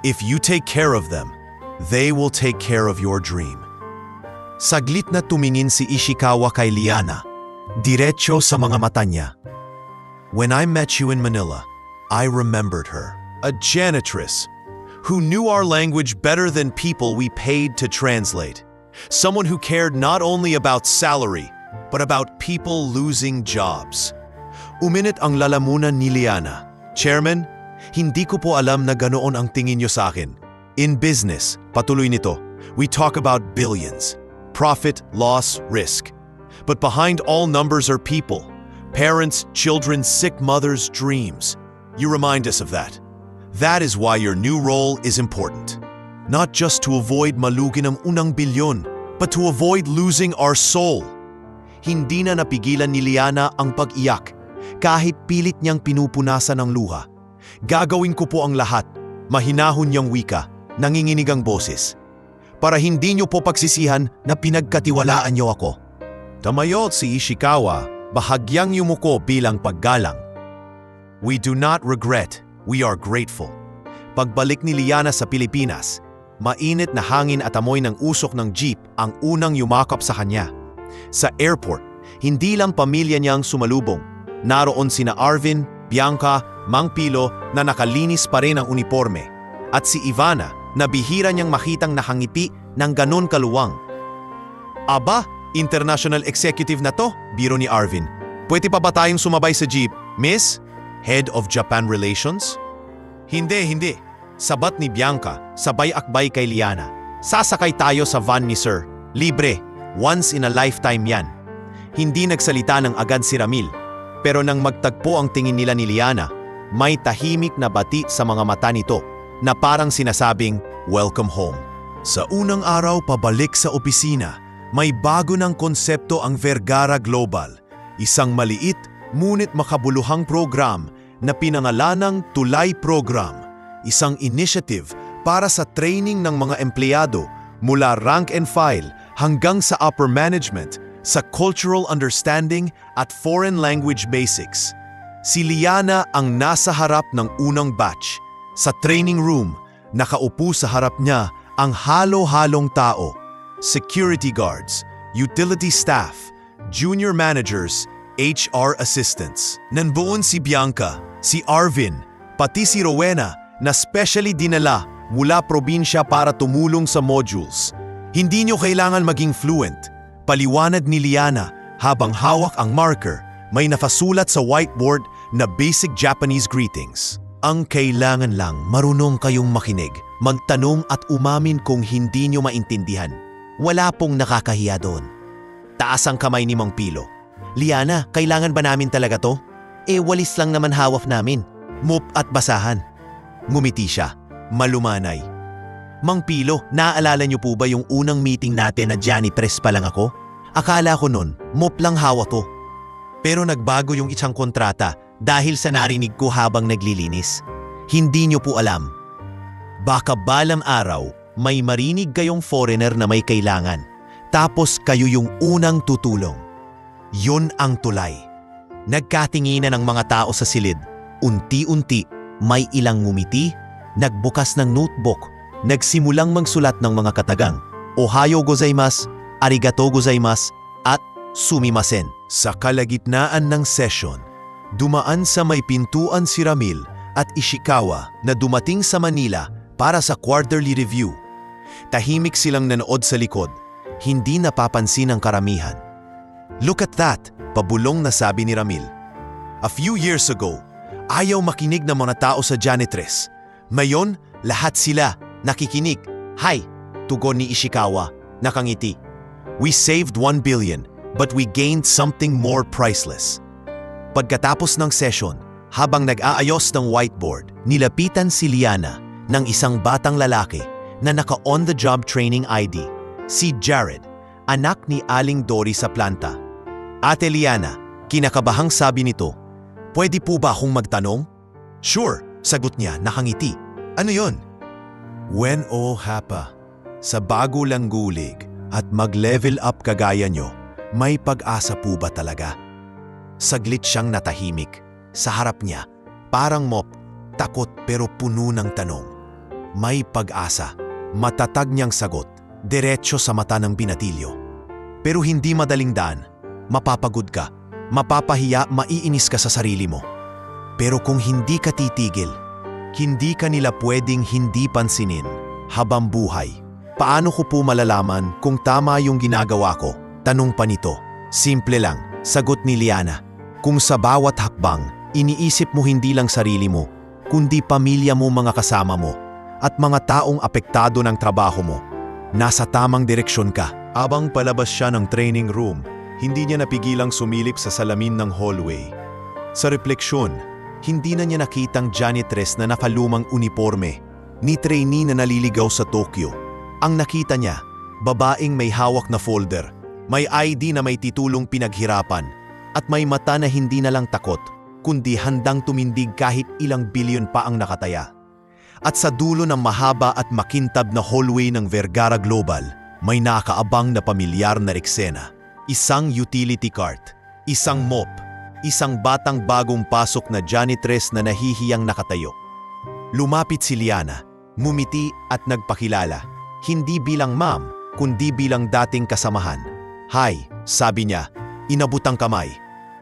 if you take care of them, they will take care of your dream. Saglit na tumingin si Ishikawa kay Liana, diretso sa mga mata niya. When I met you in Manila, I remembered her, a janitress who knew our language better than people we paid to translate. Someone who cared not only about salary, but about people losing jobs. Uminit ang lalamunan ni Liana. Chairman, hindi ko po alam na ganoon ang tingin niyo sa akin. In business, patuloy nito, we talk about billions. Profit, loss, risk. But behind all numbers are people. Parents, children, sick mothers, dreams. You remind us of that. That is why your new role is important. Not just to avoid malugin ang unang bilyon, but to avoid losing our soul. Hindi na napigilan ni Liana ang pag-iyak, kahit pilit niyang pinupunasan ang luha. Gagawin ko po ang lahat, mahinahon niyang wika, nanginginig ang boses. Para hindi niyo po pagsisihan na pinagkatiwalaan niyo ako. Tamayot si Ishikawa, bahagyang yumuko bilang paggalang. We do not regret, we are grateful. Pagbalik ni Liana sa Pilipinas, mainit na hangin at amoy ng usok ng jeep ang unang yumakap sa kanya. Sa airport, hindi lang pamilya niya ang sumalubong. Naroon sina Arvin, Bianca, Mang Pilo na nakalinis pa rin ang uniforme. At si Ivana na bihira niyang makitang nakangiti ng ganon kaluwang. Aba, international executive na to, biro ni Arvin. Pwede pa ba tayong sumabay sa jeep, Miss? Head of Japan Relations? Hindi. Sabat ni Bianca, sabay-akbay kay Liana. Sasakay tayo sa van ni Sir. Libre. Once in a lifetime yan. Hindi nagsalita ng agad si Ramil. Pero nang magtagpo ang tingin nila ni Liana, may tahimik na bati sa mga mata nito na parang sinasabing, "Welcome home." Sa unang araw pabalik sa opisina, may bago ng konsepto ang Vergara Global. Isang maliit ngunit makabuluhang program na pinangalanang Tulay Program. Isang initiative para sa training ng mga empleyado mula rank and file hanggang sa upper management sa cultural understanding at foreign language basics. Si Liana ang nasa harap ng unang batch. Sa training room, nakaupo sa harap niya ang halo-halong tao. Security guards, utility staff, junior managers, HR assistants. Nanbuon si Bianca, si Arvin, pati si Rowena na specially dinala mula probinsya para tumulong sa modules. Hindi nyo kailangan maging fluent. Paliwanag ni Liana habang hawak ang marker, may nafasulat sa whiteboard na basic Japanese greetings. Ang kailangan lang marunong kayong makinig, magtanong at umamin kung hindi nyo maintindihan. Wala pong nakakahiya doon. Taas ang kamay ni Mang Pilo. Liana, kailangan ba namin talaga to? Walis lang naman hawak namin. Mop at basahan. Ngumiti siya, malumanay. Mang Pilo, naaalala niyo po ba yung unang meeting natin na janitress pa lang ako? Akala ko nun, mop lang hawak ko. Pero nagbago yung isang kontrata dahil sa narinig ko habang naglilinis. Hindi niyo po alam. Baka balang araw, may marinig kayong foreigner na may kailangan. Tapos kayo yung unang tutulong. Yun ang tulay. Nagkatinginan ang mga tao sa silid. Unti-unti, may ilang ngumiti, nagbukas ng notebook, nagsimulang magsulat ng mga katagang. Ohayo gozaimasu, arigatou gozaimasu, at sumimasen. Sa kalagitnaan ng session, dumaan sa may pintuan si Ramil at Ishikawa na dumating sa Manila para sa quarterly review. Tahimik silang nanood sa likod, hindi napapansin ang karamihan. "Look at that," pabulong na sabi ni Ramil. "A few years ago, ayaw makinig ng mga tao sa janitress. Ngayon, lahat sila nakikinig." "Hay," tugon ni Ishikawa, nakangiti. "We saved 1 billion, but we gained something more priceless." Pagkatapos ng session, habang nag-aayos ng whiteboard, nilapitan si Liana ng isang batang lalaki na naka-on-the-job training ID, si Jared, anak ni Aling Dory sa planta. "Ate Liana," kinakabahang sabi nito, "pwede po ba akong magtanong?" "Sure," sagot niya, nakangiti. "Ano yon?" "When o hapa, sa bago lang gulig at mag-level up kagaya nyo, may pag-asa po ba talaga?" Saglit siyang natahimik. Sa harap niya, parang mop, takot pero puno ng tanong. May pag-asa. Matatag niyang sagot, diretso sa mata ng binatilyo. Pero hindi madaling daan. Mapapagod ka, mapapahiya, maiinis ka sa sarili mo. Pero kung hindi ka titigil, hindi ka nila pwedeng hindi pansinin habang buhay. "Paano ko po malalaman kung tama yung ginagawa ko?" tanong pa nito. "Simple lang," sagot ni Liana. "Kung sa bawat hakbang, iniisip mo hindi lang sarili mo, kundi pamilya mo, mga kasama mo, at mga taong apektado ng trabaho mo, nasa tamang direksyon ka." Abang palabas siya ng training room, hindi niya napigilang sumilip sa salamin ng hallway. Sa refleksyon, hindi na niya nakitang janitress na nakalumang uniforme, ni trainee na naliligaw sa Tokyo. Ang nakita niya, babaeng may hawak na folder, may ID na may titulong pinaghirapan, at may mata na hindi na lang takot, kundi handang tumindig kahit ilang bilyon pa ang nakataya. At sa dulo ng mahaba at makintab na hallway ng Vergara Global, may nakaabang na pamilyar na eksena. Isang utility cart, isang mop, isang batang bagong pasok na janitress na nahihiyang nakatayo. Lumapit si Liana, ngumiti at nagpakilala, hindi bilang ma'am, kundi bilang dating kasamahan. "Hi, Sabi niya, inabutang kamay.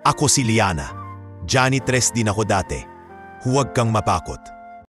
Ako si Liana. Janitress din ako dati. Huwag kang mapakot.